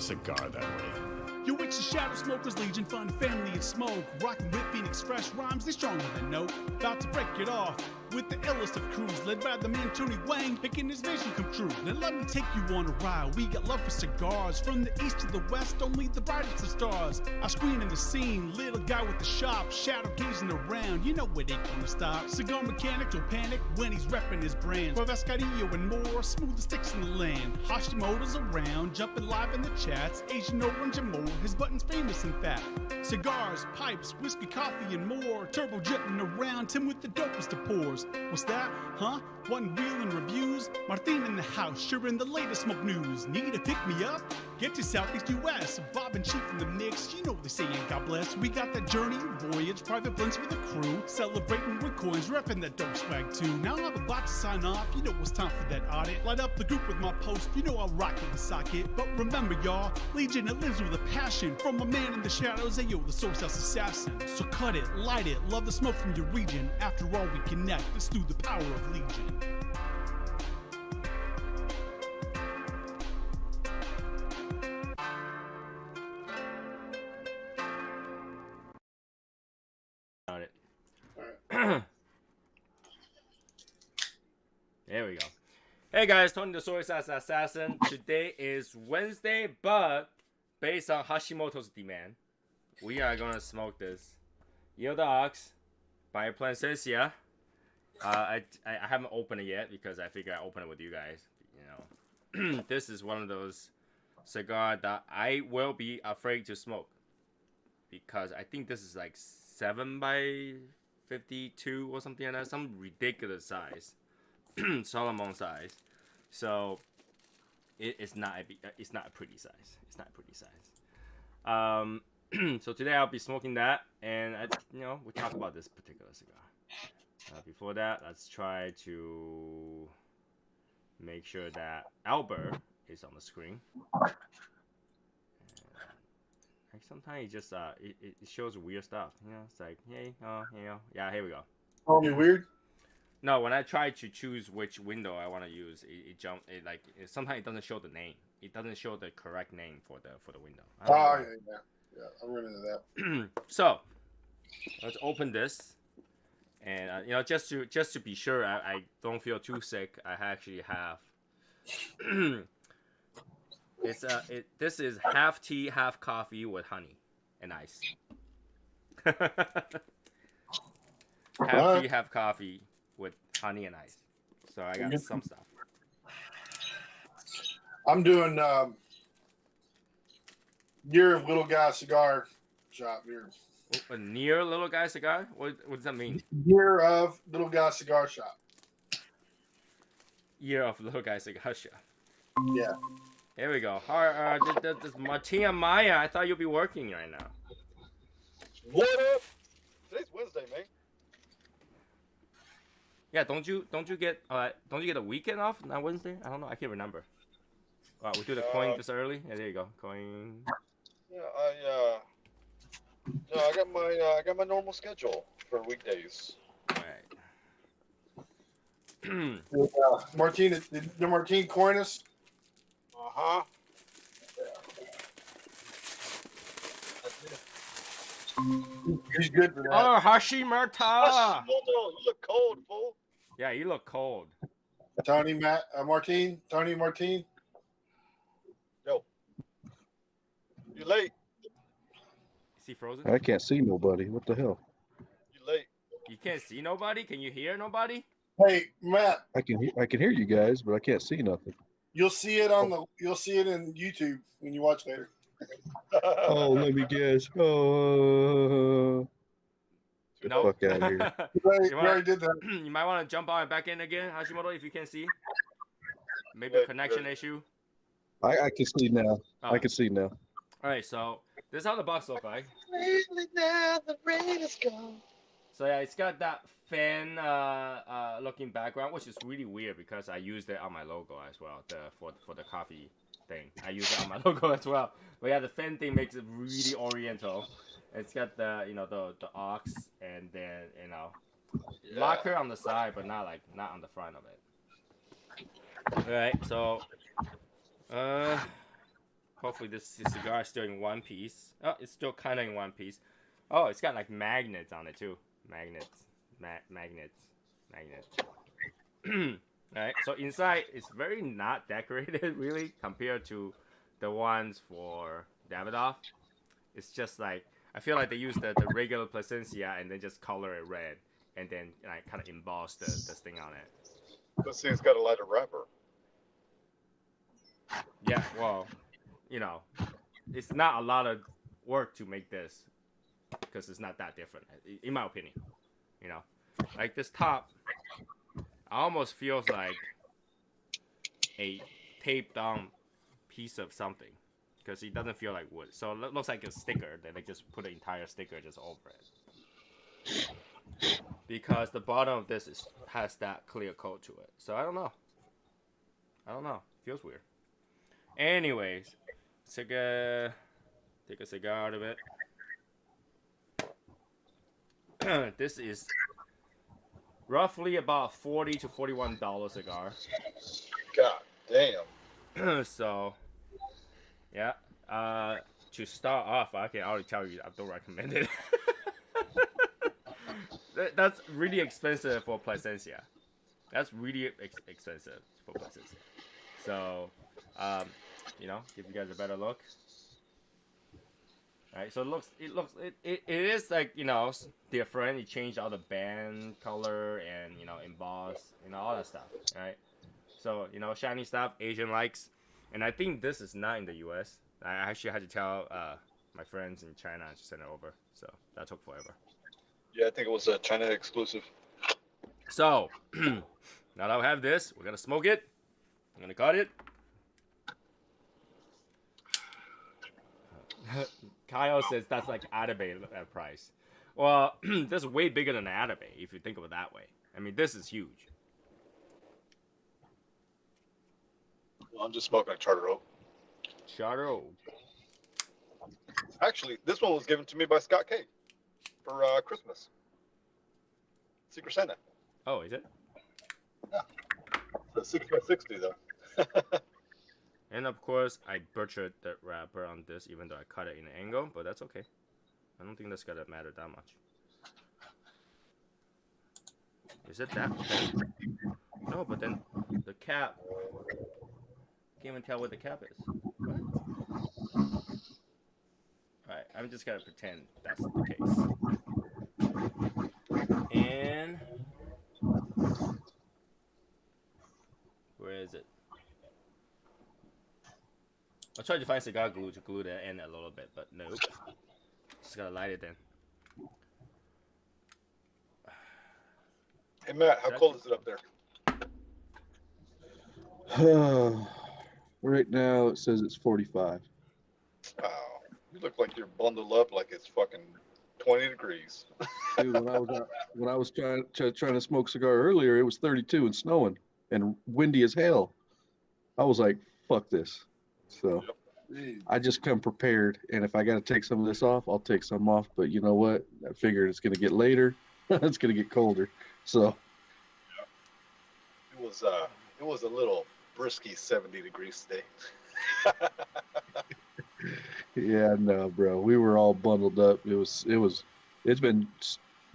cigar that way. Yo, it's the Shadow Smokers Legion, fun, family, and smoke. Rockin' with Phoenix Fresh rhymes, they stronger than no. About to break it off with the illest of crews, led by the man Tony Wang, making his vision come true. Now let me take you on a ride. We got love for cigars, from the east to the west, only the brightest of stars. I screen in the scene, little guy with the shop, shadow gazing around. You know it ain't gonna stop. Cigar mechanic don't panic when he's repping his brand. For Vascarillo and more, smooth as sticks in the land. Hashimoto's around, jumping live in the chats. Asian orange and more, his button's famous in fact. Cigars, pipes, whiskey, coffee, and more. Turbo jetting around, Tim with the dopest of pours. What's that? Huh? One wheel and reviews? Martin in the house, sharing the latest smoke news. Need to pick me up? Get to Southeast US. Bob and Chief in the mix. You know they saying God bless. We got that journey, voyage, private blends for the crew. Celebrating with coins, repping that dope swag too. Now I'm about to sign off. You know it's time for that audit. Light up the group with my post. You know I'll rock with the socket. But remember, y'all, Legion, it lives with a passion. From a man in the shadows, ayo, the SoySauce Assassin. So cut it, light it, love the smoke from your region. After all, we connect. It's through the power of Legion. Got it. There we go. Hey guys, Tony the SoySauce Assassin. Today is Wednesday, but based on Hashimoto's demand, we are gonna smoke this Yield Ox by Plasencia. I haven't opened it yet because I figured I'd open it with you guys. You know, this is one of those cigars that I will be afraid to smoke because I think this is like 7 by 52 or something like that, some ridiculous size, Solomon size. So it's not a pretty size. It's not a pretty size. So today I'll be smoking that, and we'll talk about this particular cigar. Before that, let's try to make sure that Albert is on the screen. Like sometimes it just it shows weird stuff. You know, it's like, hey, yeah, here we go. Call me weird? No, when I try to choose which window I want to use, sometimes it doesn't show the name. It doesn't show the correct name for the window. Yeah, I'm running into that. So let's open this, and just to be sure I don't feel too sick, I actually have. This is half tea, half coffee with honey and ice. Half tea, half coffee with honey and ice. So I got some stuff. I'm doing Year of Little Guy Cigar Shop here. A near Little Guy Cigar? What does that mean? Year of Little Guy Cigar Shop. Year of Little Guy Cigar Shop. Yeah. There we go. This Martina Maya, I thought you'd be working right now. What up? Today's Wednesday, man. Yeah, don't you get a weekend off? Not Wednesday? I don't know. I can't remember. We do the coin this early. Yeah, there you go. Coin. Yeah, I got my normal schedule for weekdays. All right. Martine, did Martine coin us? Uh-huh. He's good for that. Oh, Hashimoto! You look cold, fool. Yeah, you look cold. Tony, Martine. Yo. You late. Is he frozen? I can't see nobody. What the hell? You late. You can't see nobody? Can you hear nobody? Hey, Matt. I can hear you guys, but I can't see nothing. You'll see it you'll see it in YouTube when you watch later. Oh, let me guess. Oh, get the fuck out of here. We already did that. You might want to jump out and back in again, Hashimoto, if you can see. Maybe a connection issue. I can see now. Oh. I can see now. All right, so this is how the box looks like. Now the rain is gone. So yeah, it's got that fan looking background, which is really weird because I used it on my logo as well. For the coffee thing, I use it on my logo as well. But yeah, the fan thing makes it really oriental. It's got the the ox and then lacquer on the side, but not on the front of it. All right, so Hopefully this cigar is still in one piece. Oh, it's still kind of in one piece. Oh, it's got like magnets on it too. Magnets. Magnets. Alright, so inside it's very not decorated really compared to the ones for Davidoff. It's just like, I feel like they use the regular Plasencia and then just color it red and then like kind of emboss the thing on it. This thing's got a lighter wrapper. Yeah, well, you know, it's not a lot of work to make this because it's not that different, in my opinion. You know, like this top almost feels like a taped down piece of something because it doesn't feel like wood. So it looks like a sticker that they just put an entire sticker just over it. Because the bottom of this has that clear coat to it. So I don't know. Feels weird. Anyways, take a cigar out of it. This is roughly about $40 to $41 cigar. God damn. So, yeah. To start off, I can already tell you I don't recommend it. That's really expensive for Plasencia. That's really expensive for Plasencia. So, you know, give you guys a better look. All right, so it is like, you know, different. You change all the band color and, you know, emboss, you know, all that stuff. All right, so, you know, shiny stuff Asian likes, and I think this is not in the U.S. I actually had to tell my friends in China to send it over, so that took forever. Yeah, I think it was a China exclusive. So now that we have this, we're gonna smoke it. I'm gonna cut it. Kyle says that's like Atabe price. Well, this is way bigger than Atabe if you think of it that way. I mean, this is huge. Well, I'm just smoking a Charter Oak. Charter Oak. Actually, this one was given to me by Scott K for Christmas. Secret Santa. Oh, is it? The 6x60 though. And of course, I butchered the wrapper on this, even though I cut it in an angle, but that's okay. I don't think that's gonna matter that much. Is it that thin? No, but then the cap. Can't even tell what the cap is. What? Alright, I'm just gonna pretend that's the case. And where is it? I tried to find cigar glue to glue the end a little bit, but nope. Just gotta light it then. Hey Matt, how cold is it up there? Right now it says it's 45. Oh, you look like you're bundled up like it's fucking 20 degrees. Dude, when I was trying to smoke cigar earlier, it was 32 and snowing and windy as hell. I was like, fuck this. So I just come prepared, and if I got to take some of this off, I'll take some off. But you know what? I figured it's going to get later. It's going to get colder. So it was a little brisky 70 degrees today. yeah, no, bro. We were all bundled up. It's been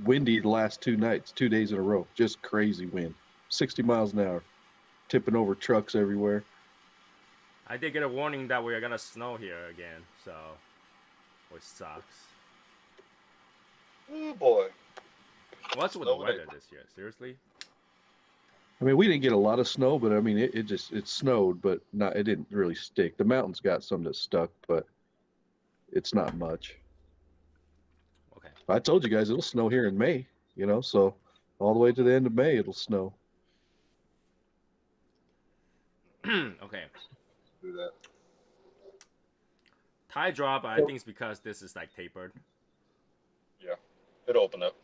windy the last 2 nights, 2 days in a row. Just crazy wind. 60 miles an hour. Tipping over trucks everywhere. I did get a warning that we're gonna snow here again, so which sucks. Oh boy. What's with the weather this year? Seriously? I mean, we didn't get a lot of snow, but I mean, it snowed, but it didn't really stick. The mountains got some that stuck, but it's not much. Okay. I told you guys it'll snow here in May, so all the way to the end of May it'll snow. Okay. Do that. Tie drop, I think it's because this is like tapered. Yeah, it'll open up.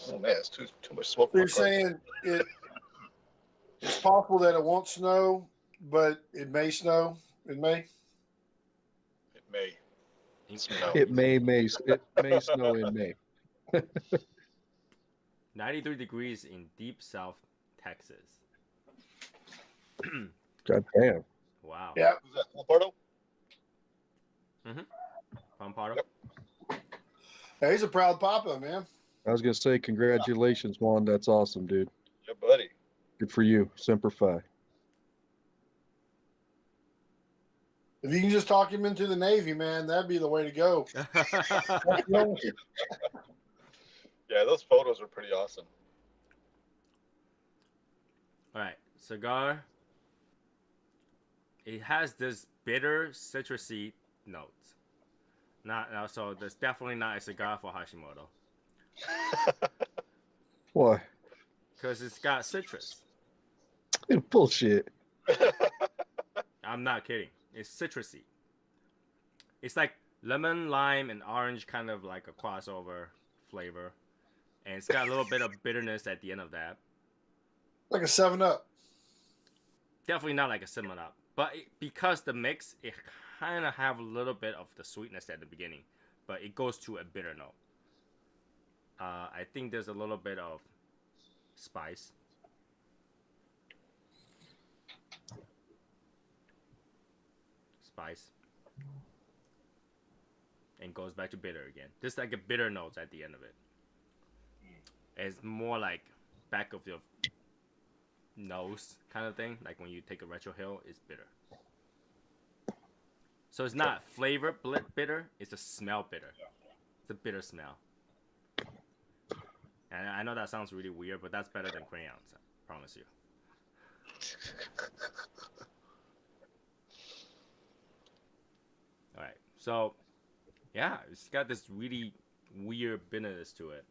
Oh man, it's too much smoke. They're saying it's possible that it won't snow, but it may snow in May. It may. It may snow in May. 93 degrees in deep South Texas. God damn. Wow. Yeah. Who's that? Laporto? Pampardo. Yep. Yeah, he's a proud papa, man. I was gonna say congratulations, Juan. That's awesome, dude. Yeah, buddy. Good for you. Semper Fi. If you can just talk him into the Navy, man, that'd be the way to go. Yeah, those photos are pretty awesome. All right, cigar. It has this bitter citrusy notes. So there's definitely not a cigar for Hashimoto Why? because it's got citrus. Bullshit. I'm not kidding. It's citrusy. It's like lemon, lime, and orange, kind of like a crossover flavor, and it's got a little bit of bitterness at the end of that. Like a 7-Up. Definitely not like a 7-Up, but because the mix, it kind of have a little bit of the sweetness at the beginning, but it goes to a bitter note. I think there's a little bit of spice. And goes back to bitter again. Just like a bitter note at the end of it. It's more like back of your nose kind of thing. Like when you take a retro hill, it's bitter. So it's not flavor bitter, it's a smell bitter. It's a bitter smell. And I know that sounds really weird, but that's better than crayons, I promise you. Alright, so yeah, it's got this really weird bitterness to it.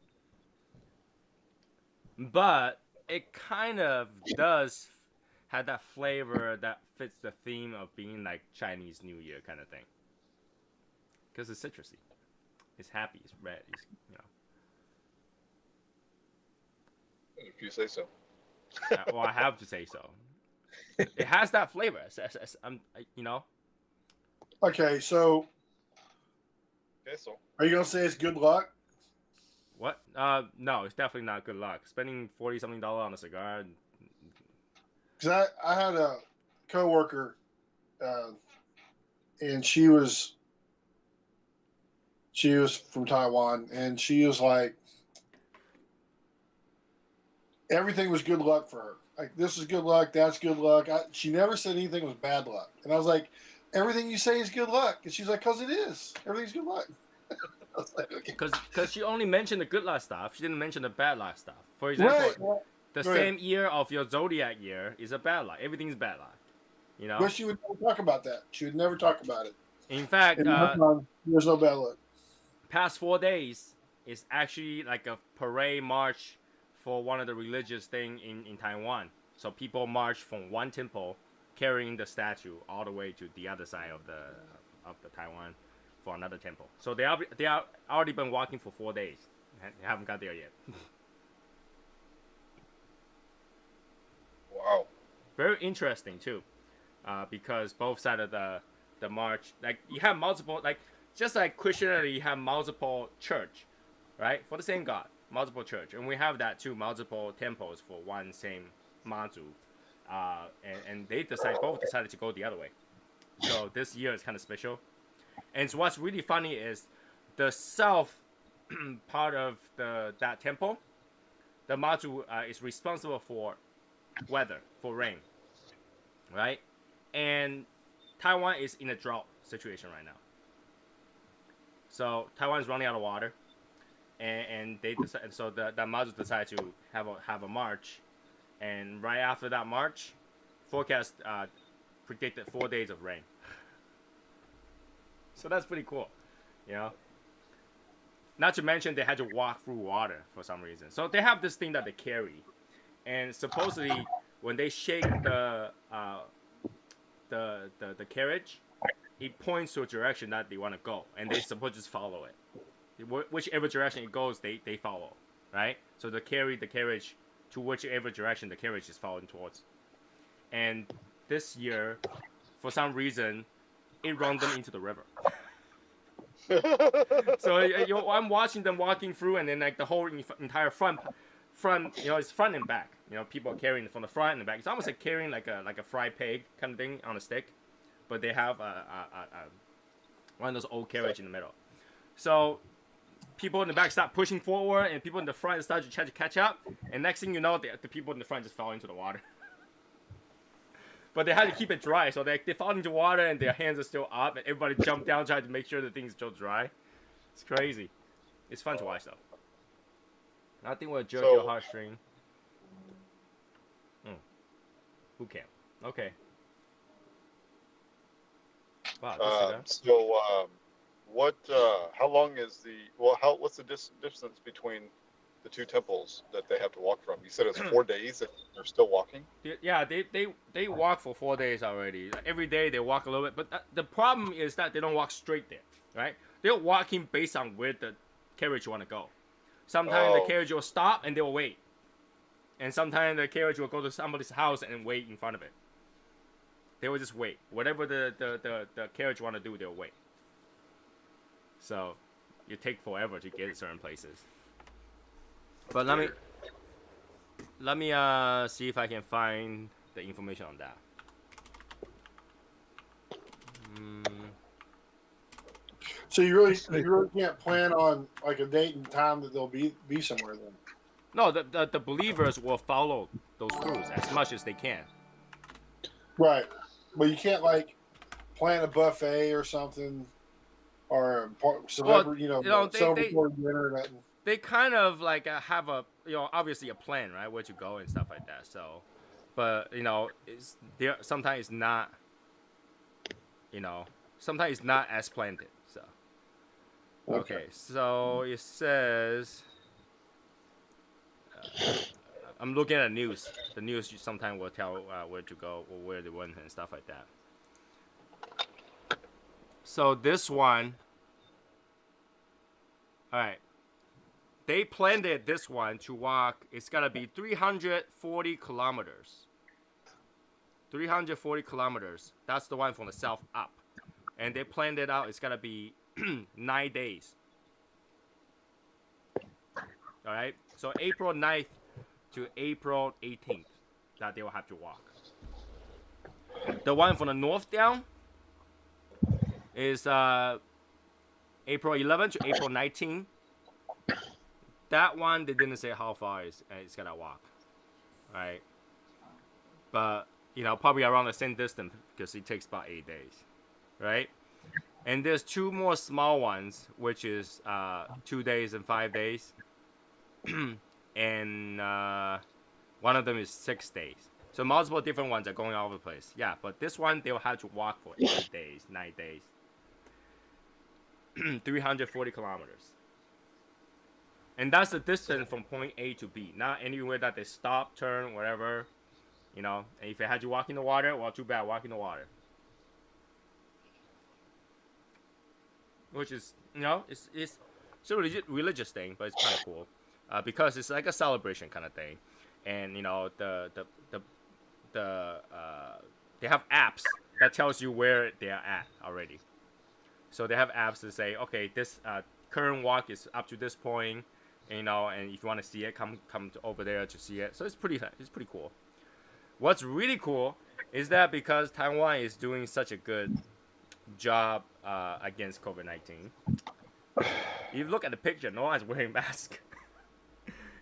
But it kind of does have that flavor that fits the theme of being like Chinese New Year kind of thing. Because it's citrusy. It's happy, it's red, it's, you know. If you say so. Well, I have to say so. It has that flavor. You know. Okay, so Okay, so. are you going to say it's good luck? What? No, it's definitely not good luck. Spending $40-something on a cigar. Because I had a coworker, and she was from Taiwan, and she was like, everything was good luck for her. Like, this is good luck, that's good luck. She never said anything was bad luck. And I was like, everything you say is good luck. And she's like, because it is. Everything's good luck. I was like, okay. Because she only mentioned the good luck stuff. She didn't mention the bad luck stuff. For example, the same year of your zodiac year is a bad luck. Everything's bad luck. You know? But she would never talk about that. She would never talk about it. In fact, there's no bad luck. past 4 days is actually like a parade march for one of the religious thing in Taiwan. So people march from one temple carrying the statue all the way to the other side of the Taiwan for another temple. So they are already been walking for 4 days. They haven't got there yet. Wow. Very interesting too, because both sides of the march, like you have multiple, like just like Christianity, you have multiple church, right, for the same God, multiple church, and we have that too, multiple temples for one same Mazu, and they both decided to go the other way. So this year is kind of special, and so what's really funny is the south part of that temple, the Mazu is responsible for weather, for rain, right? And Taiwan is in a drought situation right now. So Taiwan is running out of water, and they decide, so the Mazu decided to have a march, and right after that march, forecast predicted 4 days of rain. So that's pretty cool, you know. Not to mention they had to walk through water for some reason. So they have this thing that they carry, and supposedly when they shake the carriage, it points to a direction that they want to go, and they're supposed to just follow it. Whichever direction it goes, they follow, right? So they carry the carriage to whichever direction the carriage is following towards. And this year, for some reason, it run them into the river. So I'm watching them walking through, and then like the whole entire front, it's front and back. You know, people are carrying it from the front and the back. It's almost like carrying like a fried pig kind of thing on a stick, but they have one of those old carriage in the middle. So people in the back start pushing forward, and people in the front start to try to catch up. And next thing you know, the people in the front just fell into the water. But they had to keep it dry, so they fall into water and their hands are still up, and everybody jumped down trying to make sure the thing's still dry. It's crazy. It's fun to watch though. Nothing will jerk your heartstring. Who can? Okay. Wow. What? How long is the? Well, what's the distance between the two temples that they have to walk from? You said it's 4 days and they're still walking. Yeah, they walk for 4 days already. Every day they walk a little bit, but the problem is that they don't walk straight there, right? They're walking based on where the carriage want to go. Sometimes the carriage will stop and they'll wait, and sometimes the carriage will go to somebody's house and wait in front of it. They will just wait. Whatever the carriage want to do, they'll wait. So it take forever to get to certain places. But let me see if I can find the information on that. So you really can't plan on like a date and time that they'll be somewhere then. No, the believers will follow those crews as much as they can. Right, but you can't like plan a buffet or something, or celebrity, celebratory dinner. Or nothing. They kind of like have a, obviously a plan, right, where to go and stuff like that. So, but it's there. Sometimes it's not. Sometimes it's not as planned. So, okay. So it says. I'm looking at the news. The news sometimes will tell where to go or where they went and stuff like that. So this one. All right. They planned this one to walk. It's gonna be 340 kilometers. 340 kilometers. That's the one from the south up, and they planned it out. It's gonna be 9 days. All right. So April 9th to April 18th that they will have to walk. The one from the north down is April 11th to April 19th. That one, they didn't say how far it's gonna walk, right? But probably around the same distance because it takes about 8 days, right? And there's two more small ones, which is 2 days and 5 days, and one of them is 6 days. So multiple different ones are going all over the place. Yeah, but this one they'll have to walk for 8 days, 9 days, 340 kilometers. And that's the distance from point A to B. Not anywhere that they stop, turn, whatever. And if they had to walk in the water, well, too bad, walk in the water. Which is, it's a religious thing, but it's kind of cool. Because it's like a celebration kind of thing. And, they have apps that tells you where they are at already. So they have apps that say, okay, this current walk is up to this point. And if you want to see it, come over there to see it. So it's pretty cool. What's really cool is that because Taiwan is doing such a good job against COVID-19, if you look at the picture, no one's wearing masks.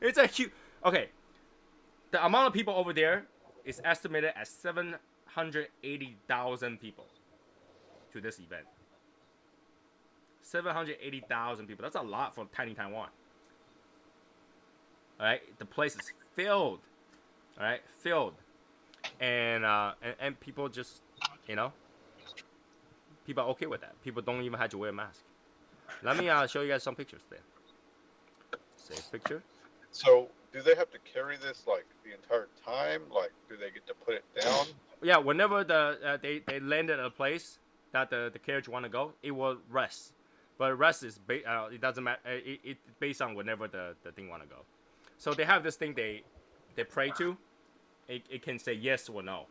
It's a huge. Okay, the amount of people over there is estimated at 780,000 people to this event. 780,000 people. That's a lot for tiny Taiwan. All right, the place is filled. All right, filled, and people just, people are okay with that. People don't even have to wear a mask. Let me show you guys some pictures there. Save picture. So, do they have to carry this like the entire time? Like, do they get to put it down? Yeah, whenever they landed at a place that the carriage want to go, it will rest. But rest is it doesn't matter. It's based on whenever the thing want to go. So they have this thing they pray to. It can say yes or no,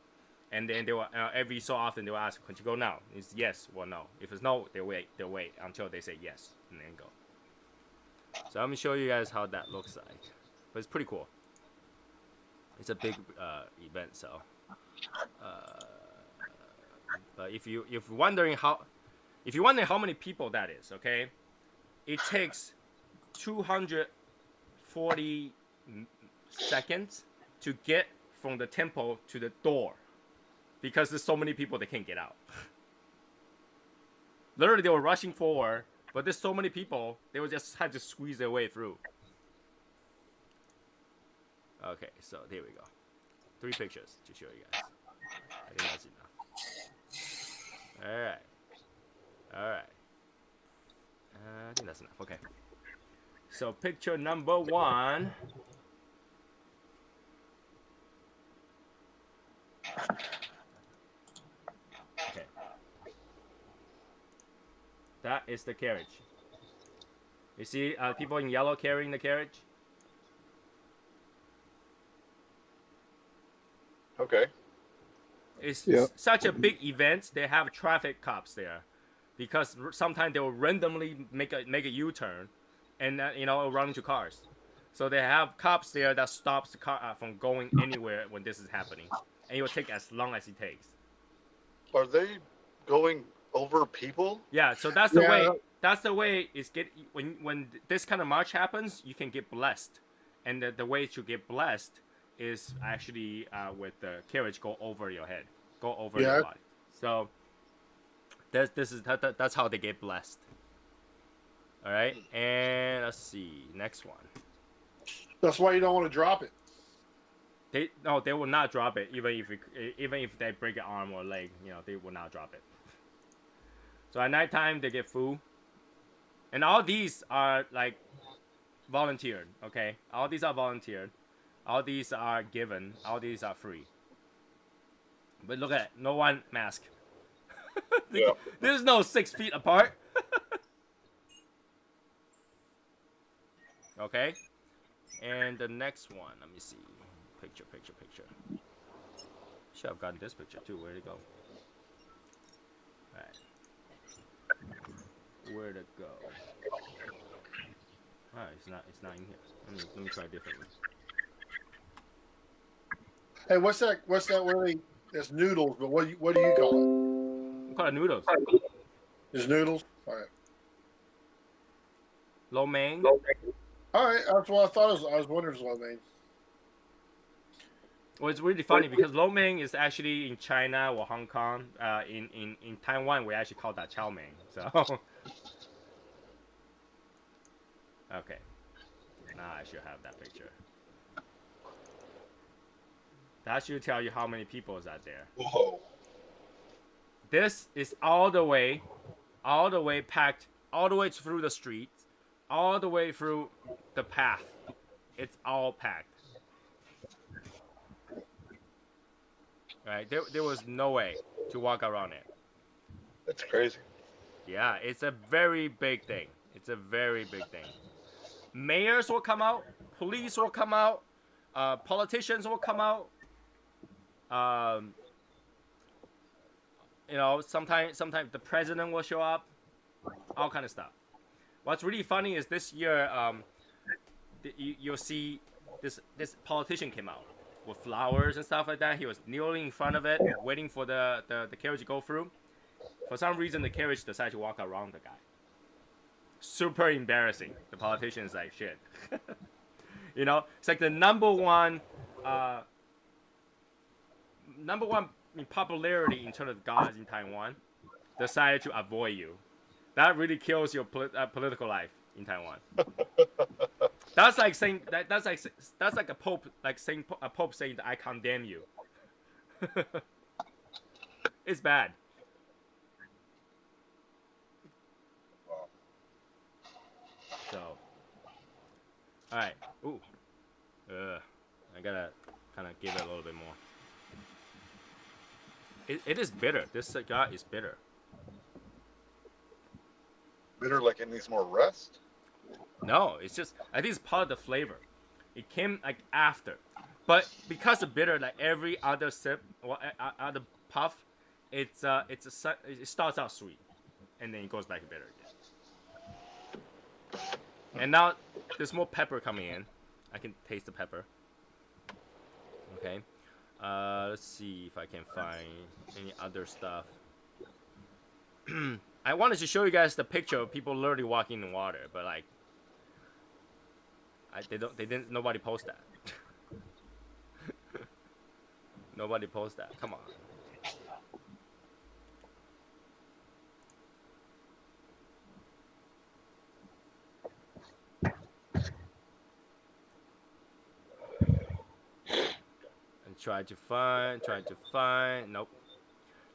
and then they will every so often they will ask, "Can you go now?" It's yes or no. If it's no, they wait until they say yes and then go. So let me show you guys how that looks like. But it's pretty cool. It's a big event, so. But if you're wondering how many people that is, okay, it takes 240 seconds to get from the temple to the door, because there's so many people they can't get out. Literally, they were rushing forward, but there's so many people they would just have to squeeze their way through. Okay, so there we go. 3 pictures to show you guys. I think that's enough. Alright. I think that's enough. Okay. So picture number 1. Okay. That is the carriage. You see people in yellow carrying the carriage? Okay. It's Yeah. such a big event. They have traffic cops there, because sometimes they will randomly make a U-turn, and run into cars. So they have cops there that stops the car from going anywhere when this is happening, and it will take as long as it takes. Are they going over people? Yeah. So that's the Yeah. way. That's the way it's when this kind of march happens, you can get blessed, and the way to get blessed is actually with the carriage go over your head, go over your body. So that's how they get blessed. All right, and let's see, next one. That's why you don't want to drop it. They will not drop it, even if they break an arm or leg, they will not drop it. So at nighttime they get food, and all these are like volunteered. Okay, all these are volunteered. All these are given. All these are free. But look at it. No one mask. Yeah. There's no 6 feet apart. Okay. And the next one. Let me see. Picture. Should have gotten this picture too. Where'd it go? Alright. Where'd it go? Alright, it's not in here. Let me try differently. Hey, what's that? Really? That's noodles, but what do you call We call it noodles. it? Is noodles? All right. Lo mein. All right. That's what I thought. I was wondering if it was lo mein. Well, it's really funny because lo mein is actually in China or Hong Kong. In Taiwan, we actually call that chow mein. So, okay. Now I should have that picture. That should tell you how many people is out there. Whoa. This is all the way packed, all the way through the streets, all the way through the path. It's all packed. Right? There was no way to walk around it. That's crazy. Yeah, it's a very big thing. It's a very big thing. Mayors will come out, police will come out, politicians will come out. Sometimes the president will show up, all kind of stuff. What's really funny is this year, you'll see this politician came out with flowers and stuff like that. He was kneeling in front of it, waiting for the carriage to go through. For some reason, the carriage decided to walk around the guy. Super embarrassing. The politician is like, shit. It's like the number one in popularity in terms of gods in Taiwan decided to avoid you. That really kills your political life in Taiwan. That's like saying that's like a pope saying that I condemn you. It's bad. Wow. So, all right. Ooh, I gotta kind of give it a little bit more. It is bitter. This cigar is bitter. Bitter, like it needs more rest? No, it's just, I think it's part of the flavor. It came like after, but because of bitter, like every other sip or other puff, it starts out sweet, and then it goes back to bitter again. And now there's more pepper coming in. I can taste the pepper. Okay. Let's see if I can find any other stuff. I wanted to show you guys the picture of people literally walking in water, but like, nobody post that. Nobody post that. Come on. And try to find. Nope.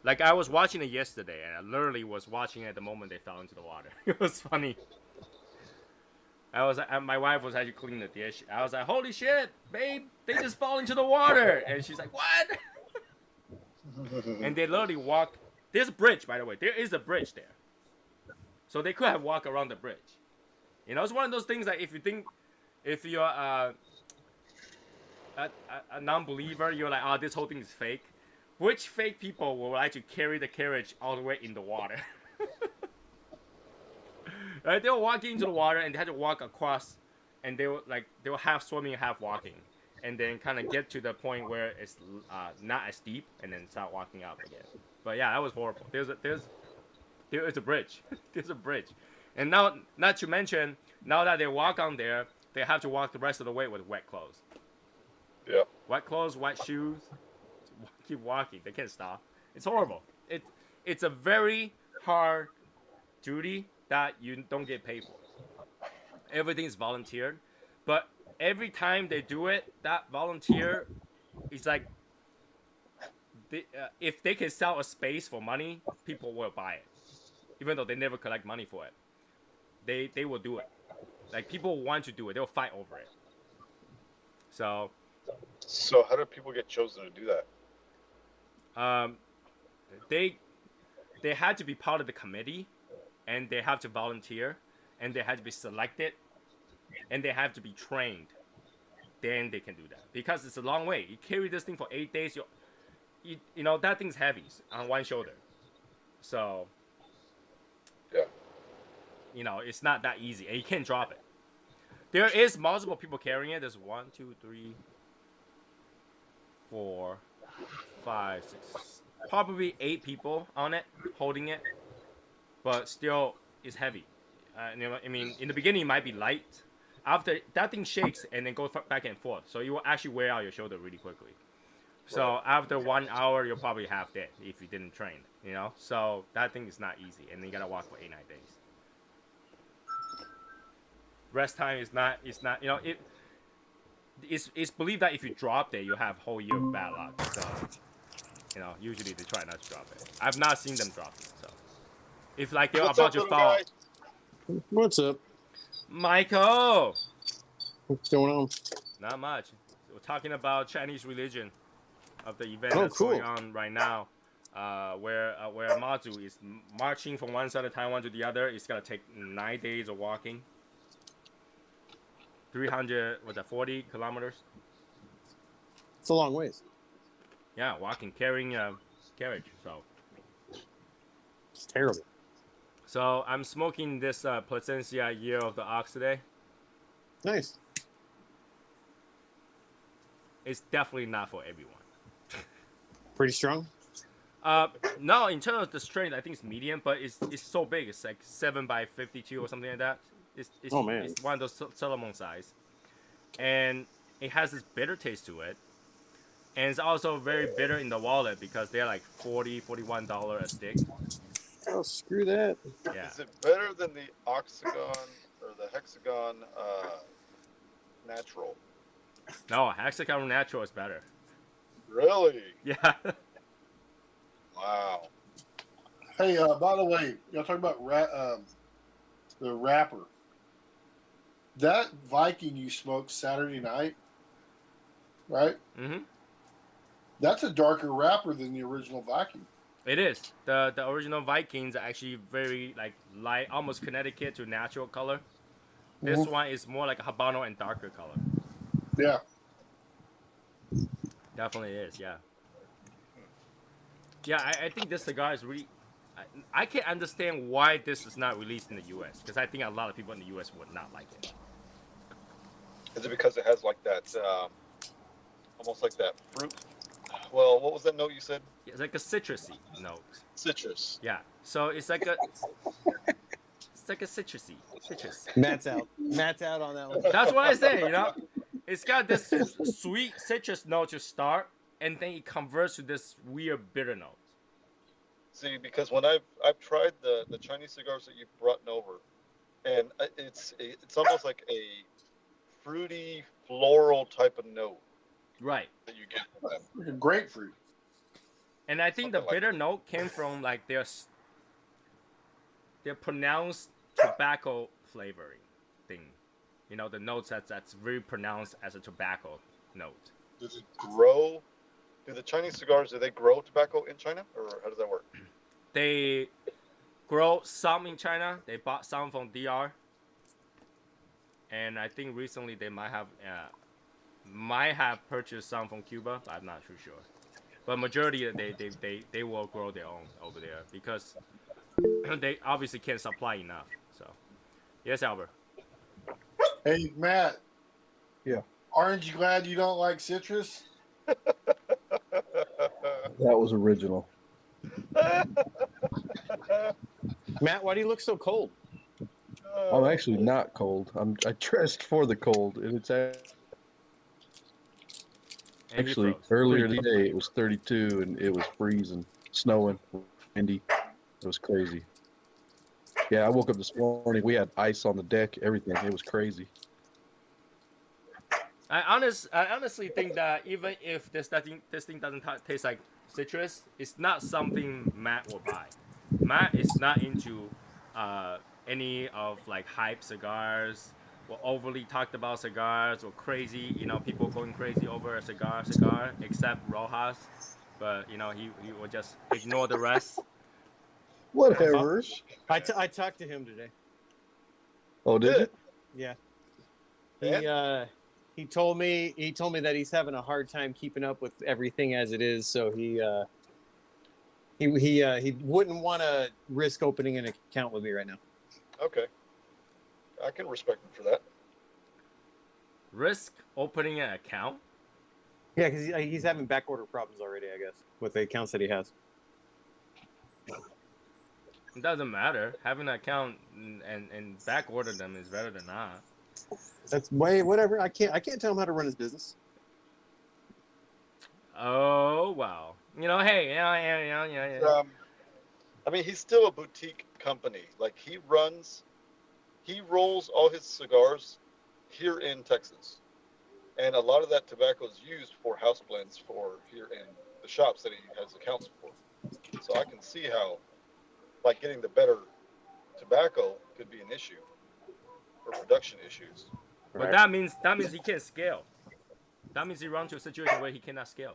Like I was watching it yesterday, and I literally was watching it the moment they fell into the water. It was funny. My wife was actually cleaning the dish. I was like, "Holy shit, babe! They just fall into the water!" And she's like, "What?" And they literally walk. There's a bridge, by the way. There is a bridge there, so they could have walked around the bridge. You know, it's one of those things that if you're a non-believer, you're like, "Oh, this whole thing is fake." Which fake people will actually carry the carriage all the way in the water? Right? They were walking into the water and they had to walk across, and they were half swimming, half walking, and then kind of get to the point where it's not as deep, and then start walking up again. But yeah, that was horrible. There is a bridge. There's a bridge, and now, not to mention, now that they walk on there, they have to walk the rest of the way with wet clothes. Yeah. Wet clothes, wet shoes. Keep walking. They can't stop. It's horrible. It's a very hard duty that you don't get paid for. Everything is volunteered, but every time they do it, that volunteer is like, if they can sell a space for money, people will buy it, even though they never collect money for it. They will do it. Like, people want to do it. They'll fight over it. So how do people get chosen to do that? They had to be part of the committee, and they have to volunteer, and they have to be selected, and they have to be trained. Then they can do that, because it's a long way. You carry this thing for 8 days. You know that thing's heavy on one shoulder, so yeah, you know it's not that easy, and you can't drop it. There is multiple people carrying it. There's 1, 2, 3, 4, 5, 6, probably 8 people on it holding it, but still it's heavy. You know, I mean, in the beginning it might be light. After that thing shakes and then goes back and forth, so you will actually wear out your shoulder really quickly. So after 1 hour, you're probably half dead if you didn't train. You know, so that thing is not easy, and then you gotta walk for 8, 9 days. Rest time is not. It's not. You know, it's believed that if you drop it, you have whole year of bad luck. So, you know, usually they try not to drop it. I've not seen them drop it. So, if like they're What's about up, to little fall, guy? What's up? Michael. What's going on? Not much. We're talking about Chinese religion, of the event Oh, that's cool. going on right now, where Mazu is marching from one side of Taiwan to the other. It's gonna take 9 days of walking. 40 kilometers. It's a long ways. Yeah, walking, carrying a carriage. So It's terrible. I'm smoking this Plasencia Year of the Ox today. Nice. It's definitely not for everyone. Pretty strong. No, in terms of the strength, I think it's medium, but it's so big. It's like 7x52 or something like that. It's Oh, man. It's one of those Solomon size, and it has this bitter taste to it, and it's also very bitter in the wallet because they're like $41 a stick. Oh, screw that. Yeah. Is it better than the octagon or the hexagon natural? No, Hexagon Natural is better. Really? Yeah. Wow. Hey, by the way, y'all talking about the wrapper. That Viking you smoked Saturday night, right? Mm-hmm. That's a darker wrapper than the original Viking. It is. The original Vikings are actually very like light, almost Connecticut to natural color. This Mhm. one is more like a Habano and darker color. Yeah. Definitely is, yeah. Yeah, I think this cigar is really... I can't understand why this is not released in the U.S. because I think a lot of people in the U.S. would not like it. Is it because it has like that almost like that fruit. Well, what was that note you said? It's like a citrusy note. Citrus. Yeah. So it's like a citrusy citrus. Matt's out. Matt's out on that one. That's what I say. You know, it's got this sweet citrus note to start, and then it converts to this weird bitter note. See, because when I've tried the Chinese cigars that you've brought over, and it's almost like a fruity floral type of note Right. that you get from them. Like a grapefruit. And I think the Something like bitter note came from like their pronounced tobacco flavoring thing. You know, the notes that's very pronounced as a tobacco note. Does it grow? Do the Chinese cigars, do they grow tobacco in China, or how does that work? They grow some in China. They bought some from DR. And I think recently they might have purchased some from Cuba. I'm not too sure. But majority they will grow their own over there because they obviously can't supply enough. So, yes, Albert. Hey, Matt. Yeah. Aren't you glad you don't like citrus? That was original. Matt, why do you look so cold? I'm actually not cold. I dressed for the cold, and it's And he actually froze. earlier today. It was 32, and it was freezing, snowing, windy. It was crazy. Yeah, I woke up this morning. We had ice on the deck, everything. It was crazy. I honestly think that even if this thing doesn't taste like citrus, it's not something Matt will buy. Matt is not into any of like hype cigars or overly talked about cigars or crazy, people going crazy over a cigar, except Rojas. But he will just ignore the rest. Whatever. I talked to him today. Oh, did you? Yeah. He told me that he's having a hard time keeping up with everything as it is, so he wouldn't want to risk opening an account with me right now. Okay. I can respect him for that. Risk opening an account? Yeah, because he's having back order problems already, I guess, with the accounts that he has. It doesn't matter. Having an account and back order them is better than not. That's whatever. I can't tell him how to run his business. Oh wow. Hey, yeah. I mean, he's still a boutique company. Like he rolls all his cigars here in Texas, and a lot of that tobacco is used for house blends for here in the shops that he has accounts for. So I can see how, like, getting the better tobacco could be an issue, or production issues. But that means he can't scale. That means he runs to a situation where he cannot scale.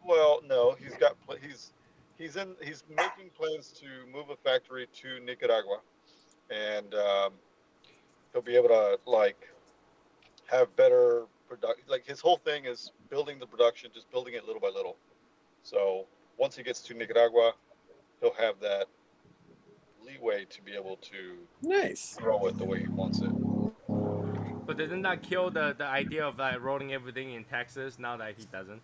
Well, no, he's making plans to move a factory to Nicaragua, and he'll be able to have better production. Like his whole thing is building the production, just building it little by little. So once he gets to Nicaragua, he'll have that leeway to be able to grow it the way he wants it. But didn't that kill the idea of rolling everything in Texas now that he doesn't?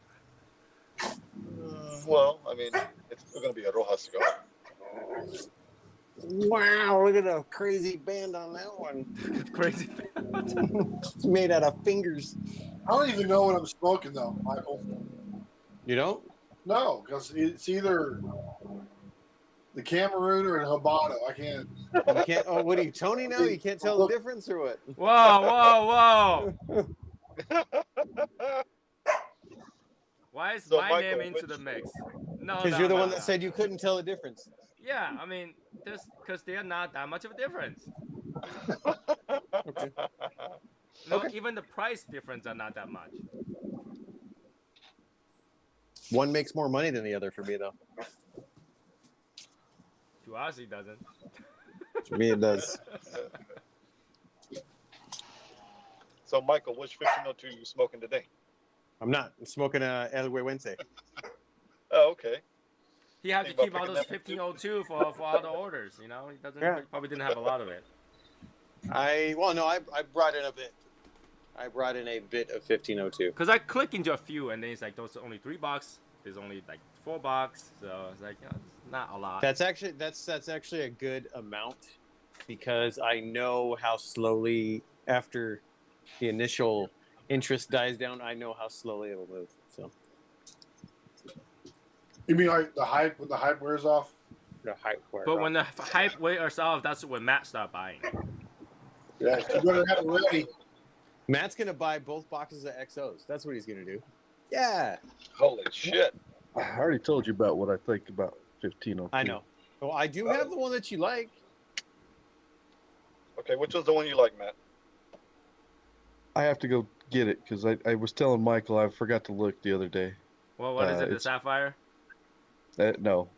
Well, I mean, it's still going to be a Rojas cigar. Wow, look at the crazy band on that one. Crazy. It's made out of fingers. I don't even know what I'm smoking, though, Michael. You don't? No, because it's either the Cameroon or an Habano. I can't. You can't. Oh, what are you, Tony now? You can't tell the difference or what? Whoa. Why is So, my Michael, name into the mix? No, Because you're the one that said you couldn't tell the difference. Yeah, I mean, because they are not that much of a difference. Okay. No, even the price difference are not that much. One makes more money than the other for me, though. To us, it doesn't. For me, it does. So, Michael, which 1502 are you smoking today? I'm not. I'm smoking El Wednesday. Oh, okay. He had to Think keep about all those picking that 1502 for all the orders. He doesn't Yeah. probably didn't have a lot of it. I brought in a bit. I brought in a bit of 1502. Because I click into a few, and then it's like those are only $3. There's only like $4, so it's like it's not a lot. That's actually a good amount because I know how slowly after the initial interest dies down, I know how slowly it will move. So You mean like the hype when the hype wears off? the hype wears But off. when the hype wears off, that's when Matt start buying. Yeah, you better have it ready. Matt's gonna buy both boxes of XOs. That's what he's gonna do. Yeah, Holy shit! I already told you about what I think about 1502. I know. Well, I do have the one that you like. Okay, which one's the one you like, Matt? I have to go get it because I was telling Michael I forgot to look the other day. Well, what is it? The it's- Sapphire? No.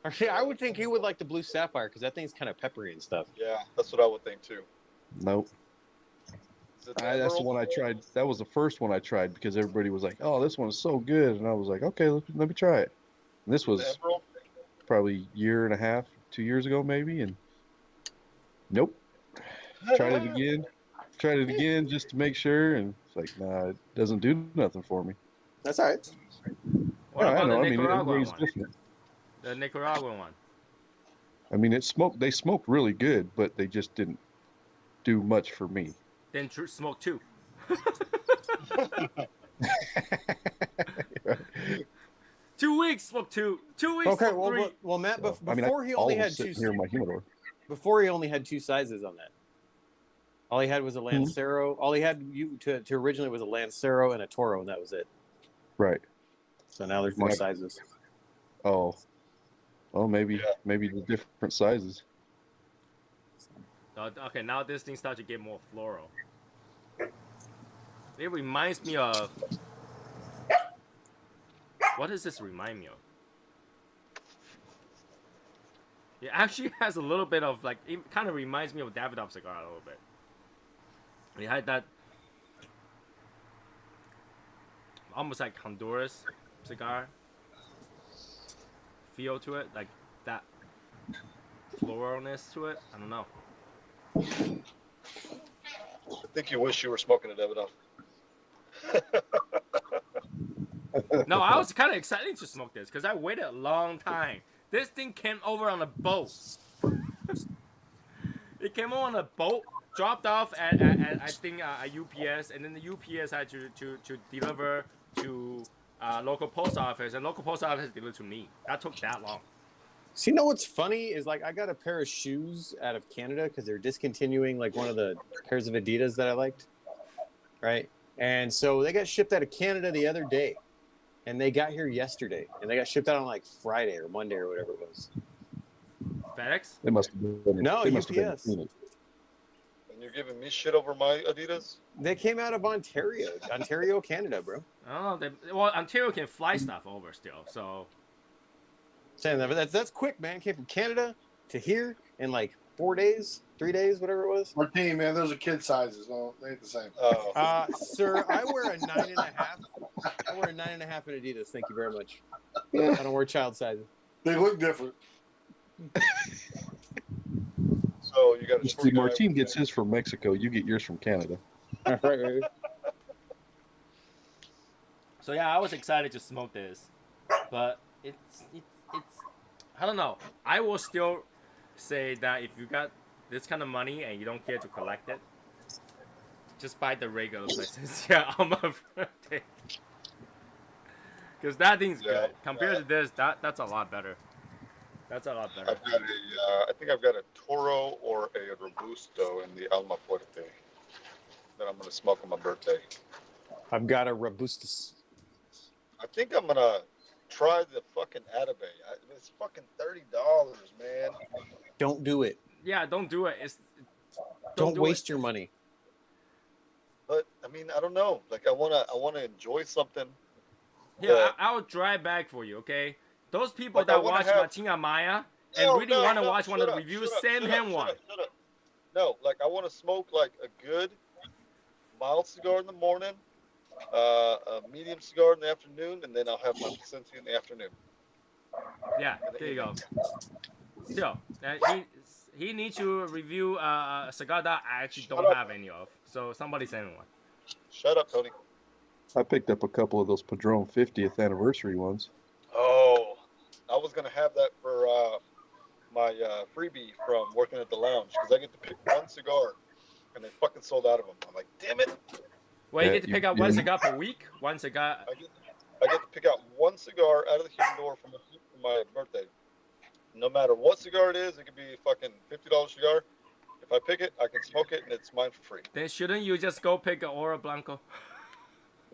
Actually, I would think he would like the blue sapphire because that thing's kind of peppery and stuff. Yeah, that's what I would think too. Nope. Is it the That's the Emerald? one I tried. That was the first one I tried because everybody was like, "Oh, this one is so good," and I was like, "Okay, let me try it." And this The was Emerald? probably a year and a half, 2 years ago maybe, and nope. Tried it again just to make sure, and it's like, nah, it doesn't do nothing for me. That's all right. What Yeah, about the I mean, Nicaraguan everybody's one? different. The Nicaraguan one. I mean, they smoked really good, but they just didn't do much for me. Then smoke 2. 2 weeks, smoke 2. 2 weeks, Okay, smoke 3. well, Matt, So, I mean, before he all only of them had two. sitting here in my humidor. Before he only had 2 sizes on that. All he had was a Lancero. All he had to originally was a Lancero and a Toro, and that was it. Right. So now there's more Yeah. sizes. Oh. Well, maybe Yeah. the different sizes. Okay, now this thing starts to get more floral. It reminds me of... What does this remind me of? It actually has a little bit of, like, it kind of reminds me of Davidoff cigar a little bit. It had that almost like Honduras cigar feel to it, like that floralness to it. I don't know. I think you wish you were smoking a Davidoff. No, I was kind of excited to smoke this because I waited a long time. This thing came over on a boat. It came over on a boat, dropped off at I think a UPS, and then the UPS had to deliver to local post office, and local post office delivered to me. That took that long. So you know what's funny is like I got a pair of shoes out of Canada because they're discontinuing like one of the pairs of Adidas that I liked, right? And so they got shipped out of Canada the other day, and they got here yesterday, and they got shipped out on like Friday or Monday or whatever it was. FedEx? They must have been. No, they must have been UPS. in Phoenix. And you're giving me shit over my Adidas? They came out of Ontario, Canada, bro. I don't know. Well, Ontario can fly stuff over still, so Saying that, but that's quick, man. Came from Canada to here in like 4 days, 3 days, whatever it was. Martini, man, those are kid sizes. No, they ain't the same. Oh, Sir, I wear a 9.5. I wear a 9.5 in Adidas. Thank you very much. I don't wear child sizes. They look different. so you got a See, Martin gets his from Mexico. You get yours from Canada. Right. So yeah, I was excited to smoke this, but it's I don't know. I will still say that if you got this kind of money and you don't care to collect it, just buy the regular Plasencia on my birthday. Because that thing's Yeah, good. Compared to this, that's a lot better. That's a lot better. I've got I think I've got a Toro or a Robusto in the Alma Fuerte that I'm gonna smoke on my birthday. I've got a Robustus. I think I'm gonna try the fucking Atabey. It's fucking $30, man. Don't do it. Yeah, don't do it. Don't do waste it. your money. But I mean, I don't know. Like I wanna enjoy something. Yeah, I'll drive back for you, okay? Those people Like, I that wanna watch have- Martina Maya and really want to watch one of the shut up, reviews, shut up, send shut up, him shut one. up, shut up. No, like I want to smoke like a good mild cigar in the morning, a medium cigar in the afternoon, and then I'll have my Plasencia in the afternoon. Yeah, there you go. Still, he needs to review a cigar that I actually Shut don't up. have any of. So somebody send me one. Shut up, Tony. I picked up a couple of those Padron 50th anniversary ones. Oh, I was gonna have that for my freebie from working at the lounge because I get to pick one cigar, and they fucking sold out of them. I'm like, damn it! Well, you Yeah, get to pick out one cigar per week. One cigar. I get to pick out one cigar out of the humidor for my birthday. No matter what cigar it is, it could be a fucking $50 cigar. If I pick it, I can smoke it, and it's mine for free. Then shouldn't you just go pick an Oro Blanco?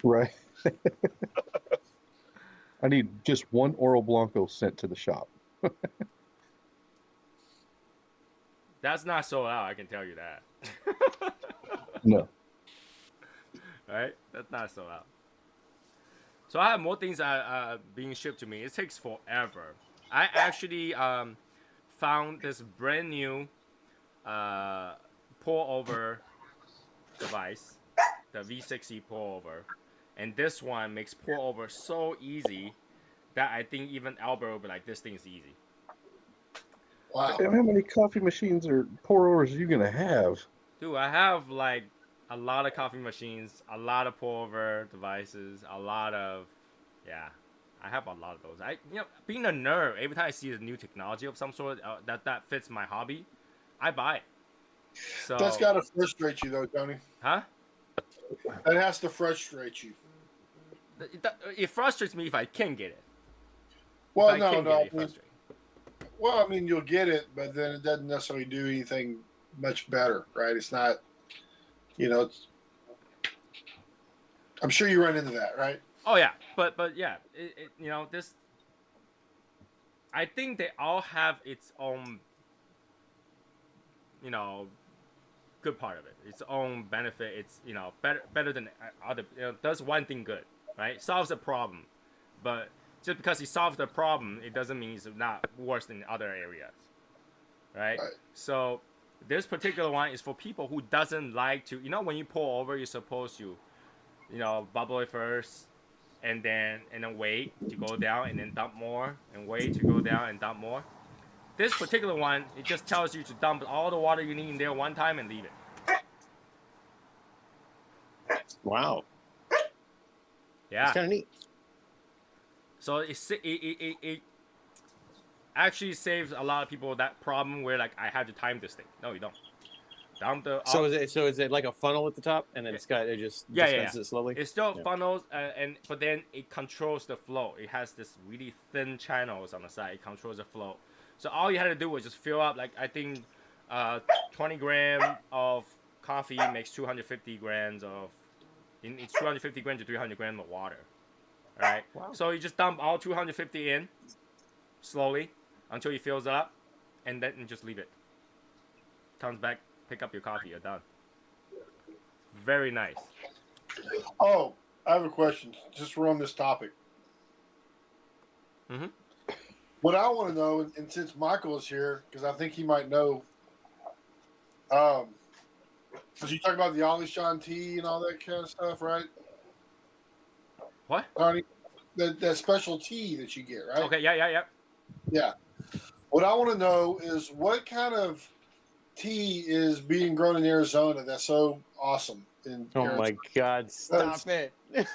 Right. I need just one Oro Blanco sent to the shop. That's not sold out. I can tell you that. No. Right? That's not sold out. So I have more things being shipped to me. It takes forever. I actually found this brand new pour over device, the V60 pour over, and this one makes pour over so easy that I think even Albert will be like, "This thing is easy." Wow. How many coffee machines or pour overs are you gonna have? Dude, I have like a lot of coffee machines, a lot of pour over devices, a lot of I have a lot of those. Being a nerd, every time I see a new technology of some sort that fits my hobby, I buy it. So That's got to frustrate you, though, Tony. huh? That has to frustrate you. It frustrates me if I can get it. Well, If I no, can no. get it, I it mean, frustrates me. well, I mean, you'll get it, but then it doesn't necessarily do anything much better, right? It's not, it's, I'm sure you run into that, right? Oh yeah, but yeah, this. I think they all have its own, good part of it, its own benefit. It's better than other. Does one thing good, right? Solves a problem, but just because it solves the problem, it doesn't mean it's not worse than other areas, right? Right. So this particular one is for people who doesn't like to. When you pour over, you're supposed to, bubble it first. And then wait to go down and then dump more and wait to go down and dump more. This particular one, it just tells you to dump all the water you need in there one time and leave it. Wow. Yeah. It's kind of neat. So it actually saves a lot of people that problem where like I have to time this thing. No, you don't. Dump the. So is it like a funnel at the top, and then it just dispenses it slowly? It still funnels, but then it controls the flow. It has this really thin channels on the side. It controls the flow. So all you had to do was just fill up, like I think, 20 grams of coffee makes 250 grams of. It's 250 grams to 300 grams of water. All right. Wow. So you just dump all 250 in, slowly, until it fills up, and then just leave it. Comes back. Pick up your coffee. You're done. Very nice. Oh, I have a question. Just we're on this topic. Mm-hmm. What I want to know, and since Michael is here, because I think he might know, because you talk about the Alishan tea and all that kind of stuff, right? What? Tony, that special tea that you get, right? Okay. Yeah. Yeah. What I want to know is what kind of tea is being grown in Arizona that's so awesome. Oh my God! Stop it! As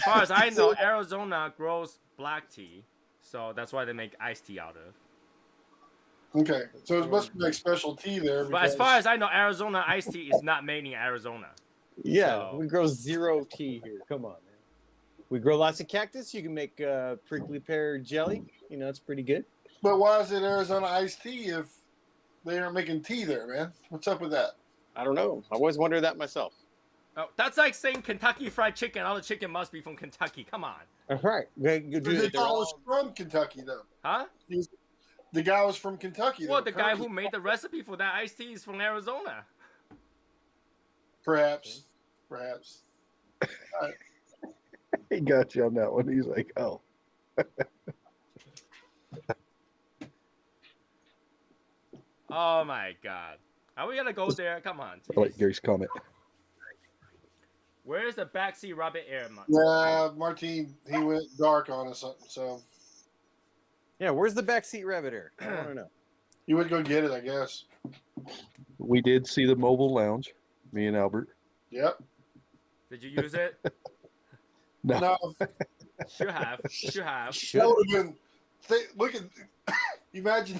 far as I know, Arizona grows black tea, so that's why they make iced tea out of. Okay, so it must be like special tea there. But as far as I know, Arizona iced tea is not made in Arizona. Yeah, So- we grow zero tea here. Come on, man. We grow lots of cactus. You can make prickly pear jelly. It's pretty good. But why is it Arizona iced tea if they aren't making tea there, man? What's up with that? I don't know. I always wondered that myself. Oh, that's like saying Kentucky Fried Chicken. All the chicken must be from Kentucky. Come on. All right. The guy was from Kentucky, though. Huh? The guy was from Kentucky. Well, though, the guy who made the recipe for that iced tea is from Arizona. Perhaps. He got you on that one. He's like, oh. Oh my God. Are we gonna go there? Come on. I like Gary's comment. Where's the backseat rabbit air? Yeah, Martine, he went dark on us, so. Yeah, where's the backseat rabbit here? I want to know. You would go get it, I guess. We did see the mobile lounge, me and Albert. Yep. Did you use it? No, No, Should have. Should have. that Should. would have been. Look at. Imagine.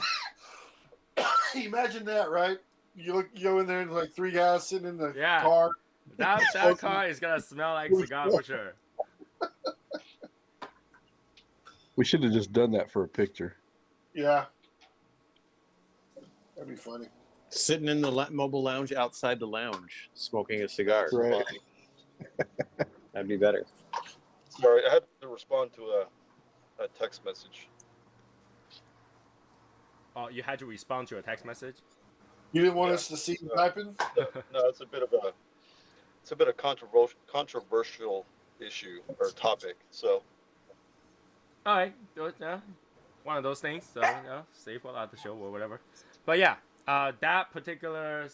Imagine that, right? You go in there and like three guys sitting in the Yeah. car. That car is gonna smell like cigar for sure. we should have just done that for a picture. Yeah. That'd be funny. Sitting in the mobile lounge outside the lounge, smoking a cigar. Right. That'd be better. Sorry, I had to respond to a text message. Oh, you had to respond to a text message? You didn't want us to see you typing? No, it's a bit of controversial issue or topic. So All right, yeah, one of those things. So save for the show or whatever. But yeah, that particular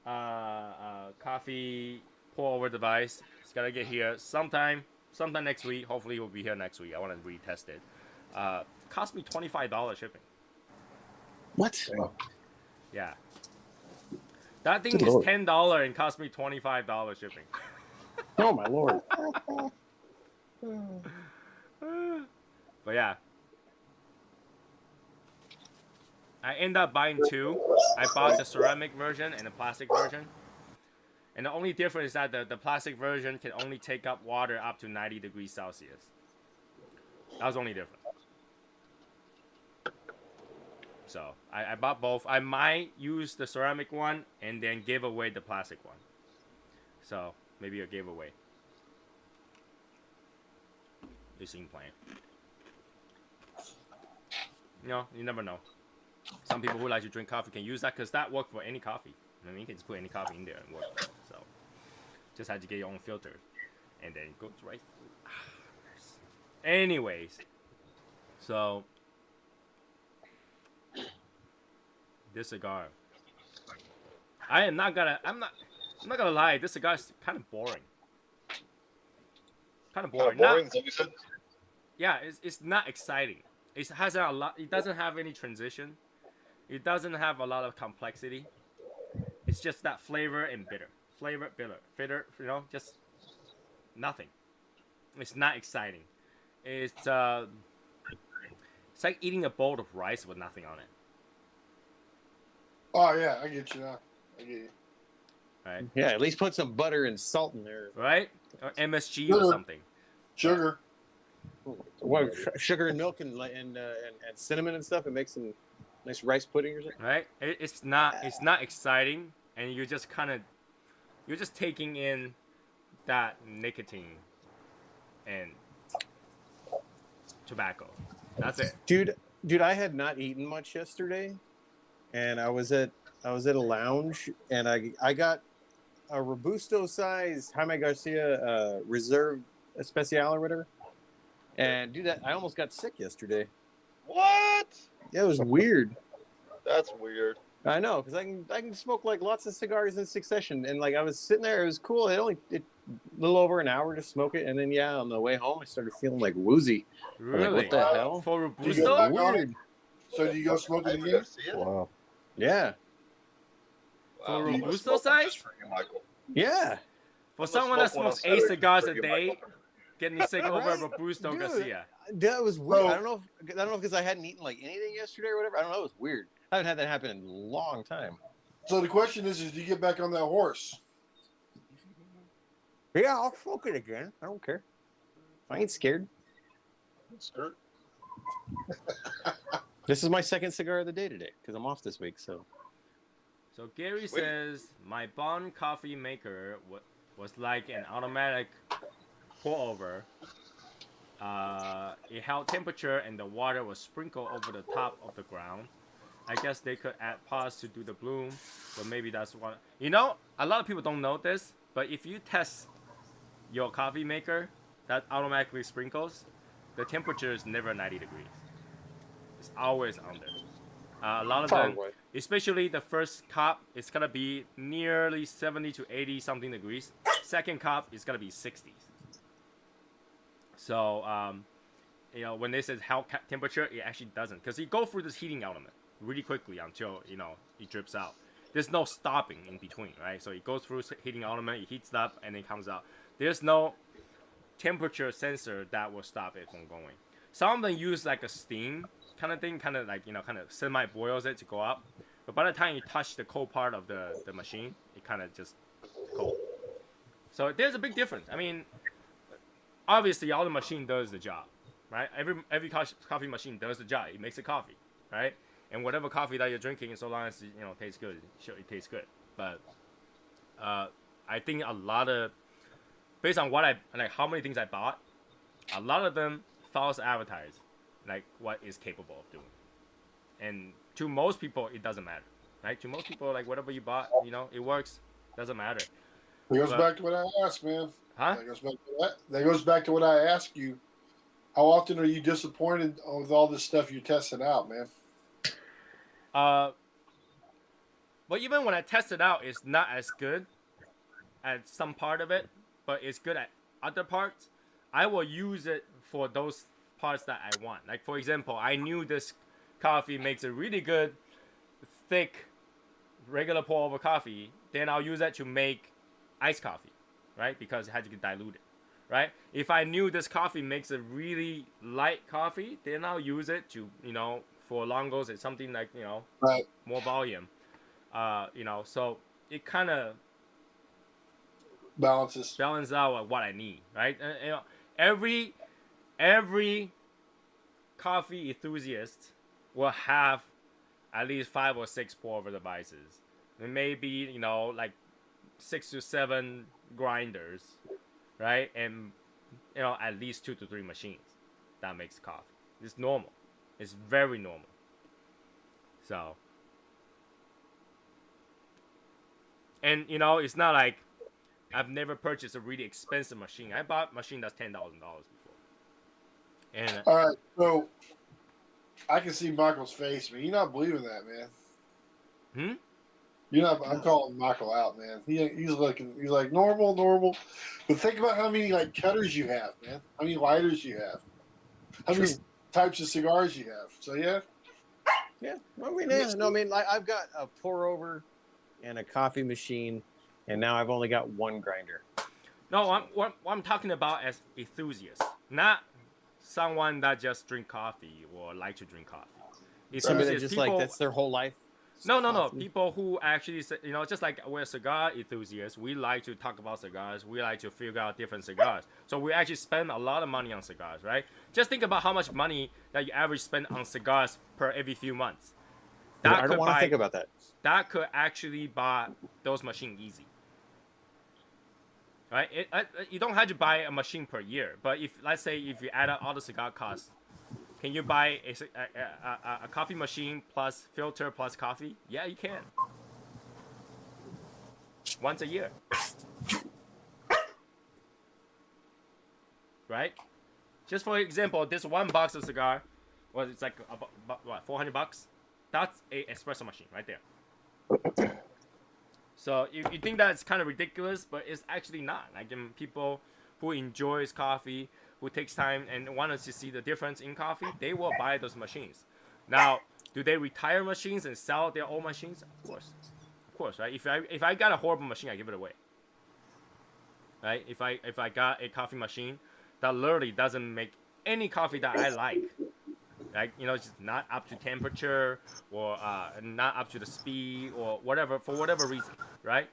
coffee pour over device is gonna get here sometime next week. Hopefully, it will be here next week. I want to retest it. Cost me $25 shipping. What? Yeah, that thing Good is Lord. $10 and cost me $25 shipping. Oh my lord! But yeah, I end up buying two. I bought the ceramic version and the plastic version. And the only difference is that the plastic version can only take up water up to 90 degrees Celsius. That was the only difference. So I bought both. I might use the ceramic one and then give away the plastic one. So maybe a giveaway. This in plan. You never know. Some people who like to drink coffee can use that because that works for any coffee. I mean, you can just put any coffee in there and work. So, just had to get your own filter, and then it goes right through. Anyways, so this cigar, I'm not gonna lie. This cigar is kind of boring. Kind of boring. boring. Is that what you said? Yeah, it's not exciting. It has a lot. It doesn't have any transition. It doesn't have a lot of complexity. It's just that flavor and bitter. Flavor, bitter, just nothing. It's not exciting. It's like eating a bowl of rice with nothing on it. Oh yeah, I get you now. I get you. Right? Yeah, at least put some butter and salt in there. Right? Or MSG Sugar. or something. Sugar. What, sugar and milk and cinnamon and stuff. It makes some nice rice pudding or something. Right? It's not exciting, and you're just taking in that nicotine and tobacco. That's it. Dude, I had not eaten much yesterday, and I was at a lounge, and I got a Robusto size Jaime Garcia Reserve Especial or whatever. And dude, I almost got sick yesterday. What? Yeah, it was weird. That's weird. I know, because I can smoke like lots of cigars in succession, and like I was sitting there, it was cool. It a little over an hour to smoke it, and then on the way home, I started feeling like woozy. I'm Really? like, what the hell? For You Robusto? get back on it? Weird. So do you go smoke it Jaime again? Garcia? Wow. Yeah, For you Robusto must smoke size? for you, Michael. yeah. For must someone that smoke one smokes on 8 Saturday cigars for a you, day, Michael. getting sick over Right? Robusto Dude, Garcia. That was weird. So- I don't know because I hadn't eaten like anything yesterday or whatever. I don't know. It was weird. I haven't had that happen in a long time. So the question is do you get back on that horse? Yeah, I'll smoke it again. I don't care. I ain't scared. Skirt. This is my second cigar of the day today because I'm off this week. So So Gary says my Bond coffee maker was like an automatic pour over. It held temperature and the water was sprinkled over the top of the ground. I guess they could add pods to do the bloom, but maybe that's what. A lot of people don't know this, but if you test your coffee maker that automatically sprinkles, the temperature is never 90 degrees. It's always under. A lot of them, Probably. especially the first cup, it's gonna be nearly 70 to 80 something degrees. Second cup is gonna be 60s. So, when they said how temperature, it actually doesn't, because you go through this heating element. really quickly until it drips out. There's no stopping in between, right? So it goes through heating element, it heats up, and it comes out. There's no temperature sensor that will stop it from going. Some of them use like a steam kind of thing, kind of like kind of semi boils it to go up. But by the time you touch the cold part of the machine, it kind of just cold. So there's a big difference. I mean, obviously all the machine does the job, right? Every coffee machine does the job. It makes a coffee, right? And whatever coffee that you're drinking, so long as it tastes good, sure it tastes good. But I think a lot of, based on what how many things I bought, a lot of them false advertise like what is capable of doing. And to most people, it doesn't matter, right? To most people, like whatever you bought, it works, doesn't matter. It goes back to what I asked, man. Huh? That goes back to what I asked you. How often are you disappointed with all this stuff you're testing out, man? But even when I test it out, it's not as good at some part of it, but it's good at other parts. I will use it for those parts that I want. Like for example, I knew this coffee makes a really good, thick, regular pour over coffee. Then I'll use that to make iced coffee, right? Because it had to get diluted, right? If I knew this coffee makes a really light coffee, then I'll use it to, for longos. It's something like, Right. more volume. So it kind of Balances. balance out what I need, right? Every coffee enthusiast will have at least 5 or 6 pour over devices. Maybe like 6 to 7 grinders, right? And at least 2 to 3 machines that makes coffee. It's normal. It's very normal. So, and it's not like I've never purchased a really expensive machine. I bought a machine that's $10,000 before. And All right, so I can see Michael's face, man. You're not believing that, man. You're not. I'm calling Michael out, man. He's like normal. But think about how many like cutters you have, man. How many lighters you have. How many types of cigars you have. So yeah. Yeah. I mean, like I've got a pour over and a coffee machine, and now I've only got one grinder. No, what I'm talking about as enthusiasts, not someone that just drink coffee or like to drink coffee. Somebody that just like that's their whole life. No. People who actually, just like we're cigar enthusiasts, we like to talk about cigars. We like to figure out different cigars. So we actually spend a lot of money on cigars, right? Just think about how much money that you average spend on cigars per every few months. I don't want to think about that. That could actually buy those machines easy. Right? You don't have to buy a machine per year, but let's say if you add up all the cigar costs, can you buy a coffee machine plus filter plus coffee? Yeah, you can. Once a year. Right? Just for example, this one box of cigar, it's like what, $400? That's a espresso machine right there. So you think that's kind of ridiculous, but it's actually not. Like people who enjoys coffee, who takes time and wants to see the difference in coffee, they will buy those machines. Now, do they retire machines and sell their old machines? Of course, right? If I got a horrible machine, I give it away. Right? If I got a coffee machine that literally doesn't make any coffee that I like, like just not up to temperature or not up to the speed or whatever, for whatever reason, right?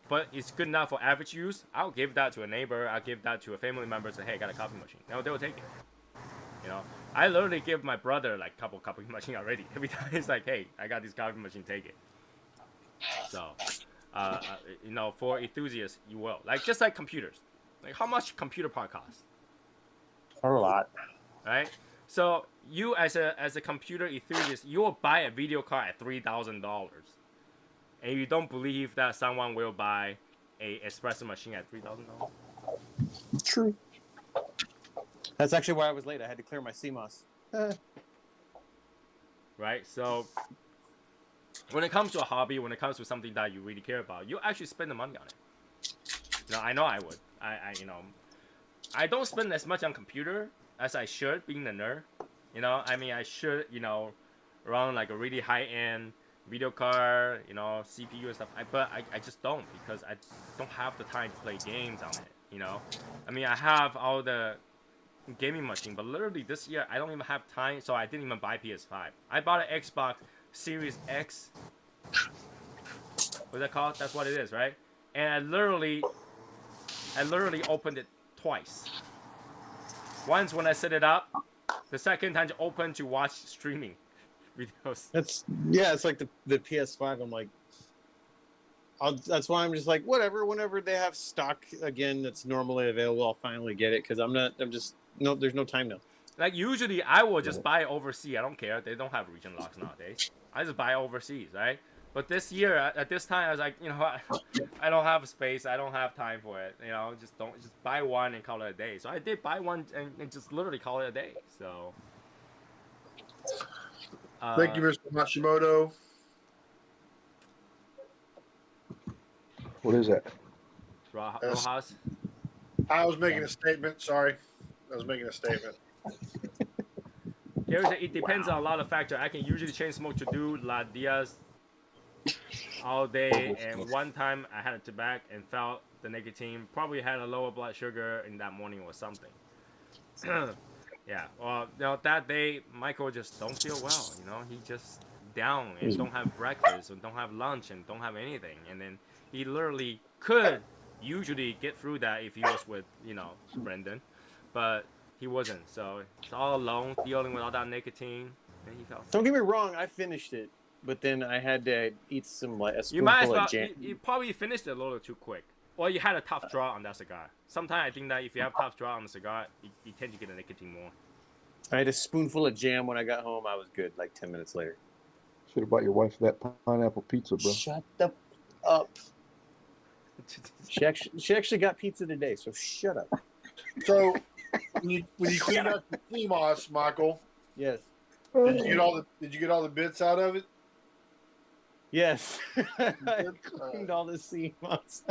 But it's good enough for average use, I'll give that to a neighbor. I'll give that to a family member. Say, hey, I got a coffee machine. They'll take it. I literally give my brother like couple coffee machine already. Every time it's like, hey, I got this coffee machine, take it. So, for enthusiasts, you will just like computers. Like how much computer part costs? A lot. Right. So you as a computer enthusiast, you will buy a video card at $3,000. And you don't believe that someone will buy a espresso machine at $3,000? True. That's actually why I was late. I had to clear my CMOS. Right? So when it comes to a hobby, when it comes to something that you really care about, you actually spend the money on it. I know I would. I don't spend as much on computer as I should, being a nerd. I mean, I should, around like a really high-end video card, you know, CPU and stuff. But I just don't, because I don't have the time to play games on it, you know. I mean, I have all the gaming machine, but literally this year I don't even have time, so I didn't even buy PS5. I bought an Xbox Series X. What's that called? That's what it is, right? And I literally opened it twice. Once when I set it up, the second time to open to watch streaming videos. It's like the PS5. I'm like, that's why I'm just like, whatever. Whenever they have stock again that's normally available, I'll finally get it, because there's no time now. Like usually I will just buy overseas. I don't care. They don't have region locks nowadays. I just buy overseas, right? But this year, at this time, I was like, you know what? I don't have space. I don't have time for it. You know, just buy one and call it a day. So I did buy one and just literally call it a day. So. Thank you, Mr. Hashimoto. What is that? Rojas. I was making a statement. Sorry. I was making a statement. Gary said it depends on a lot of factors. I can usually chain smoke to do La Diaz all day, and one time I had a tobacco and felt the nicotine. Probably had a lower blood sugar in that morning or something. Yeah, well, you know, that day Michael just don't feel well. You know, he just down and don't have breakfast and don't have lunch and don't have anything. And then he literally could usually get through that if he was with, you know, Brendan, but he wasn't. So he's all alone dealing with all that nicotine, and he felt sick. Don't get me wrong, I finished it, but then I had to eat some a You might as spoonful well. of jam. You probably finished it a little too quick, or you had a tough draw on that cigar. Sometimes I think that if you have tough draw on the cigar, you tend to get a nicotine more. I had a spoonful of jam when I got home. I was good. Like 10 minutes later. Should have bought your wife that pineapple pizza, bro. Shut the up. She actually got pizza today, so shut up. So when you clean up the CMOS, Michael, Yes. did you get all the bits out of it? Yes. I cleaned all the CMOS.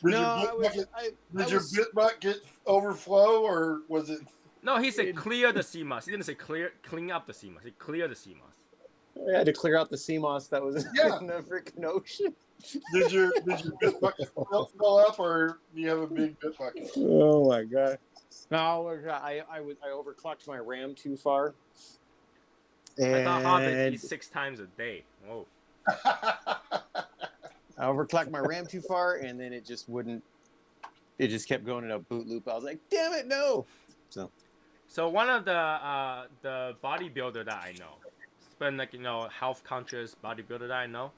Did your bit bucket overflow, or was it? No, he said clear the CMOS. He didn't say clean up the CMOS. He said clear the CMOS. I had to clear out the CMOS that was Yeah. in the freaking ocean. Did your bit bucket fill up, or do you have a big bit bucket? Oh my god! No, I overclocked my RAM too far. I thought Hobbit And eats 6 times a day. Whoa. I overclocked my RAM too far, and then it just wouldn't. It just kept going in a boot loop. I was like, "Damn it, no!" So one of the bodybuilder that I know, it's been like, you know, health conscious bodybuilder that I know,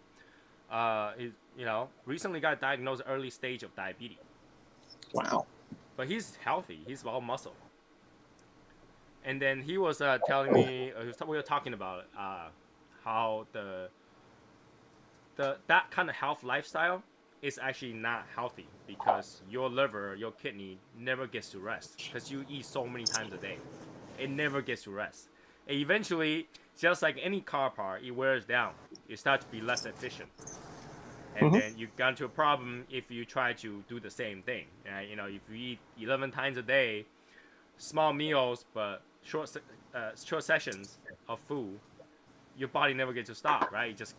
he, you know, recently got diagnosed early stage of diabetes. Wow. But he's healthy. He's all muscle. And then he was telling me, we were talking about how that kind of health lifestyle is actually not healthy, because your liver, your kidney never gets to rest, because you eat so many times a day. It never gets to rest. And eventually, just like any car part, it wears down. You start to be less efficient. And then you got into a problem if you try to do the same thing. You know, if you eat 11 times a day, small meals, but short sessions of food, your body never gets to stop, right? You just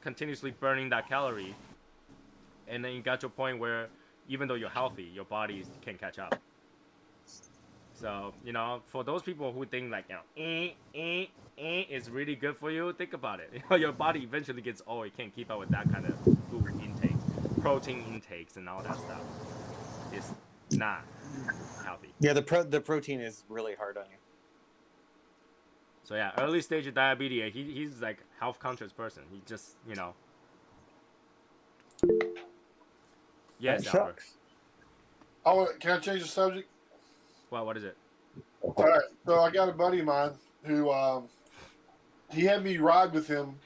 continuously burning that calorie. And then you got to a point where even though you're healthy, your body can't catch up. So, you know, for those people who think like, you know, is really good for you, think about it. You know, your body eventually gets old. It can't keep up with that kind of food intake, protein intakes, and all that stuff. It's not healthy. Yeah, the protein is really hard on you. So yeah, early stage of diabetes. He's like health conscious person. He just, you know. Yes, That Albert. sucks. Can I change the subject? Well, what is it? All right. So I got a buddy of mine who he had me ride with him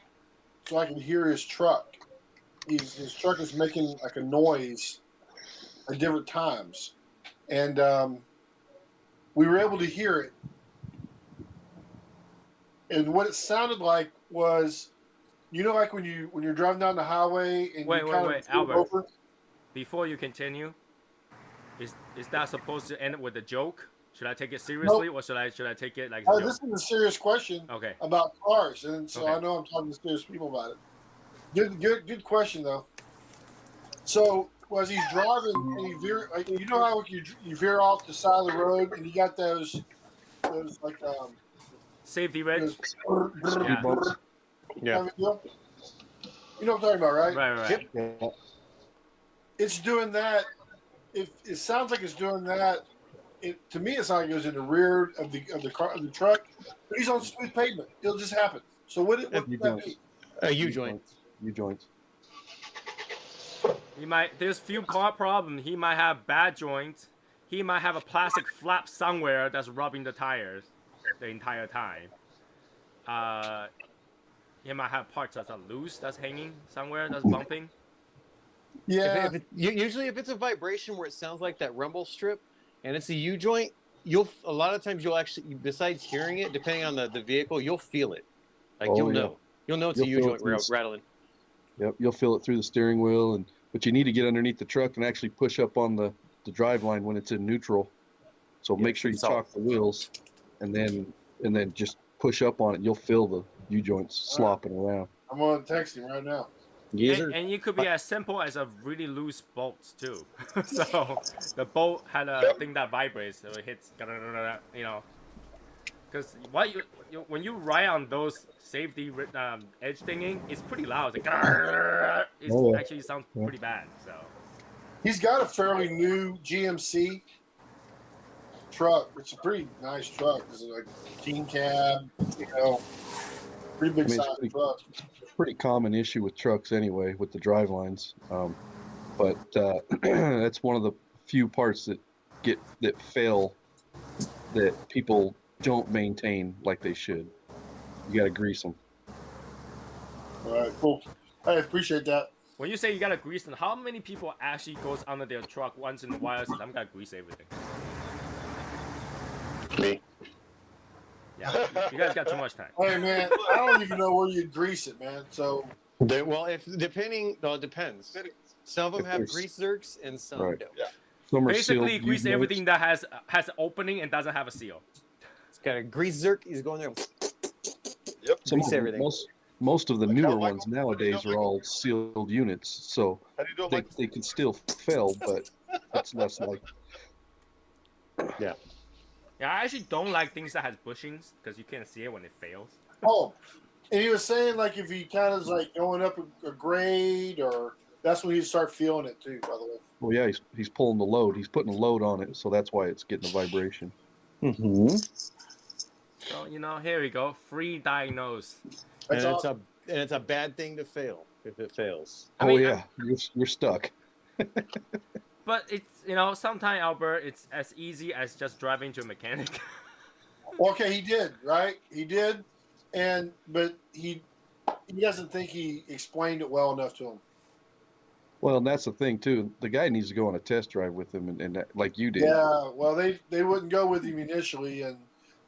so I can hear his truck. His truck is making like a noise at different times, and we were able to hear it. And what it sounded like was, you know, like when you're driving down the highway and Wait, Albert. over. Before you continue, is that supposed to end with a joke, Should I take it seriously, or should I take it like? This is a serious question Okay. about cars, and so Okay. I know I'm talking to serious people about it. Good question though. So as he's driving, and he veer, like, you know how you veer off the side of the road, and you got those like Safety ridge. yeah. bumps. Yeah. You know what I'm talking about, right? Right. Yeah. It's doing that. It sounds like it's doing that. To me, it sounds like it goes in the rear of the truck. But he's on smooth pavement. It'll just happen. So what would that be? A U-joint. U-joints. He might. There's few problem. He might have bad joints. He might have a plastic flap somewhere that's rubbing the tires the entire time. He might have parts that's loose, that's hanging somewhere, that's bumping. Yeah. Usually, if it's a vibration where it sounds like that rumble strip, and it's a U-joint, a lot of times you'll actually, besides hearing it, depending on the vehicle, you'll feel it. Like you'll know it's a U-joint rattling. Yep, you'll feel it through the steering wheel, but you need to get underneath the truck and actually push up on the drive line when it's in neutral. So make sure you chalk the wheels, and then just push up on it. You'll feel the U-joints slopping around. I'm gonna text him right now. And it could be as simple as a really loose bolt too. So the bolt had a thing that vibrates, so it hits, you know. Because when you ride on those safety edge thingy, it's pretty loud. It's like, it actually sounds pretty bad. So he's got a fairly new GMC truck. It's a pretty nice truck. It's like king cab, pretty big size truck. Pretty common issue with trucks anyway, with the drive lines. But that's one of the few parts that fail that people don't maintain like they should. You got to grease them. All right, cool. I appreciate that. when you say you gotta grease them, how many people actually goes under their truck once in a while and says, I'm gonna grease everything? Me. Yeah, you guys got too much time. Hey man, I don't even know where you'd grease it, man. So Well, it depends. Some of them have grease zerks and some don't. Yeah. Some are Basically, sealed grease U-joints. everything that has an opening and doesn't have a seal. It's got a grease zerk. He's going there. Yep. Some Grease of them, everything. most of the Like newer how, Michael? ones nowadays How do you are know, all sealed units, so How do you do it, they can still fail, but it's less like. Yeah, I actually don't like things that has bushings because you can't see it when it fails. oh, and he was saying like if he kind of is like going up a grade, or that's when he'd start feeling it too. By the way. Well, yeah, he's pulling the load. He's putting a load on it, so that's why it's getting a vibration. Mm-hmm. So here we go, free diagnose. And That's awesome. it's a bad thing to fail if it fails. I mean, yeah, you're stuck. But it's sometimes, Albert, it's as easy as just driving to a mechanic. Okay, he did, right? He did, but he doesn't think he explained it well enough to him. Well, and that's the thing too. The guy needs to go on a test drive with him, and that, like you did. Yeah, well, they wouldn't go with him initially, and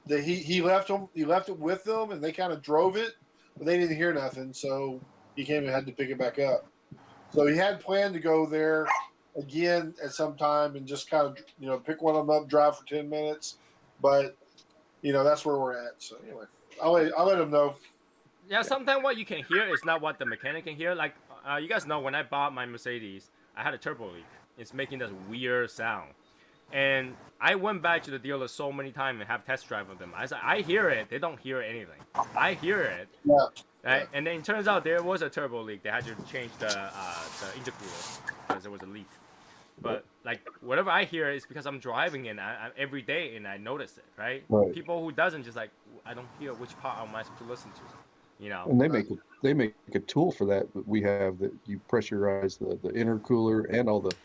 he left him. He left it with them, and they kind of drove it, but they didn't hear nothing, so he came and had to pick it back up. So he had planned to go there again at some time and just kind of pick one of them up, drive for 10 minutes, but that's where we're at. So anyway, I'll let him know. Yeah, sometimes what you can hear is not what the mechanic can hear. Like, you guys know when I bought my Mercedes, I had a turbo leak. It's making this weird sound. And I went back to the dealer so many times and have test drive with them. I said, I hear it. They don't hear anything. I hear it. Yeah. Right? And then it turns out there was a turbo leak. They had to change the intercooler because there was a leak. But like whatever I hear is because I'm driving it every day and I notice it, right? People who doesn't just like, I don't hear which part am I supposed to listen to, And they make a tool for that we have that you pressurize the intercooler and all the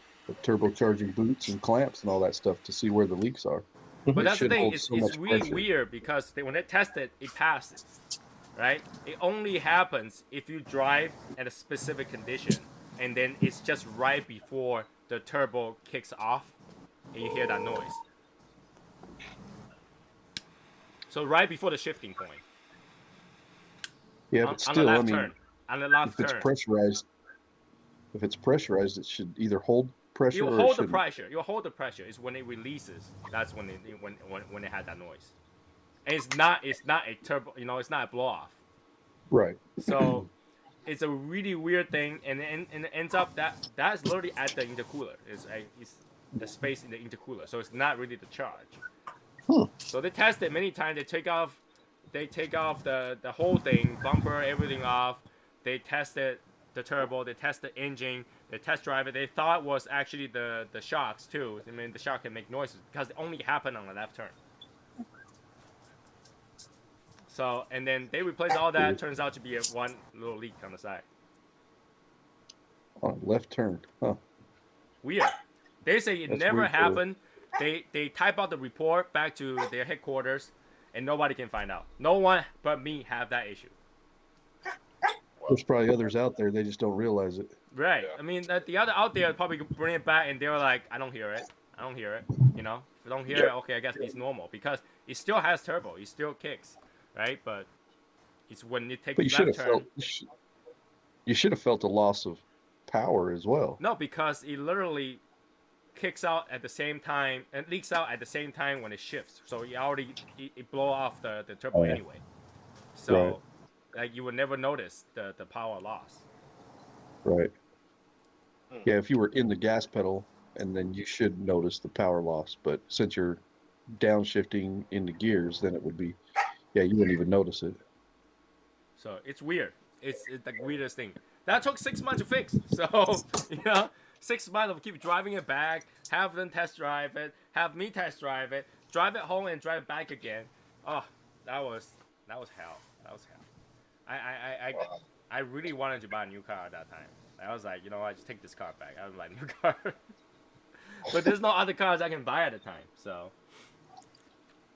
turbocharging boots and clamps and all that stuff to see where the leaks are. But that's the should thing, hold it's so much really pressure. weird because when they test it, it passes, right? It only happens if you drive at a specific condition, and then it's just right before the turbo kicks off, and you hear that noise. So right before the shifting point. Yeah, on, but on still, the I left mean, turn. On the left if it's turn. pressurized, it should either hold pressure? You'll or hold the shouldn't? pressure. You'll hold the pressure. It's when it releases. That's when when it had that noise. And it's not a turbo. You know, it's not a blow off. Right. So it's a really weird thing, and it ends up that's literally at the intercooler. It's the space in the intercooler. So it's not really the charge. So they test it many times. They take off the whole thing, bumper, everything off. They tested the turbo. They test the engine. They test drive it. They thought it was actually the shocks too. I mean, the shock can make noises because it only happened on the left turn. So, and then they replace all that. Turns out to be one little leak on the side. On left turn. Huh. Weird. They say it That's never weird, too. happened. They type out the report back to their headquarters, and nobody can find out. No one but me have that issue. There's probably others out there. They just don't realize it. Right. Yeah. I mean, the other out there probably bring it back, and they were like, I don't hear it. I don't hear it. You know, if I don't hear it, okay, I guess it's normal because it still has turbo. It still kicks, right? But it's when it takes But you should left have turn. felt. You should have felt a loss of power as well. No, because it literally kicks out at the same time and leaks out at the same time when it shifts. So it blow off the turbo anyway. So like you would never notice the power loss. Right. Yeah, if you were in the gas pedal, and then you should notice the power loss. But since you're downshifting into gears, then it would be, you wouldn't even notice it. So it's weird. It's the weirdest thing. That took 6 months to fix. So, 6 months of keep driving it back, have them test drive it, have me test drive it, drive it home and drive it back again. Oh, that was hell. That was hell. I really wanted to buy a new car at that time. I was like, you know what, just take this car back. I would buy a new car. But there's no other cars I can buy at the time. So,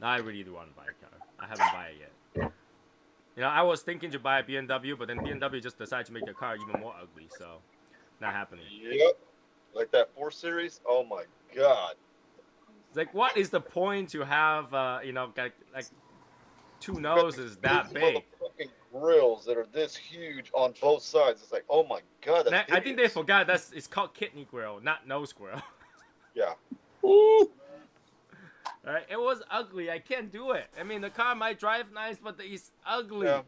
now I really do want to buy a car. I haven't bought it yet. You know, I was thinking to buy a BMW, but then BMW just decided to make the car even more ugly, so not happening. Yep. Like that 4 Series. Oh my God. It's like, what is the point to have, like 2 noses that big? Fucking grills that are this huge on both sides. It's like, oh my God. That's I think they hideous. forgot it's called kidney grill, not nose grill. Yeah. Right? It was ugly. I can't do it. I mean, the car might drive nice, but it's ugly. Yeah.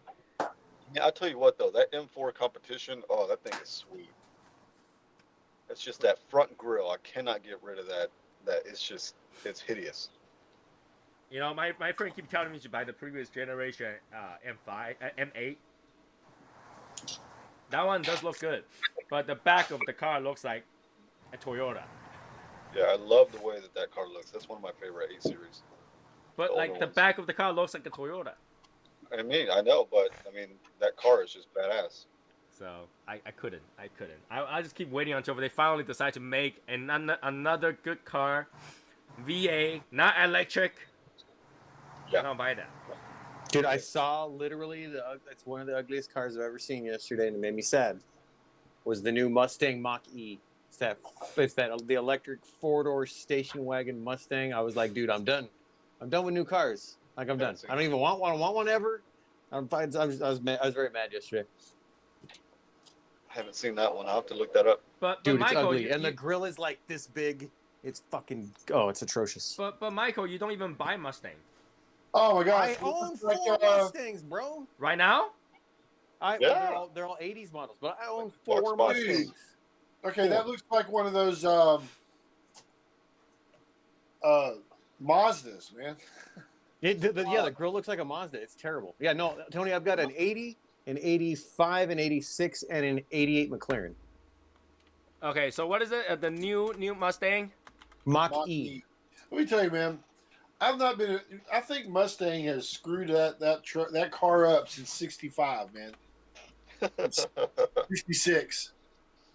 Yeah, I'll tell you what though, that M4 competition, oh, that thing is sweet. It's just that front grille. I cannot get rid of that. It's hideous. You know, my friend keep telling me to buy the previous generation M8. That one does look good, but the back of the car looks like a Toyota. Yeah, I love the way that car looks. That's one of my favorite 8 Series. But Older like the ones. back of the car looks like a Toyota. I mean, I know, but I mean, that car is just badass. So I couldn't. I just keep waiting until they finally decide to make another good car, VA, not electric. Yeah. I don't buy that. Dude, I saw literally it's one of the ugliest cars I've ever seen yesterday, and it made me sad. Was the new Mustang Mach-E. It's the electric 4-door station wagon Mustang. I was like, dude, I'm done. I'm done with new cars. Like, I'm done. I don't even want one. I don't want one ever. I was very mad yesterday. I haven't seen that one. I'll have to look that up. But Dude, Michael, it's ugly. And the grill is like this big. It's fucking. Oh, it's atrocious. But Michael, you don't even buy Mustang Oh my gosh. I own It's 4 like, Mustangs, bro. right now. Yeah. They're all 80s models, but I own Fox 4 Box. Mustangs. okay, that looks like one of those Mazdas, man. The grill looks like a Mazda. It's terrible. Yeah, no, Tony, I've got an 80, an 85, an 86, and an 88 McLaren. Okay, so what is it? The new Mustang? Mach-E. Let me tell you, man. I've not been. I think Mustang has screwed that car up since '65, man. 66.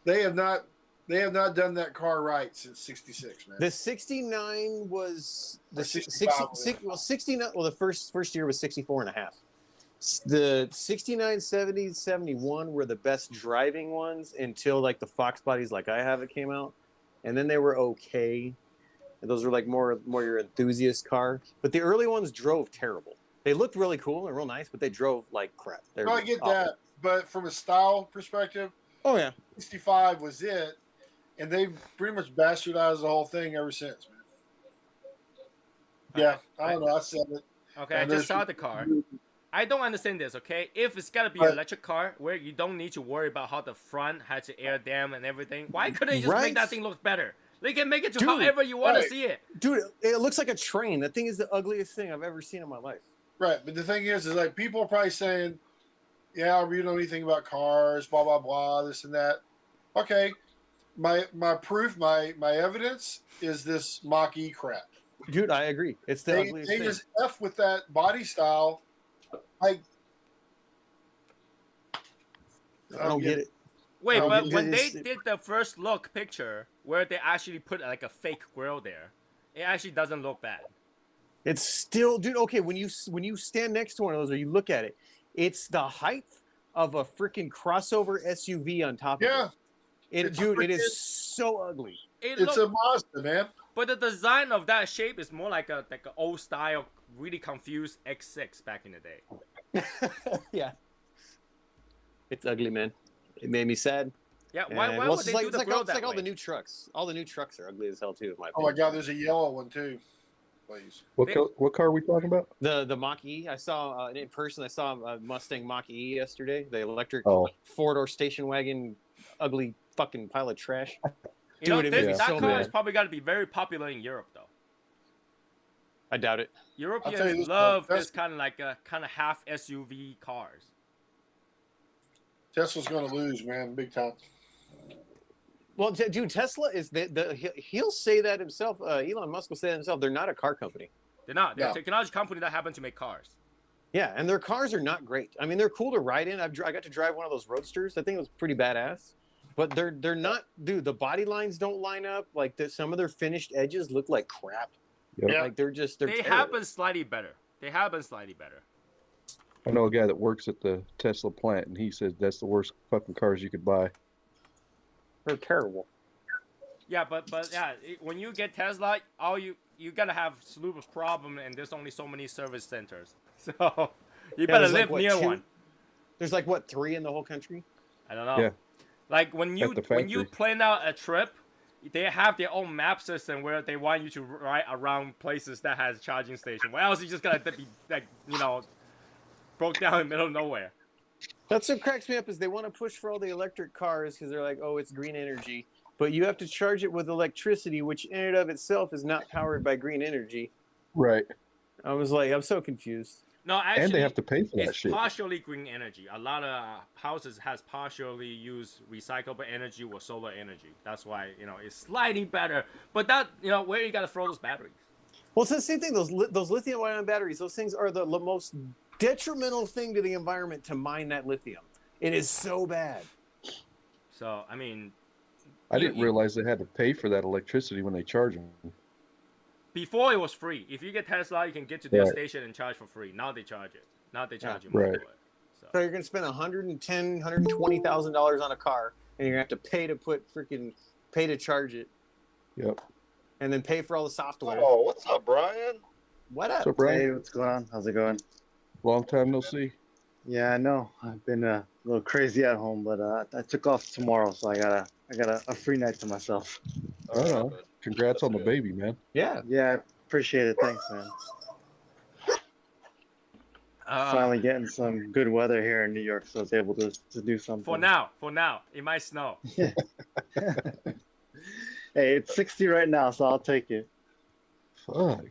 They have not done that car right since '66, man. The 69 was the Or 65, well, 69. Well, the first year was 64 and a half. The 69, 70, 71 were the best driving ones until like the Fox bodies like I have it came out, and then they were okay. And those were like more your enthusiast car. But the early ones drove terrible. They looked really cool and real nice, but they drove like crap. No, I get that, but from a style perspective, Oh yeah. 65 was it. and they've pretty much bastardized the whole thing ever since, man. Yeah, I don't know. I said it. Okay, And I just there's- saw the car. I don't understand this, okay? If it's gotta be an Right. electric car where you don't need to worry about how the front has to air dam and everything, why couldn't you just Right? make that thing look better? They can make it to Dude, however you want to right. see it. Dude, it looks like a train. That thing is the ugliest thing I've ever seen in my life. Right, but the thing is like people are probably saying, "Yeah, we don't know anything about cars, blah blah blah, this and that." Okay, my proof, my evidence is this Mach E crap. Dude, I agree. It's the They ugliest thing. just f with that body style. Like, I don't get it. Wait, No, but it when they is- did the first look picture where they actually put like a fake grill there, it actually doesn't look bad. It's still, dude. Okay, when you stand next to one of those or you look at it, it's the height of a freaking crossover SUV on top Yeah, of it. It's Dude, it freaking- is so ugly. It it's look, a Mazda, man. but the design of that shape is more like a old style, really confused X6 back in the day. Yeah, it's ugly, man. It made me sad. Yeah, why And, would well, they it's do the grill it's that like all way? the new trucks. All the new trucks are ugly as hell too, in my Oh my opinion. God, there's a yellow one too. Please. What car are we talking about? The Mach E. I saw in person. I saw a Mustang Mach E yesterday. The electric Oh, 4-door station wagon, ugly fucking pile of trash. You know, Dude, it this, is that so car bad. is probably got to be very popular in Europe, though. I doubt it. I'll tell you Europeans this, love though, this kind of like a kind of half SUV cars. Tesla's going to lose, man, big time. Well, dude, Tesla is he'll say that himself. Elon Musk will say that himself. They're not a car company. They're not. They're a No. technology company that happen to make cars. Yeah, and their cars are not great. I mean, they're cool to ride in. I got to drive one of those roadsters. I think it was pretty badass. But they're not, dude. The body lines don't line up. Like some of their finished edges look like crap. Yep. Yeah. Like they're They terrible. have been slightly better. They have been slightly better. I know a guy that works at the Tesla plant, and he says that's the worst fucking cars you could buy. They're terrible. Yeah, but yeah, when you get Tesla, all you gotta have slew of problem, and there's only so many service centers. So you better there's like, live what, near 2? one. There's like what 3 in the whole country? I don't know. Yeah. Like when you the when you factory. plan out a trip, they have their own map system where they want you to ride around places that has charging station. Why else you just gonna be like broke down in the middle of nowhere? That's what cracks me up is they want to push for all the electric cars because they're like, oh, it's green energy, but you have to charge it with electricity, which in and of itself is not powered by green energy. Right. I was like, I'm so confused. No, actually, And they have to pay for that it's shit. partially green energy. A lot of houses has partially used recyclable energy or solar energy. That's why it's slightly better. But that where you gotta throw those batteries? Well, it's the same thing. Those lithium-ion batteries, those things are the most detrimental thing to the environment to mine that lithium. It is so bad. So I mean, I didn't realize they had to pay for that electricity when they charge them. before it was free. If you get Tesla, you can get to their Right. station and charge for free. Now they charge it. Now they charge you Right. more for it. So you're gonna spend $120,000 on a car, and you're gonna have to pay to charge it, Yep. and then pay for all the software. Oh, what's up, Brian? What up? So, Brian, Hey, what's going on? How's it going? long time no see. Yeah, I know. I've been a little crazy at home, but I took off tomorrow, so I got a free night to myself. Oh, congrats That's on the good. baby, man. Yeah. Yeah, I appreciate it. Thanks, man. Finally getting some good weather here in New York, so I was able to do something. For now, it might snow. Hey, it's 60 right now, so I'll take it. Fuck.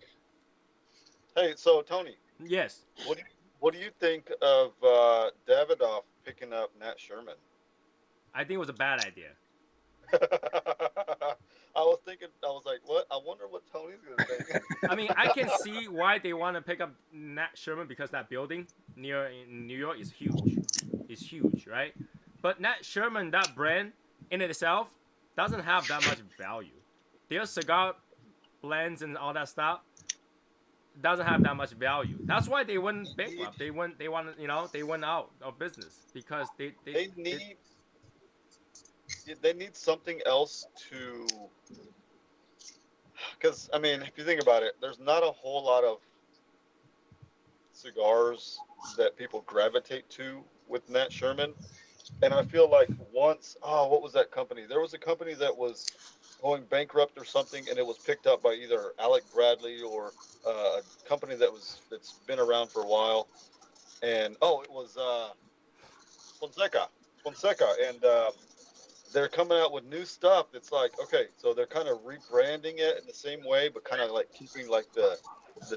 Hey, so Tony, Yes. what do you think of Davidoff picking up Nat Sherman? I think it was a bad idea. I was like, what? I wonder what Tony's gonna think. I mean, I can see why they want to pick up Nat Sherman because that building in New York is huge. It's huge, right? But Nat Sherman, that brand in itself, doesn't have that much value. Their cigar blends and all that stuff doesn't have that much value. That's why they went bankrupt. They went out of business because they need something else to. Because I mean, if you think about it, there's not a whole lot of cigars that people gravitate to with Nat Sherman. And I feel like once, what was that company? There was a company that was going bankrupt or something, and it was picked up by either Alec Bradley or a company that's been around for a while. And it was Fonseca, and they're coming out with new stuff. It's like, okay, so they're kind of rebranding it in the same way, but kind of like keeping like the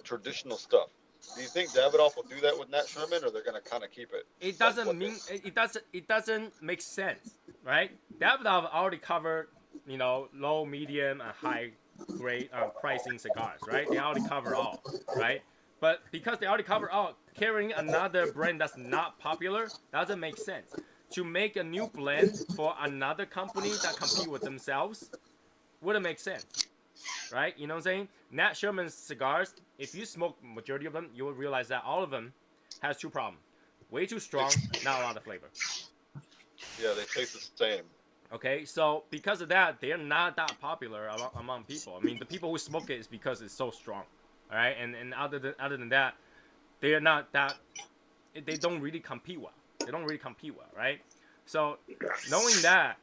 traditional stuff. Do you think Davidoff will do that with Nat Sherman, or they're gonna kind of keep it? It Like doesn't what mean it doesn't make sense, right? Davidoff already covered, low, medium, and high grade pricing cigars, right? They already cover all, right? But because they already cover all, carrying another brand that's not popular doesn't make sense. To make a new blend for another company that compete with themselves wouldn't make sense, right? You know what I'm saying? Nat Sherman's cigars, if you smoke majority of them, you will realize that all of them has two problems. Way too strong, not a lot of flavor. Yeah, they taste the same. Okay, so because of that, they're not that popular among people. I mean, the people who smoke it is because it's so strong, all right. And other than that, they are not that. They don't really compete well. They don't really compete well, right? So knowing that,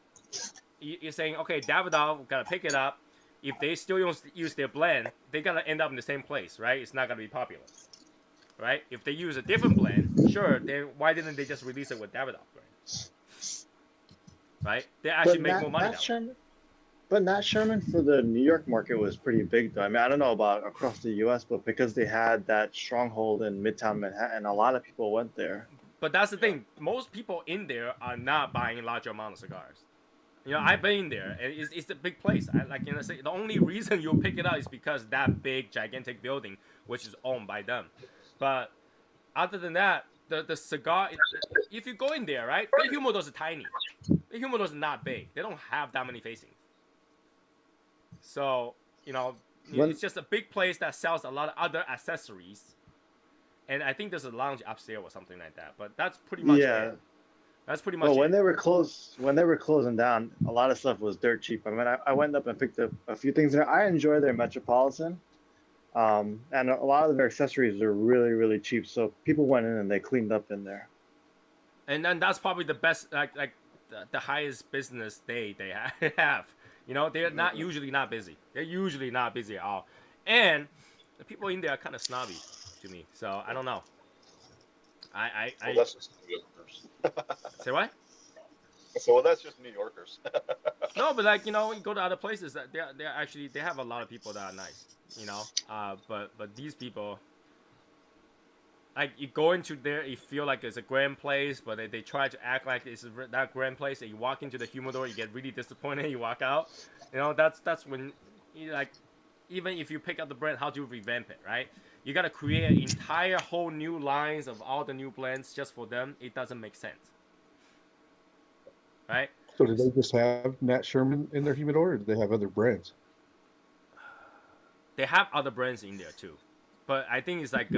you're saying, okay, Davidoff gotta pick it up. If they still use their blend, they're gonna end up in the same place, right? It's not gonna be popular, right? If they use a different blend, sure, then why didn't they just release it with Davidoff brand? Right? They actually make more money that way. But Nat Sherman for the New York market was pretty big, though. I mean, I don't know about across the U.S., but because they had that stronghold in Midtown Manhattan, a lot of people went there. But that's the thing. Most people in there are not buying large amount of cigars. I've been there, and it's a big place. The only reason you'll pick it up is because that big, gigantic building, which is owned by them. But other than that, the cigar, if you go in there, right, the humidors are tiny. The humidors are not big. They don't have that many facings. So, it's just a big place that sells a lot of other accessories. And I think there's a lounge upstairs or something like that. But that's pretty much it. That's pretty much Well, it. when they were closing down, a lot of stuff was dirt cheap. I mean, I went up and picked up a few things there. I enjoy their Metropolitan, and a lot of their accessories are really, really cheap. So people went in and they cleaned up in there. And then that's probably the best, the highest business day they have. They're not usually not busy. They're usually not busy at all. And the people in there are kind of snobby to me. So I don't know. Well, that's just New Yorkers. Say what? So that's just New Yorkers. No, but you go to other places that they have a lot of people that are nice. But these people, like, you go into there, you feel like it's a grand place, but they try to act like it's that grand place. And you walk into the humidor, you get really disappointed. You walk out. That's when even if you pick up the brand, how do you revamp it, right? You gotta create an entire whole new lines of all the new blends just for them. It doesn't make sense, right? So did they just have Nat Sherman in their humidor, or do they have other brands? They have other brands in there too, but I think it's like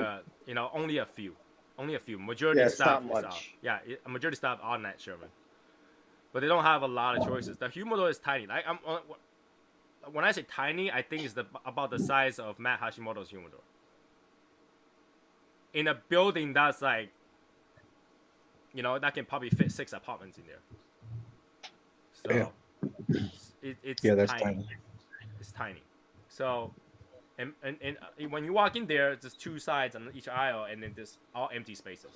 only a few. Majority stuff is majority stuff are Nat Sherman, but they don't have a lot of choices. The humidor is tiny. When I say tiny, I think it's about the size of Matt Hashimoto's humidor. In a building that's that can probably fit 6 apartments in there. So it's that's tiny. It's tiny. So, and when you walk in there, there's 2 sides on each aisle, and then there's all empty spaces.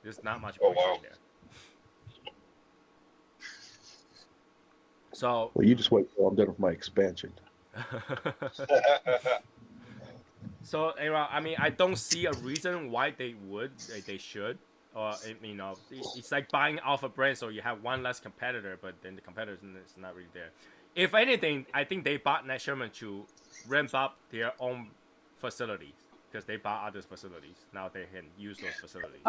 There's not much in there. So. Well, you just wait till I'm done with my expansion. So, I mean, I don't see a reason why they should. Or, it's like buying Alpha brand, so you have one less competitor, but then the competitor is not really there. If anything, I think they bought Nat Sherman to ramp up their own facilities, because they bought others' facilities. Now they can use those facilities.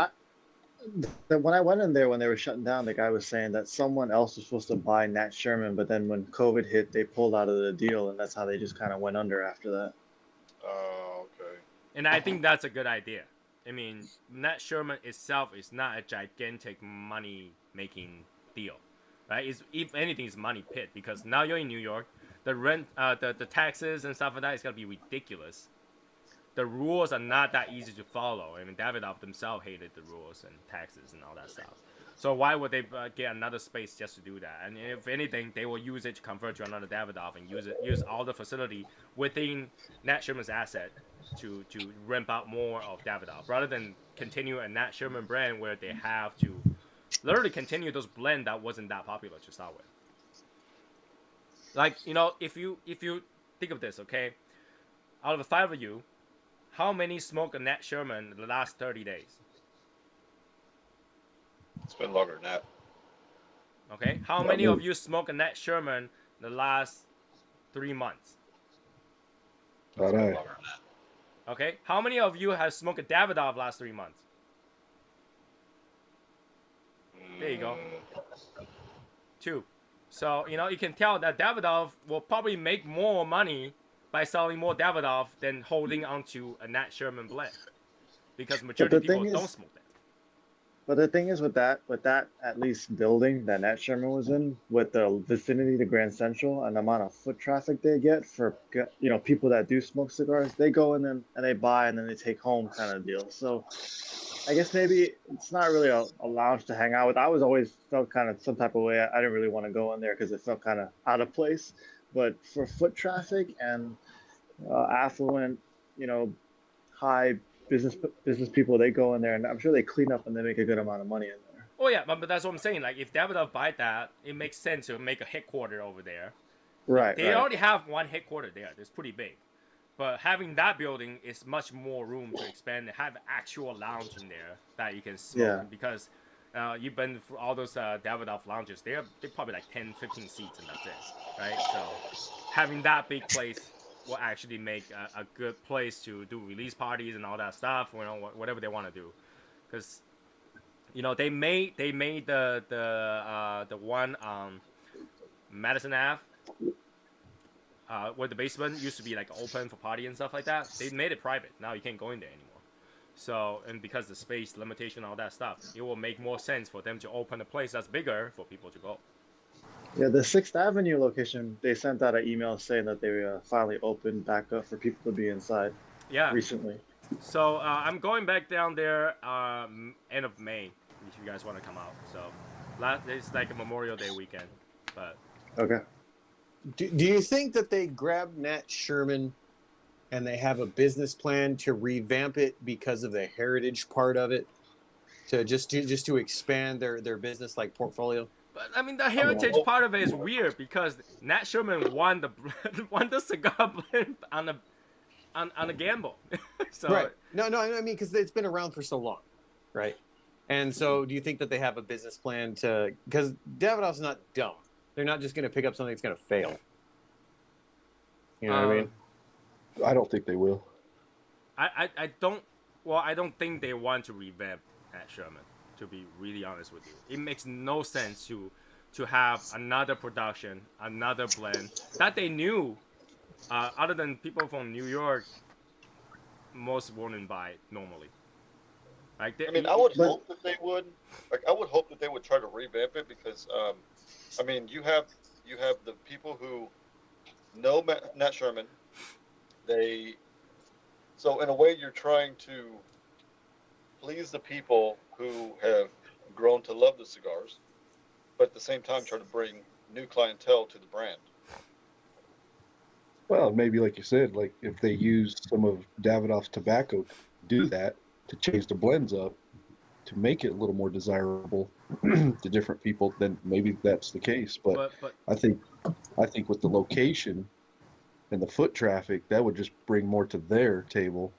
When I went in there when they were shutting down, the guy was saying that someone else was supposed to buy Nat Sherman, but then when COVID hit, they pulled out of the deal, and that's how they just kind of went under after that. Oh, okay. And I think that's a good idea. I mean, Nat Sherman itself is not a gigantic money-making deal, right? If anything, it's money pit, because now you're in New York, the rent, the taxes and stuff like that is gonna be ridiculous. The rules are not that easy to follow. I mean, Davidoff themselves hated the rules and taxes and all that stuff. So why would they get another space just to do that? And if anything, they will use it to convert to another Davidoff and use all the facility within Nat Sherman's asset to ramp out more of Davidoff, rather than continue a Nat Sherman brand where they have to literally continue those blend that wasn't that popular to start with. Like, you know, if you think of this, okay, out of the 5 of you, how many smoke a Nat Sherman in the last 30 days? It's been longer than that. Okay, how many of you smoke a Nat Sherman in the last 3 months? All right. Okay, how many of you have smoked a Davidoff last 3 months? There you go. 2. So, you know, you can tell that Davidoff will probably make more money by selling more Davidoff than holding onto a Nat Sherman blend, because majority of people don't smoke that. But the thing is with that at least building that Nat Sherman was in, with the vicinity to Grand Central and the amount of foot traffic they get for, you know, people that do smoke cigars, they go in and they buy and then they take home kind of deal. So I guess maybe it's not really a lounge to hang out with. I was always felt kind of some type of way. I didn't really want to go in there because it felt kind of out of place. But for foot traffic and affluent, you know, high business people, they go in there and I'm sure they clean up and they make a good amount of money in there. Oh yeah, but that's what I'm saying. Like, if Davidoff buy that, it makes sense to make a headquarter over there. Right. They already have one headquarter there. It's pretty big. But having that building is much more room to expand and have actual lounge in there that you can smoke. Yeah. Because you've been through all those Davidoff lounges. They're probably like 10, 15 seats and that's it. Right? So having that big place will actually make a good place to do release parties and all that stuff, you know, whatever they want to do. Because, you know, they made the one Madison Ave, where the basement used to be like open for party and stuff like that. They made it private. Now you can't go in there anymore. So, and because the space limitation, all that stuff, it will make more sense for them to open a place that's bigger for people to go. Yeah, the 6th Avenue location, they sent out an email saying that they finally opened back up for people to be inside. Yeah. Recently. So I'm going back down there end of May if you guys want to come out. So it's like a Memorial Day weekend. But okay. Do you think that they grabbed Nat Sherman and they have a business plan to revamp it because of the heritage part of it, to just to expand their business like portfolio? But I mean, the heritage part of it is weird because Nat Sherman won the cigar blend on a gamble. So, right. No, I mean, because it's been around for so long, right? And so, do you think that they have a business plan to? Because Davidoff's not dumb. They're not just going to pick up something that's going to fail. You know what I mean? I don't think they will. I don't think they want to revamp Nat Sherman. To be really honest with you, it makes no sense to have another production, another blend that they knew. Other than people from New York, most wouldn't buy it normally. Like I mean, I would hope that they would. Like, I would hope that they would try to revamp it because, I mean, you have the people who know Nat Sherman. So in a way, you're trying to please the people who have grown to love the cigars, but at the same time try to bring new clientele to the brand. Well, maybe like you said, like if they use some of Davidoff's tobacco, do that to change the blends up to make it a little more desirable to different people, then maybe that's the case. But I think with the location and the foot traffic, that would just bring more to their table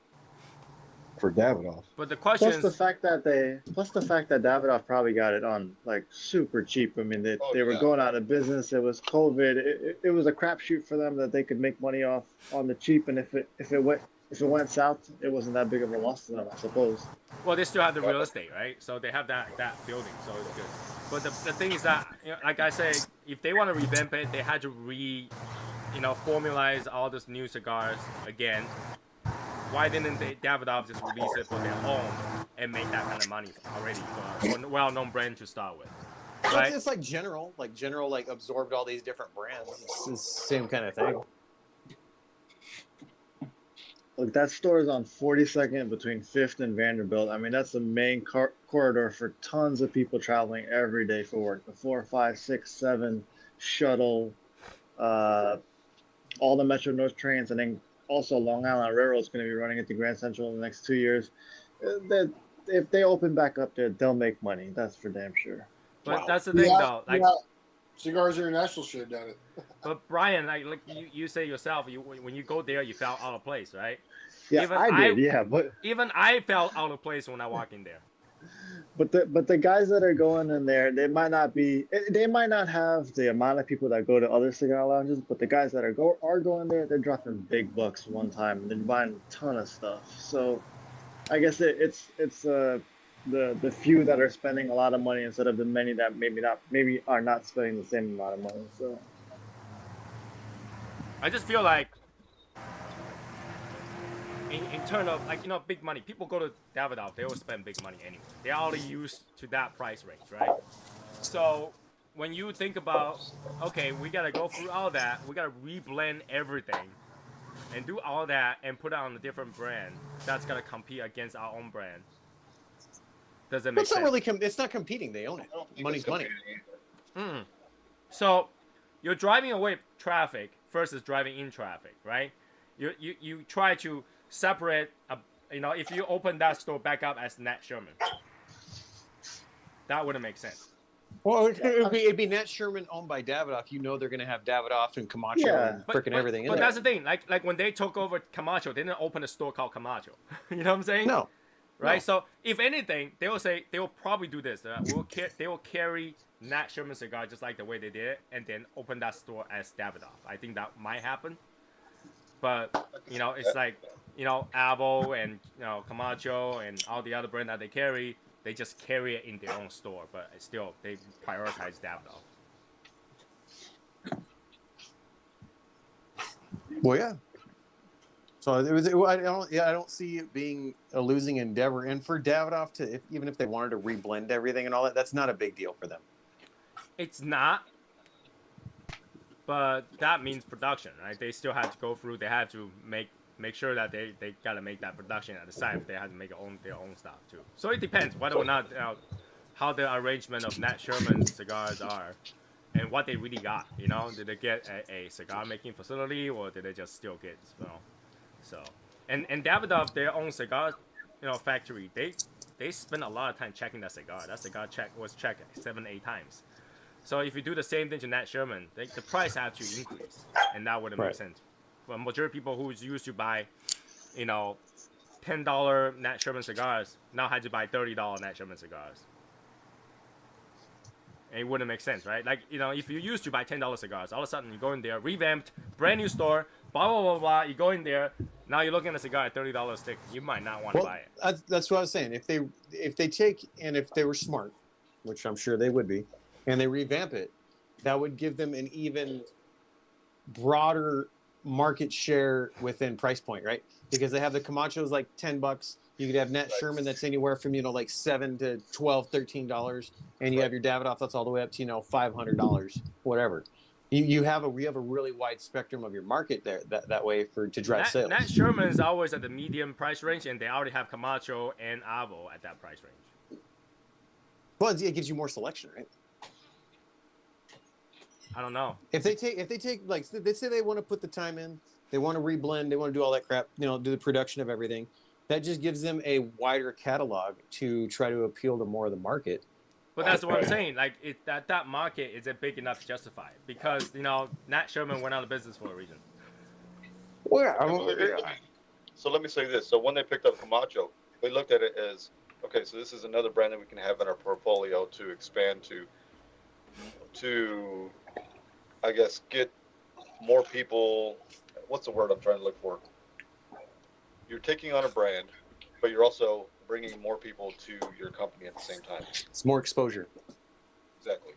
for Davidoff. But the question plus the fact that Davidoff probably got it on like super cheap. I mean, they were going out of business. It was COVID. It was a crapshoot for them that they could make money off on the cheap. And if it went south, it wasn't that big of a loss to them, I suppose. Well, they still have the real estate, right? So they have that building, so it's good. But the thing is that, you know, like I say, if they want to revamp it, they had to formalize all these new cigars again. Why didn't Davidoff just release it for their own and make that kind of money already for a well-known brand to start with? Right? It's like General absorbed all these different brands. It's the same kind of thing. Look, that store is on 42nd between 5th and Vanderbilt. I mean, that's the main corridor for tons of people traveling every day for work. The 4, 5, 6, 7 shuttle, uh, all the Metro North trains, and then also Long Island Railroad is going to be running into Grand Central in the next 2 years. If they open back up there, they'll make money. That's for damn sure. But that's the thing, though. Like, Cigars International should have done it. but Brian, like you say yourself, when you go there, you felt out of place, right? Yeah, Even I did. Yeah, but even I felt out of place when I walk in there. But the guys that are going in there, they might not have the amount of people that go to other cigar lounges, but the guys that are going there, they're dropping big bucks one time and they're buying a ton of stuff. So I guess it's the few that are spending a lot of money instead of the many that maybe are not spending the same amount of money. So I just feel like in terms of, like, big money, people go to Davidoff, they will spend big money anyway. They're already used to that price range, right? So when you think about, okay, we gotta go through all that, we gotta reblend everything and do all that and put it on a different brand that's gonna compete against our own brand. Does it make sense? It's not competing. They own it. Money's money. So you're driving away traffic versus driving in traffic, right? You try to separate, if you open that store back up as Nat Sherman, that wouldn't make sense. Well, it'd be Nat Sherman owned by Davidoff. They're going to have Davidoff and Camacho and freaking everything in there. But that's the thing. Like when they took over Camacho, they didn't open a store called Camacho. You know what I'm saying? No. Right? No. So if anything, they will probably do this. They will carry Nat Sherman cigar just like the way they did it, and then open that store as Davidoff. I think that might happen. But it's like Avo and Camacho and all the other brands that they carry, they just carry it in their own store, but still they prioritize Davidoff. Well, yeah. So I don't see it being a losing endeavor, and for Davidoff even if they wanted to reblend everything and all that, that's not a big deal for them. It's not, but that means production, right? They still have to go through. They have to make sure that they gotta make that production at the side. If they have to make their own stuff too. So it depends whether or not how the arrangement of Nat Sherman cigars are, and what they really got. Did they get a cigar making facility, or did they just still get So and Davidoff, their own cigar factory, they spend a lot of time checking that cigar. That cigar was checked 7-8 times. So if you do the same thing to Nat Sherman, the price has to increase, and that wouldn't make sense. For a majority of people who's used to buy, $10 Nat Sherman cigars, now had to buy $30 Nat Sherman cigars. And it wouldn't make sense, right? Like, if you used to buy $10 cigars, all of a sudden you go in there, revamped, brand new store, blah, blah, blah, blah, you go in there, now you're looking at a cigar at $30 a stick, you might not want to buy it. That's what I was saying. If they were smart, which I'm sure they would be, and they revamp it, that would give them an even broader market share within price point, right? Because they have the Camachos like $10. You could have Nat Sherman that's anywhere from like $7 to $12, $13, and you have your Davidoff that's all the way up to $500, whatever. You have a really wide spectrum of your market there that way to drive sales. Nat Sherman is always at the medium price range, and they already have Camacho and Avo at that price range. Well, it gives you more selection, right? I don't know. If they take like they say they want to put the time in, they want to reblend, they want to do all that crap, do the production of everything. That just gives them a wider catalog to try to appeal to more of the market. But that's what I'm saying. Like that market isn't big enough to justify it because Nat Sherman went out of business for a reason. Well, So let me say this. So when they picked up Camacho, they looked at it as, okay, so this is another brand that we can have in our portfolio to expand to I guess get more people. What's the word I'm trying to look for? You're taking on a brand, but you're also bringing more people to your company at the same time. It's more exposure. Exactly.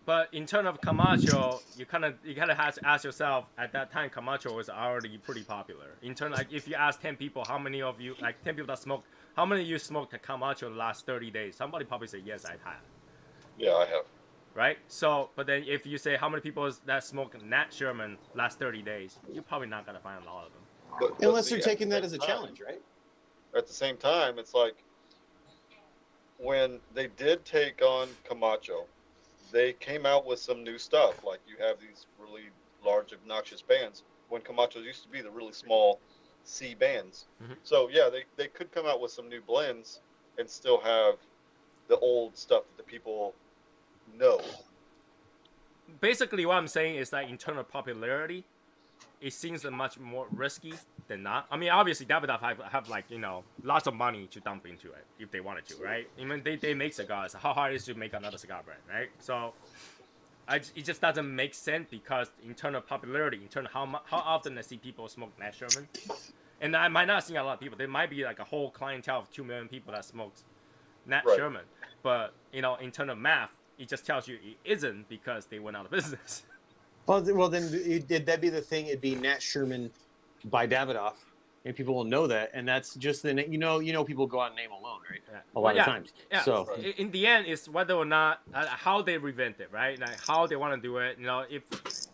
But in terms of Camacho, you kind of have to ask yourself, at that time Camacho was already pretty popular. In terms, like, if you ask 10 people, how many of you, like 10 people that smoke, how many of you smoked Camacho the last 30 days? Somebody probably say yes, I've had. Yeah, I have. Right? So, but then if you say how many people that smoke Nat Sherman last 30 days, you're probably not gonna find a lot of them. Unless they're taking that as a challenge, right? At the same time, it's like when they did take on Camacho, they came out with some new stuff. Like you have these really large, obnoxious bands when Camacho used to be the really small C bands. Mm-hmm. So yeah, they could come out with some new blends and still have the old stuff that the people know. Basically, what I'm saying is that in terms of popularity, it seems much more risky than not. I mean, obviously, Davidoff have like, you know, lots of money to dump into it if they wanted to, right? I mean, they make cigars. How hard is it to make another cigar brand, right? So it just doesn't make sense because in terms of popularity, in terms of how often I see people smoke Nat Sherman, and I might not see a lot of people. There might be like a whole clientele of 2 million people that smokes Nat Sherman, but you know, in terms of math, it just tells you it isn't because they went out of business. Well, then did that be the thing? It'd be Nat Sherman by Davidoff, and people will know that, and that's just the you know people go out and name alone, right? Yeah. A lot of times. Yeah. So in the end, it's whether or not how they revent it, right? Like how they want to do it. You know, if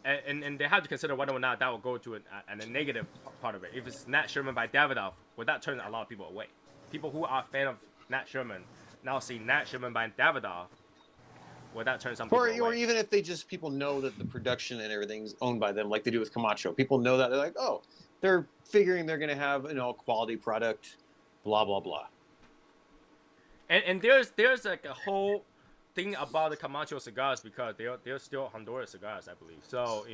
and they have to consider whether or not that will go to a negative part of it. If it's Nat Sherman by Davidoff, would that turn a lot of people away? People who are a fan of Nat Sherman now see Nat Sherman by Davidoff. Would that turn some people away? Or even if people know that the production and everything's owned by them, like they do with Camacho. People know that they're like, oh, they're figuring they're gonna have a quality product, blah blah blah. And there's like a whole thing about the Camacho cigars because they're still Honduras cigars, I believe. So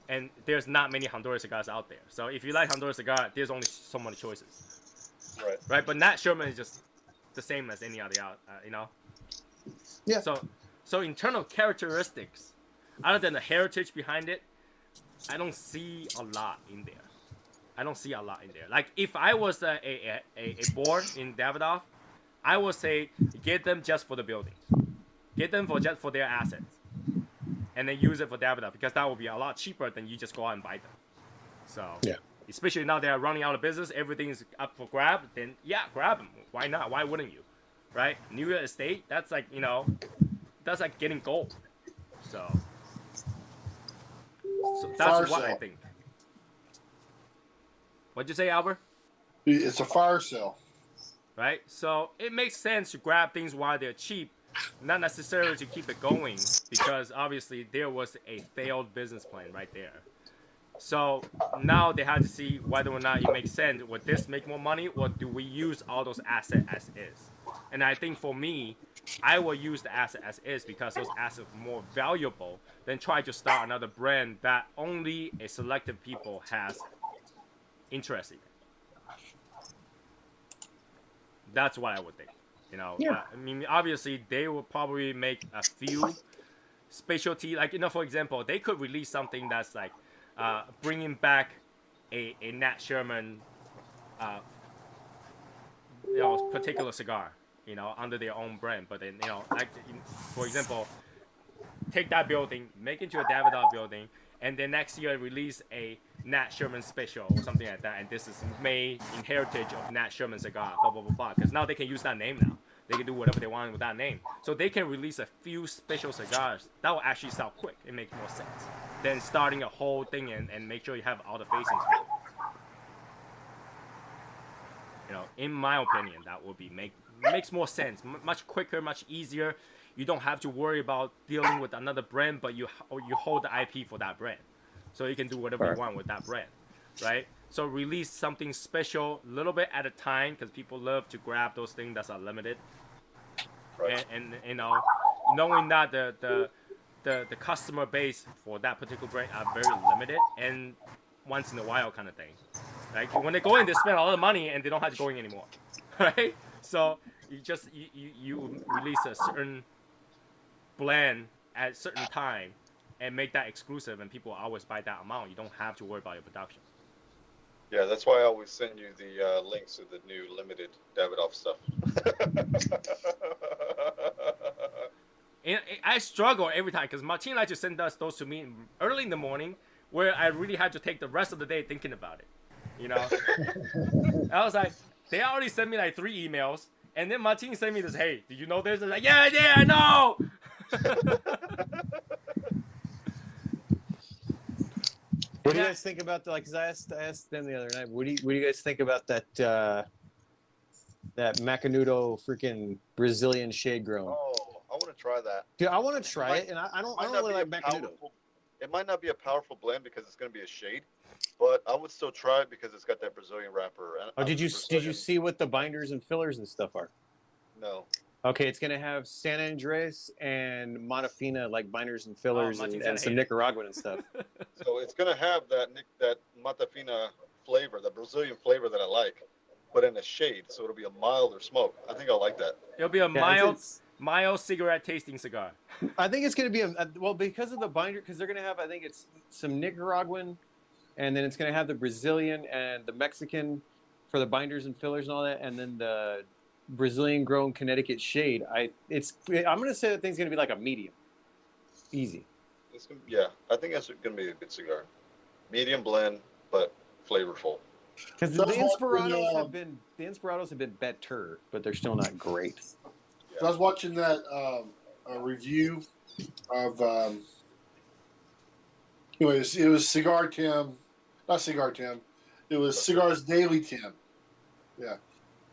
and there's not many Honduras cigars out there. So if you like Honduras cigar, there's only so many choices. Right. But Nat Sherman is just the same as any other, Yeah. So internal characteristics, other than the heritage behind it, I don't see a lot in there. Like if I was a board in Davidoff, I would say get them just for the buildings, get them just for their assets, and then use it for Davidoff because that would be a lot cheaper than you just go out and buy them. So especially now they are running out of business, everything is up for grab. Then grab them. Why not? Why wouldn't you? Right? New York Estate, that's like, that's like getting gold. So that's what I think. What'd you say, Albert? It's a fire sale. Right? So it makes sense to grab things while they're cheap, not necessarily to keep it going, because obviously there was a failed business plan right there. So now they have to see whether or not it makes sense. Would this make more money, or do we use all those assets as is? And I think for me, I will use the asset as is because those assets are more valuable than try to start another brand that only a selective people has interest in. That's what I would think. I mean, obviously they will probably make a few specialty, like for example, they could release something that's like bringing back a Nat Sherman, particular cigar, under their own brand. But then, for example, take that building, make it into a Davidoff building, and then next year release a Nat Sherman special or something like that. And this is made in heritage of Nat Sherman cigar, blah, blah, blah, blah. Because now they can use that name now. They can do whatever they want with that name. So they can release a few special cigars that will actually sell quick. It makes more sense than starting a whole thing and make sure you have all the facings for it. In my opinion, that would be makes more sense, much quicker, much easier. You don't have to worry about dealing with another brand, but you hold the IP for that brand, so you can do whatever you want with that brand, right? So release something special, a little bit at a time, because people love to grab those things that are limited, and knowing that the customer base for that particular brand are very limited and once in a while kind of thing. Like when they go in, they spend a lot of money and they don't have to go in anymore, right? So you release a certain blend at a certain time and make that exclusive, and people always buy that amount. You don't have to worry about your production. Yeah, that's why I always send you the links to the new limited Davidoff stuff. And I struggle every time because Martin likes to send us those to me early in the morning, where I really had to take the rest of the day thinking about it. I was like, they already sent me like 3 emails, and then Martin sent me this, hey, did you know this? I was like, yeah, I know. What do you guys think about because I asked them the other night. What do you guys think about that that Macanudo freaking Brazilian shade grown? Oh, I want to try that. Dude, I want to try it, and I don't really like Macanudo. It might not be a powerful blend because it's going to be a shade, but I would still try it because it's got that Brazilian wrapper. Oh, did you see what the binders and fillers and stuff are? No. Okay, it's gonna have San Andres and Matafina like binders and fillers and some Nicaraguan and stuff. So it's going to have that Matafina flavor, the Brazilian flavor that I like, but in a shade, so it'll be a milder smoke. I think I'll like that. It'll be a mild cigarette tasting cigar. I think it's going to be well because of the binder, because they're going to have, I think it's some Nicaraguan, and then it's going to have the Brazilian and the Mexican for the binders and fillers and all that, and then the Brazilian grown Connecticut shade. I'm going to say that thing's going to be like a medium, easy. Yeah, I think that's going to be a good cigar. Medium blend, but flavorful. Because the Inspirados have been better, but they're still not great. So I was watching that review of it was Cigar Tim, not Cigar Tim. It was Cigars Daily Tim. Yeah,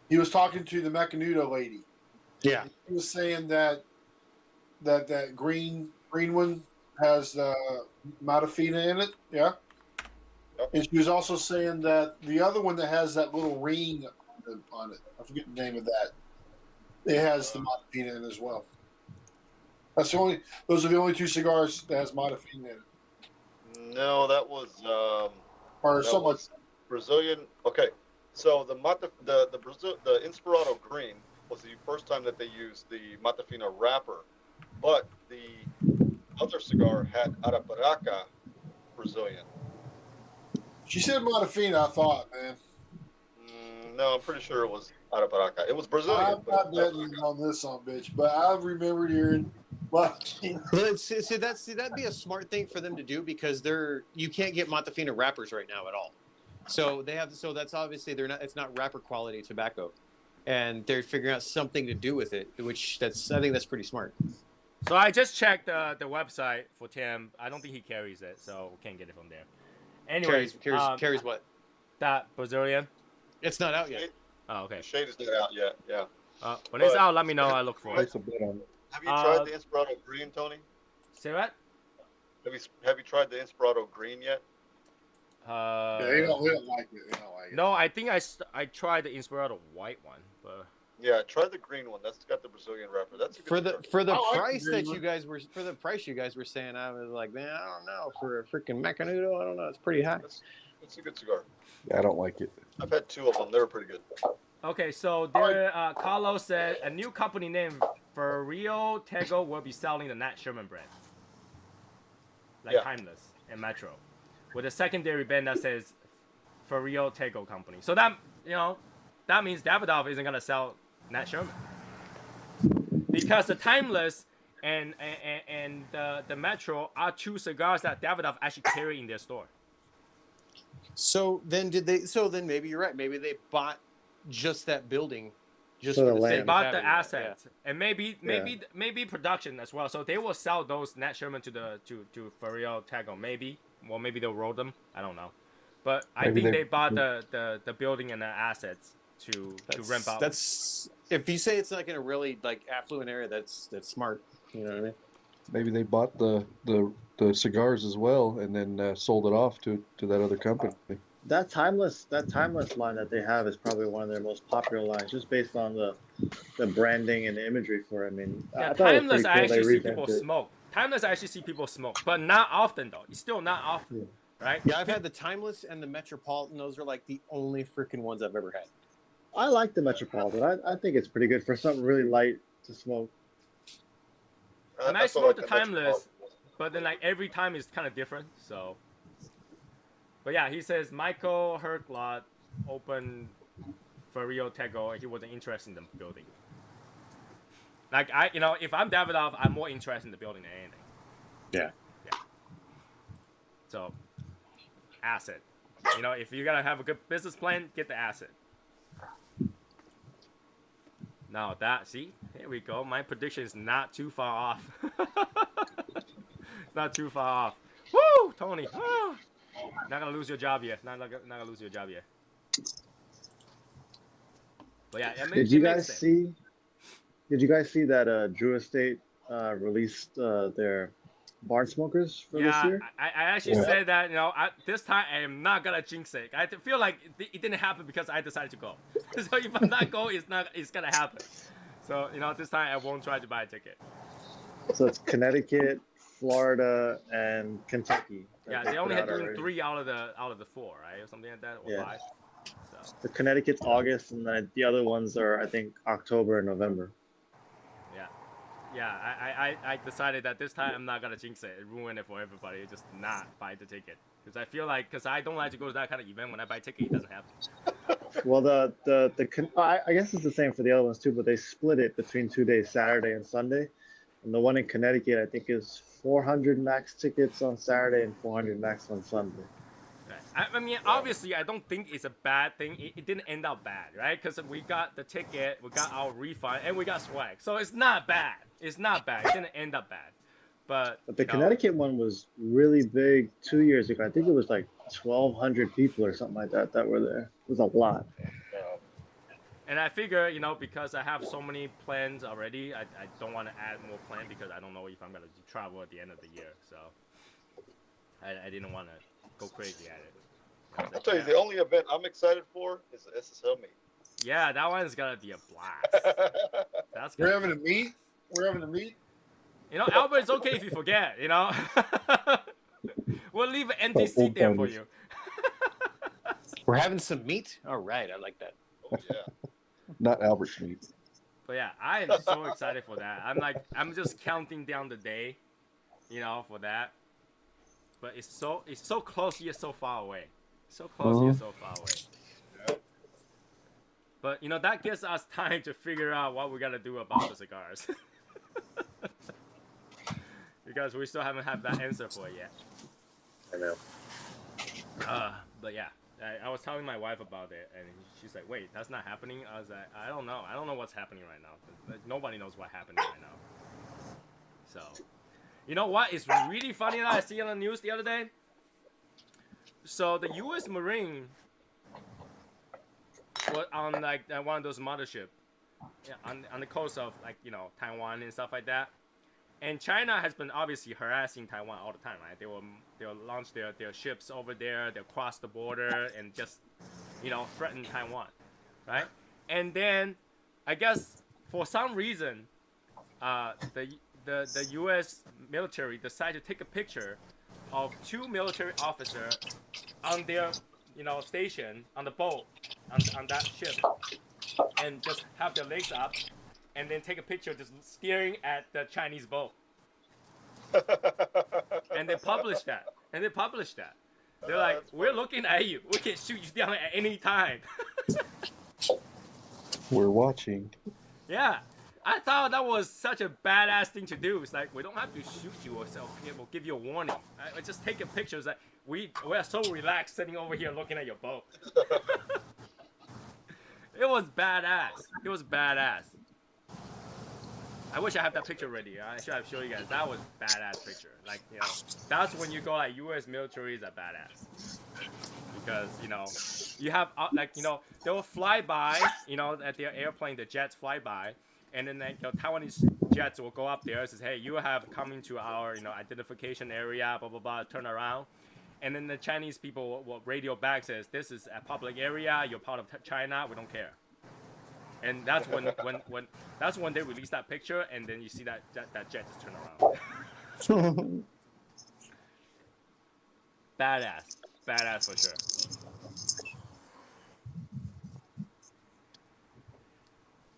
he was talking to the Macanudo lady. Yeah, he was saying that green one has Matafina in it. Yeah. Yep. And she was also saying that the other one that has that little ring on it, I forget the name of that. It has the Matafina in it as well. Those are the only two cigars that has Matafina in it. No, that was or somewhat Brazilian. Okay, so the Inspirato Green was the first time that they used the Matafina wrapper, but the other cigar had Arapiraca Brazilian. She said Matafina, I thought, man. No, I'm pretty sure it was Arapiraca. It was Brazilian. I'm not betting on this son bitch, but I remembered hearing Matafina. See, that'd be a smart thing for them to do because you can't get Matafina wrappers right now at all. So that's obviously it's not wrapper quality tobacco, and they're figuring out something to do with it, I think that's pretty smart. So I just checked the website for Tim. I don't think he carries it, so we can't get it from there. Anyways, carries what? That Brazilian. It's not out yet. Oh, okay. The shade is not out yet. Yeah. When it's out, let me know. I look for it. Have you tried the Inspirato Green, Tony? Say what? Have you tried the Inspirato Green yet? Yeah, they don't like it. No, I think I tried the Inspirato white one, but yeah, try the green one. That's got the Brazilian wrapper. That's a good for the price that you guys were saying. I was like, man, I don't know, for a freaking Macanudo, I don't know, it's pretty high. It's a good cigar. Yeah, I don't like it. I've had two of them. They were pretty good. Okay, so there, Carlos said a new company named Ferrio Tego will be selling the Nat Sherman brand, Timeless and Metro, with a secondary band that says Ferrio Tego Company. So that means Davidoff isn't gonna sell Nat Sherman because the Timeless and the Metro are two cigars that Davidoff actually carry in their store. So then maybe you're right. Maybe they bought just that building, just For for the the land. They sake of bought having the that, assets and maybe production as well. So they will sell those Nat Sherman to Ferrio Tego. Maybe they'll roll them. I don't know, but I think they bought the building and the assets to ramp up. That's if you say it's like in a really like affluent area, that's smart. You know what I mean? Maybe they bought the cigars as well and then sold it off to that other company. That timeless line that they have is probably one of their most popular lines, just based on the branding and the imagery for it. I mean, Yeah, I thought it was Timeless pretty I cool actually they see people revamped it. smoke. Timeless I actually see people smoke, but not often though. It's still not often, right? Yeah, I've had the Timeless and the Metropolitan. Those are like the only freaking ones I've ever had. I like the Metropolitan. I think it's pretty good for something really light to smoke. And I smoked the Timeless, but then like every time is kind of different. So, but yeah, he says Michael Herklot opened Ferrio Tego and he wasn't interested in the building. Like if I'm Davidoff, I'm more interested in the building than anything. Yeah. So, asset. If you gotta have a good business plan, get the asset. Now here we go. My prediction is not too far off. It's not too far off. Woo, Tony. Woo. Not gonna lose your job yet. Not gonna lose your job yet. But yeah, Did you it makes guys sense. see? Did you guys see that Drew Estate released their barn smokers for this Yeah, year? I actually Yeah. said that, this time I am not gonna jinx it. I feel like it didn't happen because I decided to go. So if I'm not going, it's gonna happen. So this time I won't try to buy a ticket. So it's Connecticut, Florida, and Kentucky. that Yeah, they they put only had out doing already. 3 out of the 4, right, or something like that, or Yeah. 5. So The Connecticut's August, and then the other ones are, I think, October and November. yeah, I decided that this time I'm not gonna jinx it, ruin it for everybody, just not buy the ticket. Because I feel like, I don't like to go to that kind of event. When I buy a ticket, it doesn't happen. Well, I guess it's the same for the other ones too, but they split it between 2 days, Saturday and Sunday. And the one in Connecticut, I think, is 400 max tickets on Saturday and 400 max on Sunday. Right. I mean, obviously, I don't think it's a bad thing. It didn't end up bad, right? Because we got the ticket, we got our refund, and we got swag. So it's not bad. It's not bad. It didn't end up bad. But the Connecticut one was really big 2 years ago. I think it was like 1,200 people or something like that were there. It was a lot. And I figure, because I have so many plans already, I don't want to add more plans because I don't know if I'm going to travel at the end of the year. So I didn't want to go crazy at it. I'll tell you, the only event I'm excited for is the SSL meet. Yeah, that one's going to be a blast. That's We're having a meet. We're having a meet. Albert, it's okay if you forget, We'll leave an empty seat there for you. We're having some meat. All right, I like that. Oh, yeah. Not Albert's meat. But yeah, I am so excited for that. I'm just counting down the day, for that. But it's so close yet so far away. So close yet so far away. Yeah. But that gives us time to figure out what we gotta do about the cigars. Because we still haven't had that answer for it yet. I know. But yeah, I was telling my wife about it, and she's like, "Wait, that's not happening." I was like, "I don't know. I don't know what's happening right now. Nobody knows what's happening right now." So, you know what is really funny that I see on the news the other day? So the U.S. Marine was on one of those mothership on the coast of Taiwan and stuff like that. And China has been obviously harassing Taiwan all the time, right? They'll launch their ships over there, they'll cross the border and just threaten Taiwan, right? And then I guess for some reason, the U.S. military decided to take a picture of 2 military officers on their station on the boat on that ship, and just have their legs up, and then take a picture just staring at the Chinese boat. And they published that. They're like, "We're looking at you. We can shoot you down at any time." We're watching. Yeah. I thought that was such a badass thing to do. It's like, we don't have to shoot you or so we'll give you a warning. I just take a picture. It's like, we're so relaxed sitting over here looking at your boat. It was badass. I wish I had that picture ready. I should have shown you guys. That was a badass picture. That's when you go U.S. military is a badass. Because, you have, they will fly by, at their airplane, the jets fly by. And then Taiwanese jets will go up there and says, "Hey, you have come into our identification area, blah, blah, blah, turn around." And then the Chinese people will radio back, says, "This is a public area, you're part of China, we don't care." And that's when they release that picture, and then you see that jet just turn around. Badass for sure.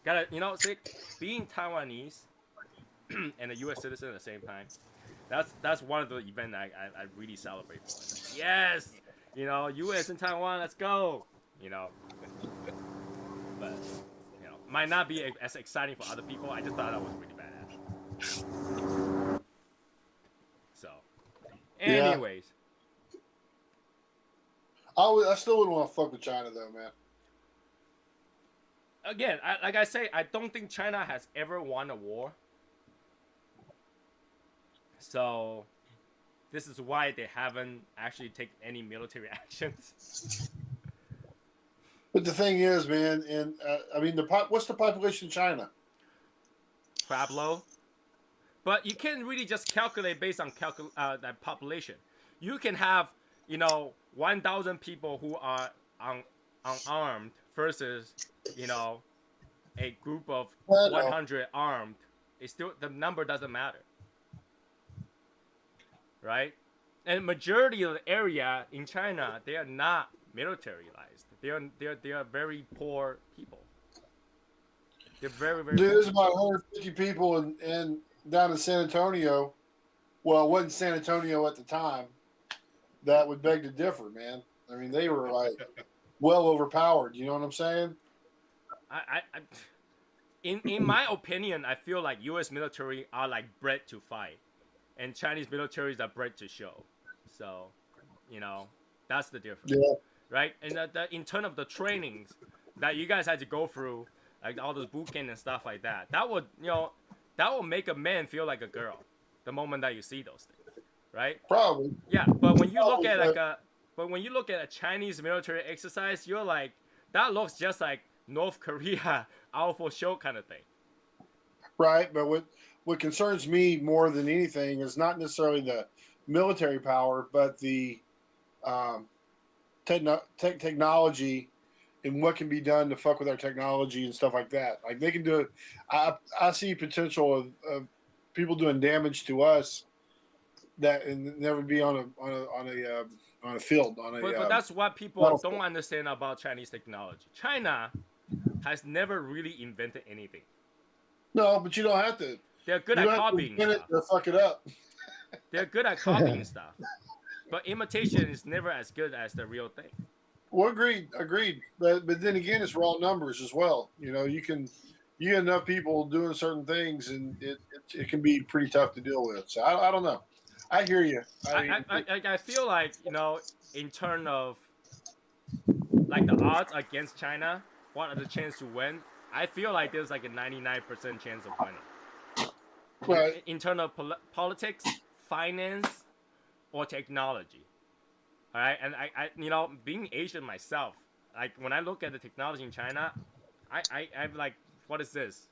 Gotta, see, being Taiwanese and a U.S. citizen at the same time, that's one of the events I really celebrate for. Like, yes, U.S. and Taiwan, let's go. But might not be as exciting for other people. I just thought that was really badass. So, anyways, I still wouldn't want to fuck with China though, man. Again, like I say, I don't think China has ever won a war. So, This is why they haven't actually taken any military actions. But the thing is, man, and I mean, what's the population in China? Crap low. But you can't really just calculate based on that population. You can have, 1,000 people who are unarmed versus, a group of 100 armed. It's still, the number doesn't matter, right? And majority of the area in China, they are not militarized. They are very poor people. They're very, very. There's about 150 people in down in San Antonio. Well, it wasn't San Antonio at the time. That would beg to differ, man. I mean, they were like well overpowered. You know what I'm saying? In my opinion, I feel like U.S. military are like bred to fight, and Chinese militaries are bred to show. So, that's the difference, right? And in terms of the trainings that you guys had to go through, like all those boot camp and stuff like that, that would make a man feel like a girl the moment that you see those things, right? Probably. Yeah, but when you look at a Chinese military exercise, you're like, that looks just like North Korea out for show kind of thing. Right, but what concerns me more than anything is not necessarily the military power, but the technology and what can be done to fuck with our technology and stuff like that. Like they can do it. I see potential of people doing damage to us that and never be on a field. But that's what people don't understand about Chinese technology. China has never really invented anything. No, but you don't have to. They're good at copying stuff. To fuck it up. They're good at copying stuff, but imitation is never as good as the real thing. Well, agreed. But then again, it's raw numbers as well. You get enough people doing certain things, and it can be pretty tough to deal with. So I don't know. I hear you. I feel like in terms of like the odds against China, what are the chance to win? I feel like there's like a 99% chance of winning. Right. In terms of politics, finance, or technology. All right, and I being Asian myself, like when I look at the technology in China, I'm like, what is this?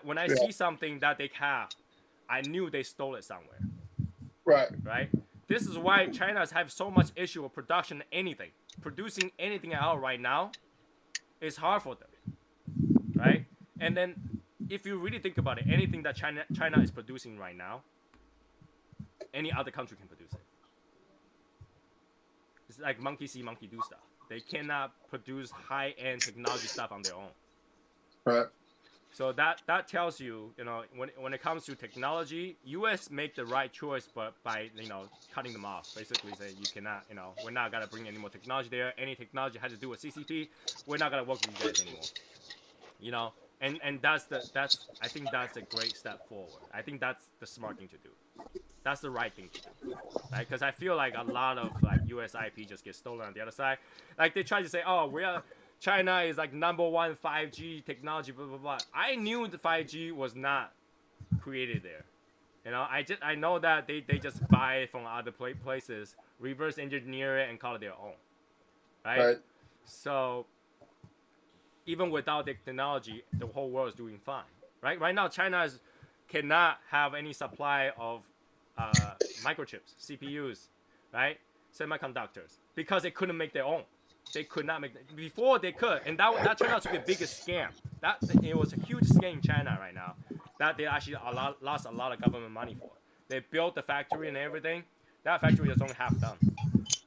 When I see something that they have, I knew they stole it somewhere. Right. Right. This is why China's have so much issue with production producing anything out right now. It's hard for them, right? And then, if you really think about it, anything that China is producing right now, any other country can produce it. It's like monkey see, monkey do stuff. They cannot produce high-end technology stuff on their own. Right. So that tells you, when it comes to technology, U.S. make the right choice, but by cutting them off, basically say you cannot, we're not gonna bring any more technology there. Any technology has to do with CCP, we're not gonna work with you guys anymore. And that's I think that's a great step forward. I think that's the smart thing to do. That's the right thing to do, right? Because I feel like a lot of like U.S. IP just gets stolen on the other side. Like they try to say, oh, China is like #1 5G technology, blah blah blah. I knew the 5G was not created there. I know that they just buy it from other places, reverse engineer it, and call it their own, right? So even without the technology, the whole world is doing fine, right? Right now, China cannot have any supply of microchips, CPUs, right? Semiconductors, because they couldn't make their own. They could not make before they could, and that turned out to be the biggest scam. It was a huge scam in China right now that they actually lost a lot of government money for. They built the factory and everything. That factory is only half done,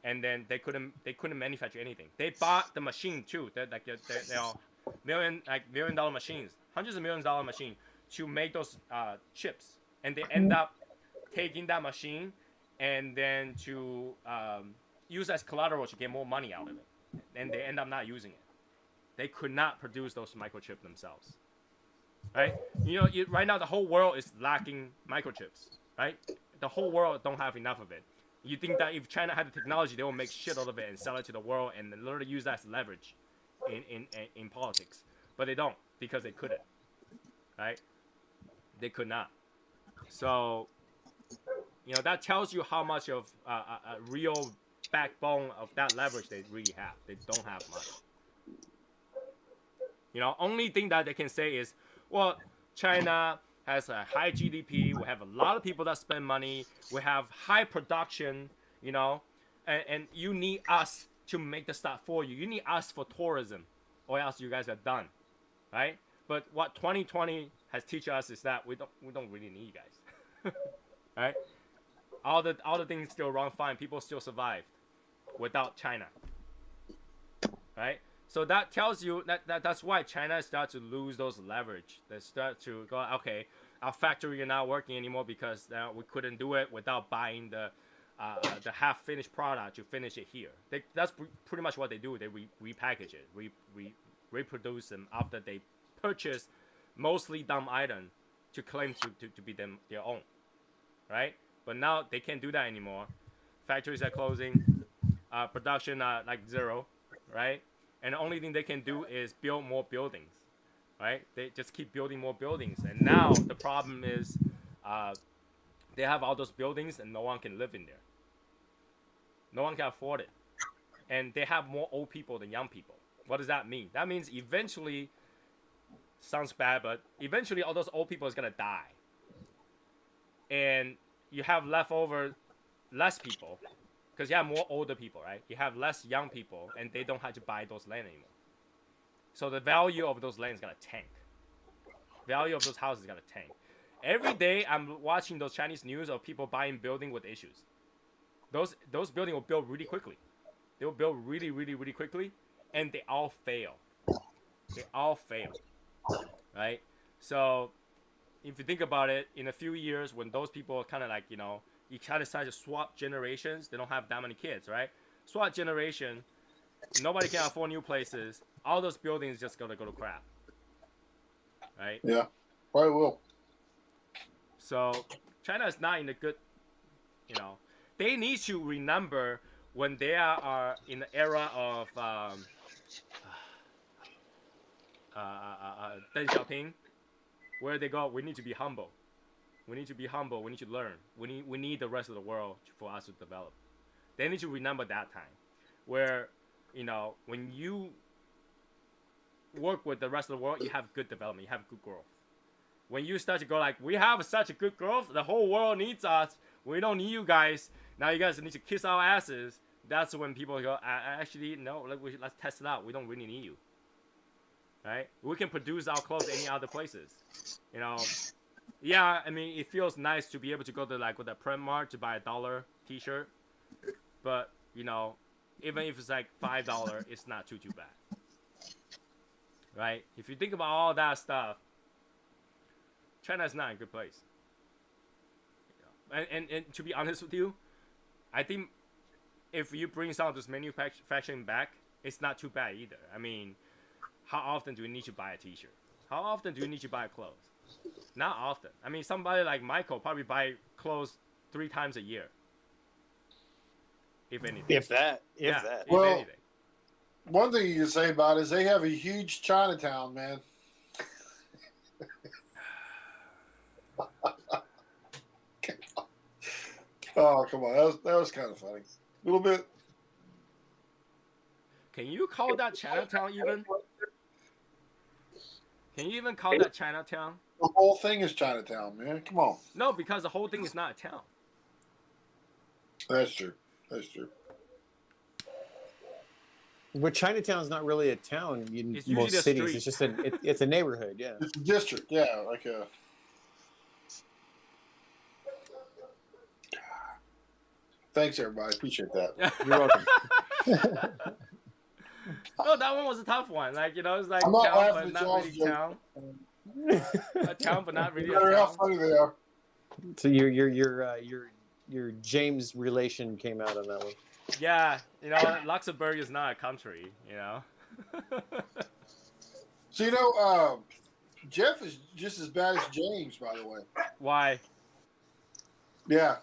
and then they couldn't manufacture anything. They bought the machine too. They're $1 million machines, hundreds of millions dollar machine to make those chips, and they end up taking that machine and then to use as collateral to get more money out of it. And they end up not using it. They could not produce those microchips themselves, right? Right now the whole world is lacking microchips, right? The whole world don't have enough of it. You think that if China had the technology, they will make shit out of it and sell it to the world and literally use that as leverage in politics, but they don't because they couldn't, right? They could not. So, You know, that tells you how much of a real backbone of that leverage they really have. They don't have much. You know, only thing that they can say is, well, China has a high GDP. We have a lot of people that spend money. We have high production, you know, and you need us to make the stuff for you. You need us for tourism, or else you guys are done, right? But what 2020 has teach us is that we don't really need you guys, right? All the things still run fine. People still survive without China, right? So that tells you that's why China starts to lose those leverage. They start to go, okay, our factory is not working anymore because we couldn't do it without buying the half-finished product to finish it here. That's pretty much what they do. They repackage it, reproduce them after they purchase mostly dumb items to claim to be their own, right? But now they can't do that anymore. Factories are closing, production like zero, right? And the only thing they can do is build more buildings, right? They just keep building more buildings. And now the problem is they have all those buildings and no one can live in there. No one can afford it. And they have more old people than young people. What does that mean? That means eventually, sounds bad, but eventually all those old people is going to die. And you have leftover less people. Because you have more older people, right? You have less young people, and they don't have to buy those land anymore. So the value of those lands is gonna tank. Value of those houses is gonna tank. Every day I'm watching those Chinese news of people buying building with issues. Those buildings will build really quickly. They will build really, really, really quickly, and they all fail. They all fail, right? So if you think about it, in a few years, when those people kind of like, you know, you kind of decide to swap generations. They don't have that many kids, right? Swap generation. Nobody can afford new places. All those buildings just gonna go to crap, right? Yeah, probably will. So China is not in a good, you know. They need to remember when they are in the era of Deng Xiaoping, where they go. We need to be humble. We need to be humble. We need to learn. We need the rest of the world for us to develop. They need to remember that time, where, you know, when you work with the rest of the world, you have good development. You have good growth. When you start to go like, we have such a good growth, the whole world needs us. We don't need you guys. Now you guys need to kiss our asses. That's when people go, actually, no, let's test it out. We don't really need you. Right? We can produce our clothes any other places. You know. Yeah, I mean, it feels nice to be able to go to like with a Primark to buy $1 t-shirt, but you know, even if it's like $5, it's not too bad, right? If you think about all that stuff, China's not a good place. And to be honest with you, I think if you bring some of this manufacturing back, it's not too bad either. I mean, how often do you need to buy a t-shirt? How often do you need to buy clothes? Not often. I mean, somebody like Michael probably buy clothes 3 times a year, if anything. If that. Well, anything. One thing you can say about it is they have a huge Chinatown, man. Oh, come on. That was kind of funny. A little bit. Can you call that Chinatown even? Can you even call that Chinatown? The whole thing is Chinatown, man. Come on. No, because the whole thing is not a town. That's true. That's true. But Chinatown's not really a town in It's usually most a cities. street. It's just it's a neighborhood, yeah. It's a district, yeah, like a. Thanks, everybody. Appreciate that. You're welcome. No, that one was a tough one. Like, you know, it's like I'm not town, laughing but at not y'all's really joke. town. A town, but not really No a matter how town. funny they are. So your James relation came out on that one. Yeah, you know, Luxembourg is not a country, you know. So, you know, Jeff is just as bad as James, by the way. Why? Yeah.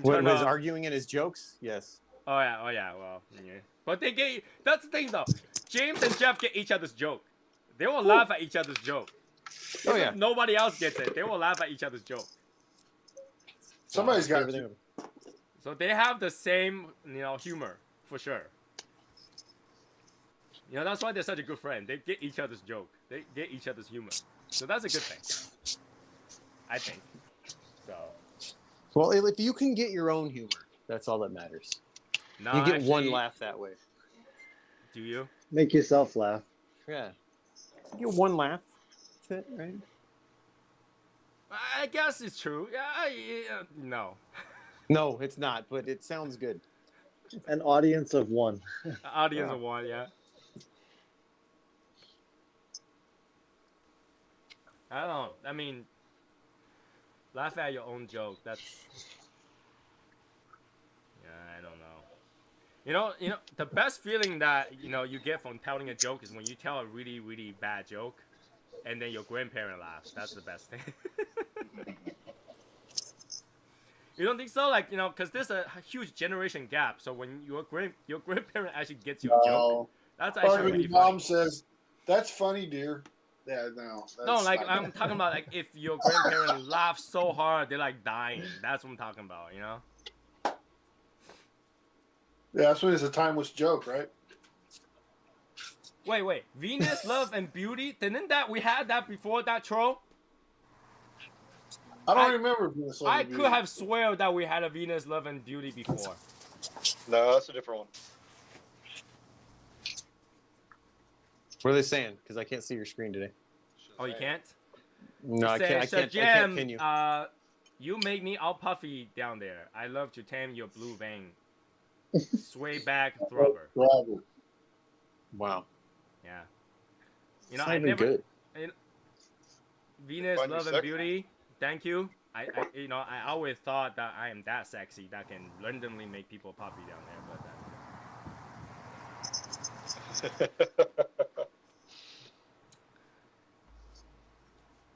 What was arguing in his jokes? Yes. Oh yeah, well, yeah. But that's the thing though. James and Jeff get each other's joke. They will laugh at each other's joke. Oh yeah. If nobody else gets it, they will laugh at each other's joke. Somebody's got everything to. over. So they have the same, humor for sure. That's why they're such a good friend. They get each other's joke. They get each other's humor. So that's a good thing, I think. So. Well, if you can get your own humor, that's all that matters. No, you get actually, one laugh that way. Do you? Make yourself laugh. Yeah. You get one laugh. That's it, right? I guess it's true. Yeah, no. No, it's not, but it sounds good. An audience of one. Audience of one, yeah. I don't know. I mean, laugh at your own joke. That's. Yeah, I don't know. You know, the best feeling that you get from telling a joke is when you tell a really, really bad joke, and then your grandparent laughs. That's the best thing. You don't think so? Like, because there's a huge generation gap. So when your grandparent actually gets your joke, that's Or actually when really your mom funny. says, "That's funny, dear." Yeah, no. No, that's like not I'm good. talking about like if your grandparent laughs so hard they're like dying. That's what I'm talking about. Yeah, that's when it's a timeless joke, right? Wait. Venus, Love, and Beauty. Didn't we had that before that troll? I don't remember Venus Love I and Beauty. could have swear that we had a Venus, Love, and Beauty before. No, that's a different one. What are they saying? Because I can't see your screen today. Oh, you can't? No, I can't. I can't pin you. You make me all puffy down there. I love to tame your blue vein. Sway back, throbber. Robert. Wow. Yeah. It's not even good. Venus, Find Love, your and sex? Beauty. Thank you. I always thought that I am that sexy that can randomly make people puffy down there, but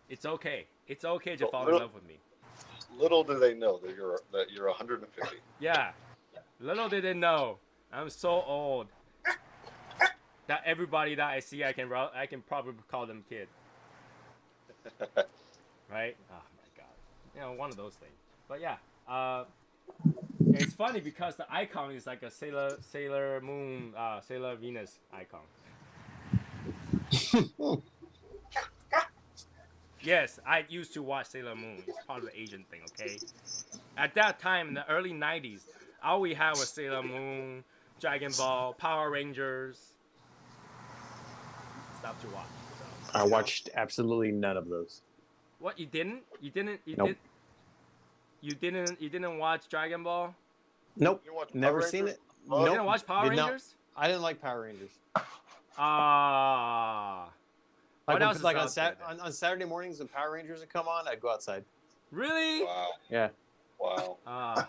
it's okay. It's okay to fall in love with me. Little do they know that you're 150. Yeah. Little did they know, I'm so old that everybody that I see, I can probably call them kid. Right? Oh my god. One of those things. But yeah. It's funny because the icon is like a Sailor Moon, Sailor Venus icon. Yes, I used to watch Sailor Moon. It's part of the Asian thing, okay? At that time, in the early 90s, all we had was Sailor Moon, Dragon Ball, Power Rangers. Stuff to watch. So, I watched absolutely none of those. What, you didn't? You Nope. didn't watch Dragon Ball? Nope. You watch Never Power seen Rangers? it. Oh, You Nope. didn't watch Power Did not. Rangers? I didn't like Power Rangers. What Like, else is like out there then? on Saturday mornings when Power Rangers would come on, I'd go outside. Really? Wow. Yeah. Wow.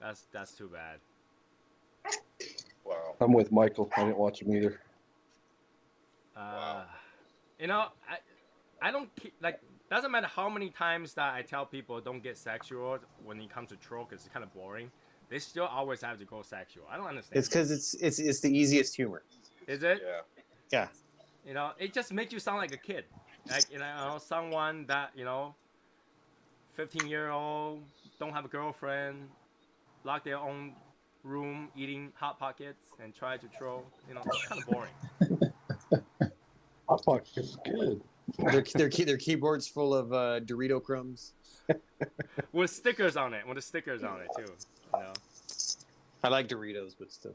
That's too bad. Wow. I'm with Michael. I didn't watch him either. Wow. I don't like. Doesn't matter how many times that I tell people don't get sexual when it comes to troll, because it's kind of boring. They still always have to go sexual. I don't understand. It's because it's the easiest humor. Is it? Yeah. Yeah. It just makes you sound like a kid. Like, someone that, 15-year-old, don't have a girlfriend, lock their own room, eating Hot Pockets, and try to troll. It's kind of boring. Hot Pockets is good. Their keyboards full of Dorito crumbs. With stickers on it. With the stickers on it, too. I like Doritos, but still.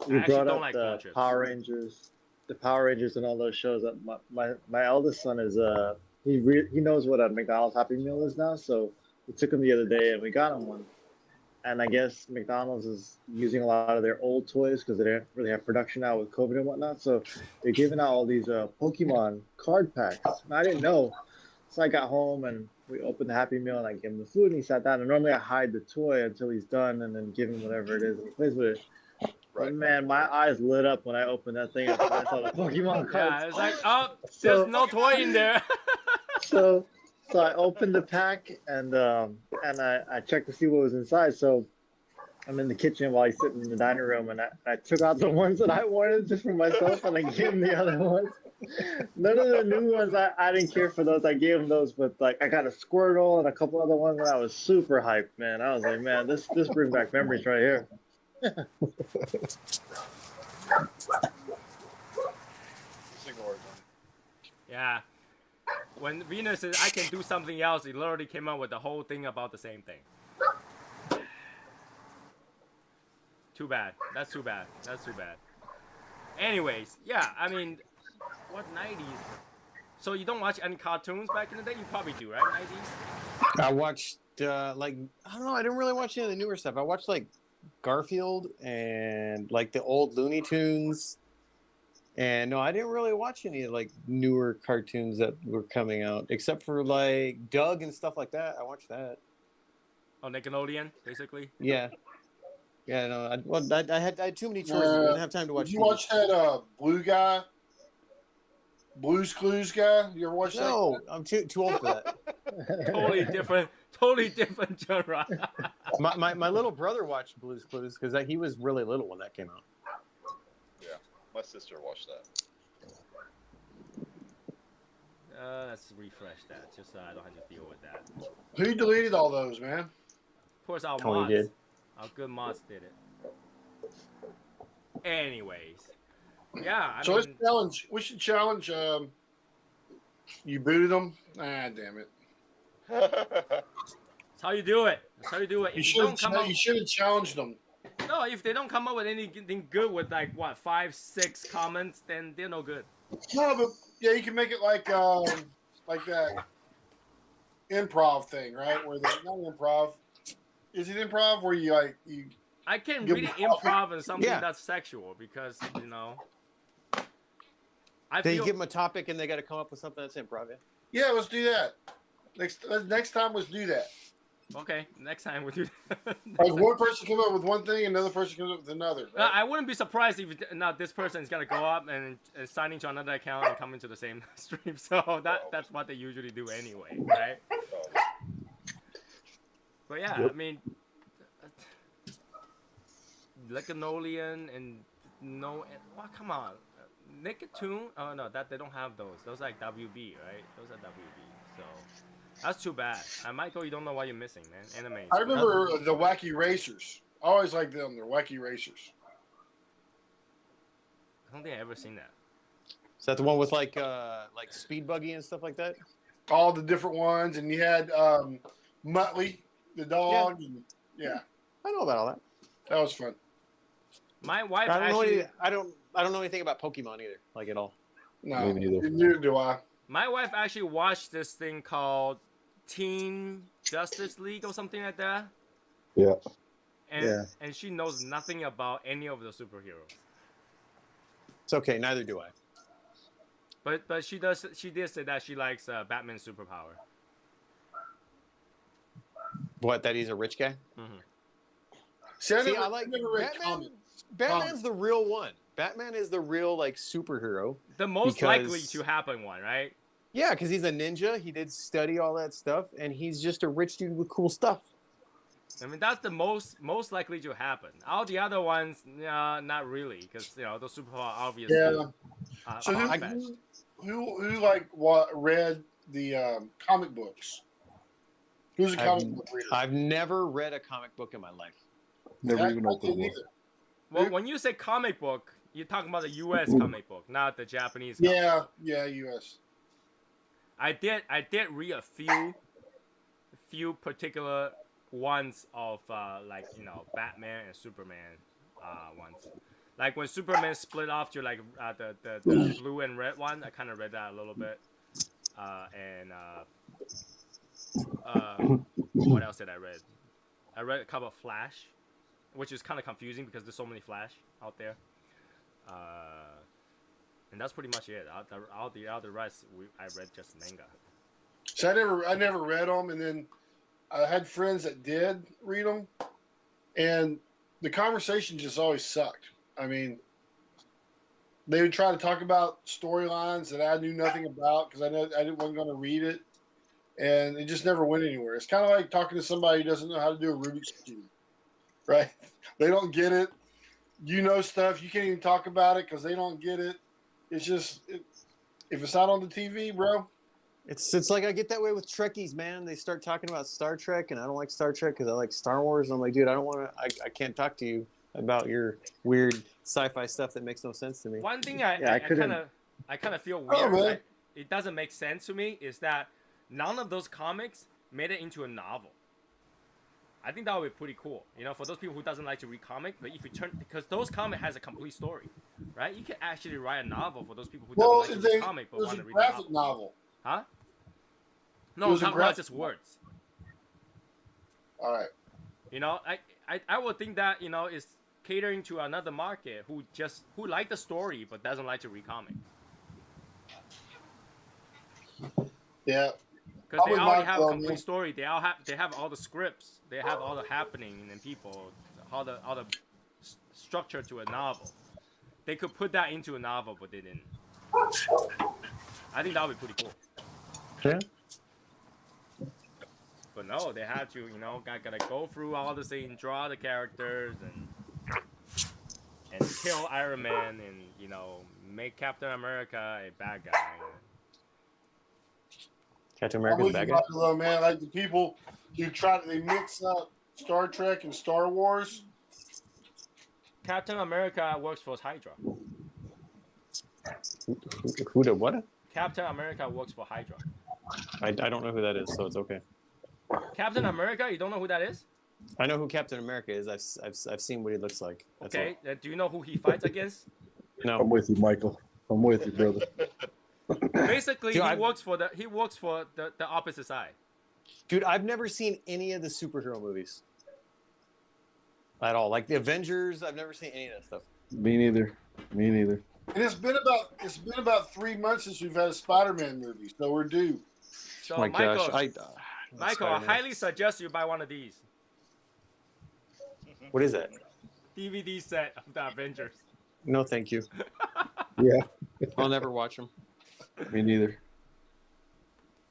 You I actually brought don't up like the corn chips. Power Rangers, and all those shows. That my eldest son is he knows what a McDonald's Happy Meal is now. So we took him the other day and we got him one. And I guess McDonald's is using a lot of their old toys because they don't really have production now with COVID and whatnot. So they're giving out all these Pokemon card packs. And I didn't know. So I got home and we opened the Happy Meal and I gave him the food and he sat down. And normally I hide the toy until he's done and then give him whatever it is and he plays with it. Right. But man, my eyes lit up when I opened that thing up and I saw the Pokemon cards. Yeah, it's like, oh, So- there's no toy in there. So I opened the pack and I checked to see what was inside. So I'm in the kitchen while he's sitting in the dining room and I took out the ones that I wanted just for myself and I gave him the other ones. None of the new ones, I didn't care for those. I gave him those, but like I got a Squirtle and a couple other ones, and I was super hyped, man. I was like, man, this brings back memories right here. Just ignore it, man. Yeah. When Venus says I can do something else, he literally came up with the whole thing about the same thing. Too bad. That's too bad. That's too bad. Anyways, yeah, I mean, what 90s? So you don't watch any cartoons back in the day? You probably do, right? 90s? I watched like I don't know. I didn't really watch any of the newer stuff. I watched like Garfield and like the old Looney Tunes. And no, I didn't really watch any like newer cartoons that were coming out, except for like Doug and stuff like that. I watched that. Oh, Nickelodeon, basically. Yeah, yeah. No, I had too many choices. I didn't have time to watch. Did you watch that blue guy, Blue's Clues guy? You ever watch that? No, I'm too old for that. Totally different genre. my little brother watched Blue's Clues because he was really little when that came out. Yeah, my sister watched that. Let's refresh that, just so I don't have to deal with that. Who deleted all those, man? Of course, our Tony mods. did. Our good mods did it. Anyways, yeah. I So mean, we should challenge. You booted them. Ah, damn it! that's how you do it. That's how you do it. You If you don't should. come up, You should have challenged them. no, if they don't come up with anything good with like what 5-6 comments, then they're no good. No, but yeah, you can make it like that improv thing, right? Where there's not improv. Is it improv where you like you? I can't Give really them- improv in something Yeah. that's sexual because you know. I They feel give them a topic and they got to come up with something that's improv. Yeah. Yeah, let's do that. Next time, let's do that. okay. Next time we do. Like one person comes up with one thing, another person comes up with another. No, Right? I wouldn't be surprised if now this person is gonna go up and sign into another account and come into the same stream. So that's what they usually do anyway, right? But yeah, I mean, Nickelodeon and well, come on, Nickatoon. Oh no, that they don't have those. Those are like WB, right? Those are WB. So that's too bad. Michael, you don't know what you're missing, man. Anime. I remember the Wacky Racers. I always liked them. They're Wacky Racers. I don't think I ever seen that. Is that the one with like speed buggy and stuff like that? All the different ones, and you had Muttley, the dog. Yeah. And, yeah, I know about all that. that was fun. My wife I don't know. actually. I don't know anything about Pokemon either, like at all. No, Me neither. neither do I. My wife actually watched this thing called Teen Justice League or something like that. Yeah. And she knows nothing about any of the superheroes. It's okay. Neither do I. But she did say that she likes Batman's superpower. What? That he's a rich guy? Mm-hmm. See, I See, I like never read Batman. comics. Batman's the real one. Batman is the real like superhero. The most Because- likely to happen one, right? Yeah, because he's a ninja. He did study all that stuff, and he's just a rich dude with cool stuff. I mean, that's the most likely to happen. All the other ones, not really, because you know the superpower obviously. Yeah. So far-fetched. who like read the comic books? Who's a comic book reader? I've never read a comic book in my life. Never even I opened didn't one. either. Well, when you say comic book, you're talking about the U.S. comic book, not the Japanese. Comic. Yeah, U.S. I did read a few particular ones of like you know Batman and Superman ones. Like when Superman split off to like the blue and red one, I kind of read that a little bit. What else did I read? I read a couple of Flash, which is kind of confusing because there's so many Flash out there. And that's pretty much it. All the rest, I read just manga. So I never read them, and then I had friends that did read them, and the conversation just always sucked. I mean, they would try to talk about storylines that I knew nothing about because wasn't going to read it, and it just never went anywhere. It's kind of like talking to somebody who doesn't know how to do a Rubik's Cube, right? They don't get it. You know stuff, you can't even talk about it because they don't get it. It's just If it's not on the TV, bro. It's like I get that way with Trekkies, man. They start talking about Star Trek, and I don't like Star Trek because I like Star Wars. And I'm like, dude, I don't want to. I can't talk to you about your weird sci-fi stuff that makes no sense to me. One thing Yeah, I kind of feel Oh, weird. man. Like, it doesn't make sense to me. Is that none of those comics made it into a novel? I think that would be pretty cool. You know, for those people who doesn't like to read comic, but if you turn because those comic has a complete story, right? You can actually write a novel for those people who Well, doesn't like to read comic it but was want a to read graphic the novel. novel. Huh? It No, was a not graphic just novel. words. All right. You know, I would think that, you know, is catering to another market who like the story but doesn't like to read comic. Yeah. Because they Probably already might have a well, complete man. story. They have all the scripts. They have all the happening and people, all the structure to a novel. They could put that into a novel, but they didn't. I think that would be pretty cool. Yeah. But no, they had to, you know, gotta go through all the things, draw the characters, and kill Iron Man, and, you know, make Captain America a bad guy. Captain I'm America's with you, bad guy. Michael, though, man. Like the people who they mix up Star Trek and Star Wars. Captain America works for Hydra. Who did what? Captain America works for Hydra. I don't know who that is, so it's okay. Captain America, you don't know who that is? I know who Captain America is. I've seen what he looks like. That's Okay, do you know who he fights against? all. I'm No. with you, Michael. I'm with you, brother. Basically, Dude, he works for the opposite side. Dude, I've never seen any of the superhero movies. At all. Like the Avengers, I've never seen any of that stuff. Me neither. Me neither. And it's been about 3 months since we've had a Spider-Man movie, so we're due. So, Oh my Michael, gosh. Michael, I Spider-Man. highly suggest you buy one of these What is that? DVD set of the Avengers. No, thank you. Yeah, I'll never watch them. me neither.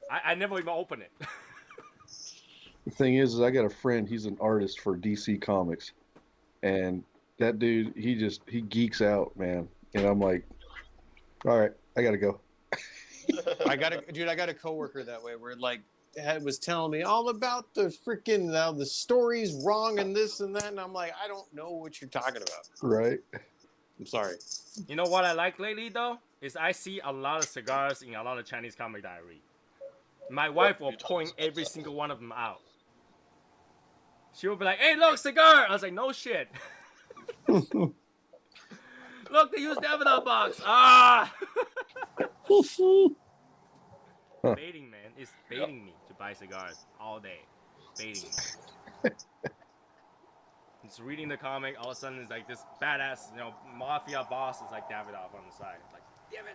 I never even open it. The thing is I got a friend. He's an artist for DC Comics, and that dude, he geeks out, man. And I'm like, all right, I gotta go. I got a coworker that way where like was telling me all about the freaking the story's wrong and this and that, and I'm like, I don't know what you're talking about. Right? I'm sorry. You know what I like lately though is I see a lot of cigars in a lot of Chinese comic that I read. My wife will point every single one of them out. She will be like, "Hey, look, cigar!" I was like, "No shit." Look, they used the envelope box. Ah. Baiting, man. It's baiting me to buy cigars all day. Baiting me. It's reading the comic, all of a sudden it's like this badass, you know, mafia boss is like Davidoff on the side. Like, damn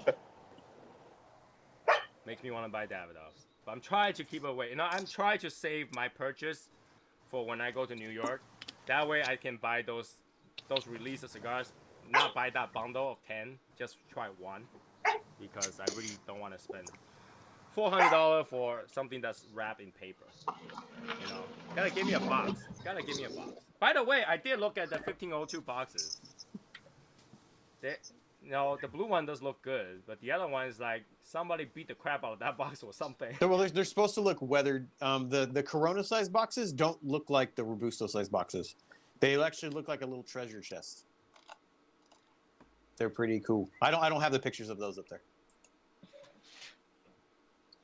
it. Makes me want to buy Davidoffs. But I'm trying to keep away. You know, I'm trying to save my purchase for when I go to New York. That way I can buy those release of cigars. Not buy that bundle of 10. Just try one. Because I really don't want to spend $400 for something that's wrapped in paper. You know, gotta give me a box. Gotta give me a box. By the way, I did look at the 1502 boxes. You know, the blue one does look good, but the other one is like somebody beat the crap out of that box or something. Well, they're supposed to look weathered. The Corona size boxes don't look like the Robusto size boxes. They actually look like a little treasure chest. They're pretty cool. I don't have the pictures of those up there.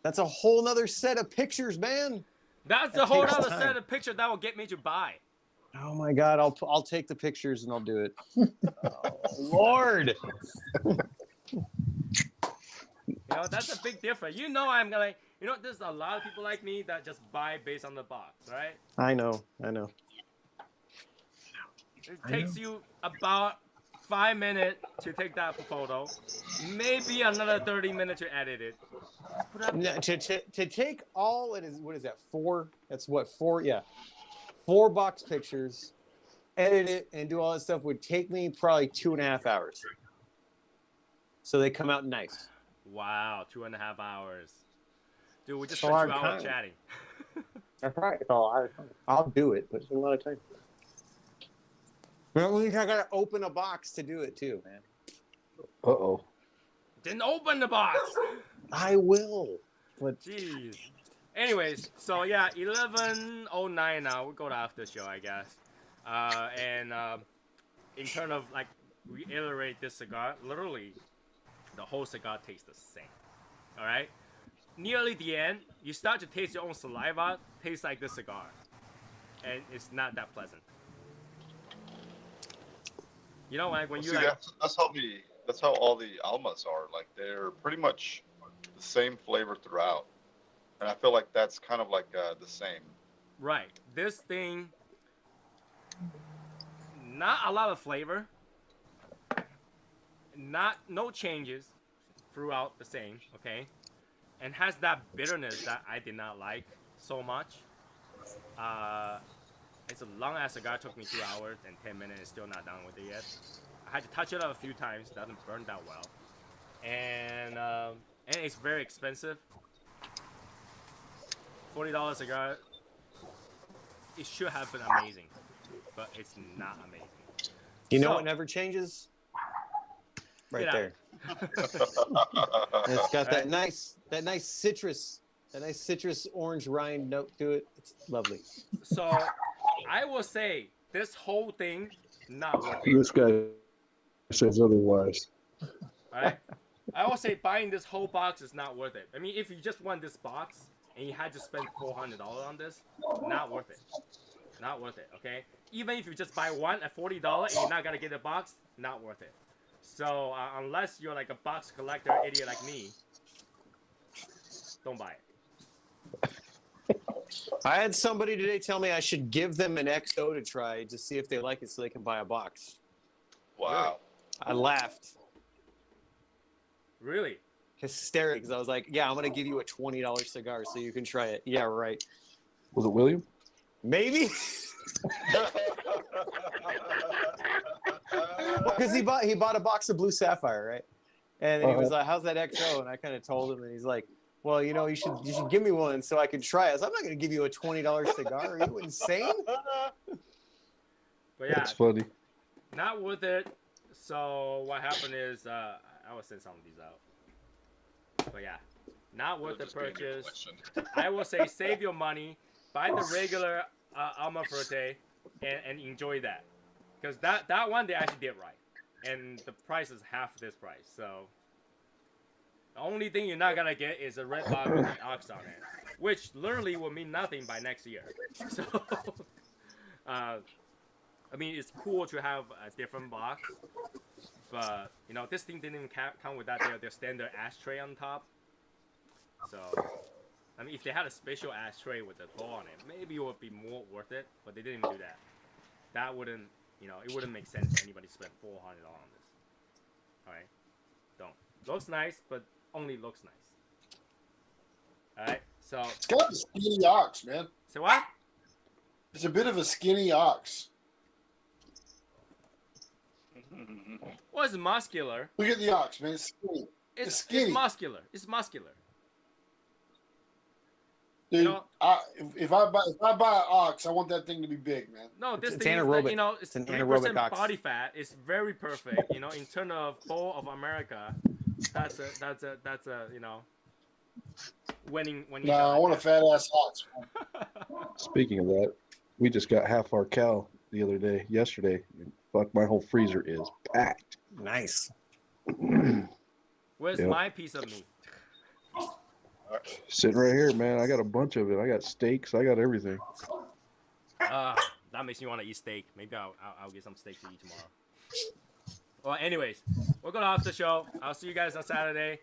That's a whole nother set of pictures, man. That's That a whole takes other time. set of pictures that will get me to buy. Oh my God, I'll take the pictures and I'll do it. Oh, Lord. You know, that's a big difference. You know, I'm gonna, you know, there's a lot of people like me that just buy based on the box, right? I know. It takes you about 5 minutes to take that photo, maybe another 30 minutes to edit it. Put up No, to take all it is, what is that? 4? That's what 4? Yeah, 4 box pictures, edit it, and do all that stuff would take me probably 2.5 hours. So they come out nice. Wow, 2.5 hours. Dude, we just It's a spent lot 2 of hours time. chatting. That's right. It's a lot of time. I'll do it, but it's a lot of time. Well, I gotta open a box to do it too, man. Uh-oh. Didn't open the box. I will. But Jeez. Anyways, so yeah, 11:09 now. We'll go to after show, I guess. And in terms of like reiterate this cigar, literally, the whole cigar tastes the same. All right. Nearly the end, you start to taste your own saliva. Tastes like this cigar, and it's not that pleasant. You know, like when Well, you see, like, that's how all the Almas are. Like they're pretty much the same flavor throughout, and I feel like that's kind of like the same. right, this thing, not a lot of flavor, no changes throughout the same, okay, and has that bitterness that I did not like so much. It's a long ass cigar. Took me 2 hours and 10 minutes. Still not done with it yet. I had to touch it up a few times. Doesn't burn that well, and it's very expensive. $40 cigar. It should have been amazing, but it's not amazing. you know So- what never changes? Right Get out. there. And it's got that nice citrus, orange rind note to it. It's lovely. So I will say this whole thing not worth it. This guy says otherwise. Alright? I will say buying this whole box is not worth it. I mean, if you just want this box and you had to spend $400 on this, not worth it. Not worth it, okay? Even if you just buy one at $40 and you're not gonna get the box, not worth it. So unless you're like a box collector idiot like me, don't buy it. I had somebody today tell me I should give them an XO to try to see if they like it so they can buy a box. Wow. I laughed. Really? Hysterics. I was like, yeah, I'm going to give you a $20 cigar so you can try it. Yeah, right. Was it William? Maybe. Because he bought a box of Blue Sapphire, right? And he was like, "How's that XO?" And I kind of told him, and he's like, "Well, you know, you should give me one so I can try it." I was, I'm not going to give you a $20 cigar. Are you insane? But yeah, That's funny. not worth it. So what happened is I will send some of these out. But yeah, not worth the Just being a purchase. collection. I will say save your money, buy the regular Alma Fuerte, and enjoy that. Because that one they actually did right. And the price is half this price. So the only thing you're not gonna get is a red box with an ox on it, which literally will mean nothing by next year. So I mean, it's cool to have a different box, but you know, this thing didn't even come with that their standard ashtray on top. So I mean, if they had a special ashtray with a bowl on it, maybe it would be more worth it. But they didn't even do that. That wouldn't, you know, it wouldn't make sense for anybody to spend $400 on this. All right, don't. Looks nice, but only looks nice. All right, so It's kind of a skinny ox, man. so what? It's a bit of a skinny ox. Well, it's muscular. Look at the ox, man. It's skinny. It's skinny. muscular. It's muscular. Dude, You know- if I buy an ox, I want that thing to be big, man. No, this It's thing is, anaerobic. you know, it's It's an 3% anaerobic ox. body fat. It's very perfect. You know, in terms of bowl of America, that's a you know, winning. No, I want a fat ass ox. Speaking of that, we just got half our cow yesterday. Fuck, my whole freezer is packed. Nice. Where's Yep. my piece of meat? Sitting right here, man. I got a bunch of it. I got steaks. I got everything. That makes me want to eat steak. Maybe I'll get some steak to eat tomorrow. Well, anyways, we're gonna off the show. I'll see you guys on Saturday.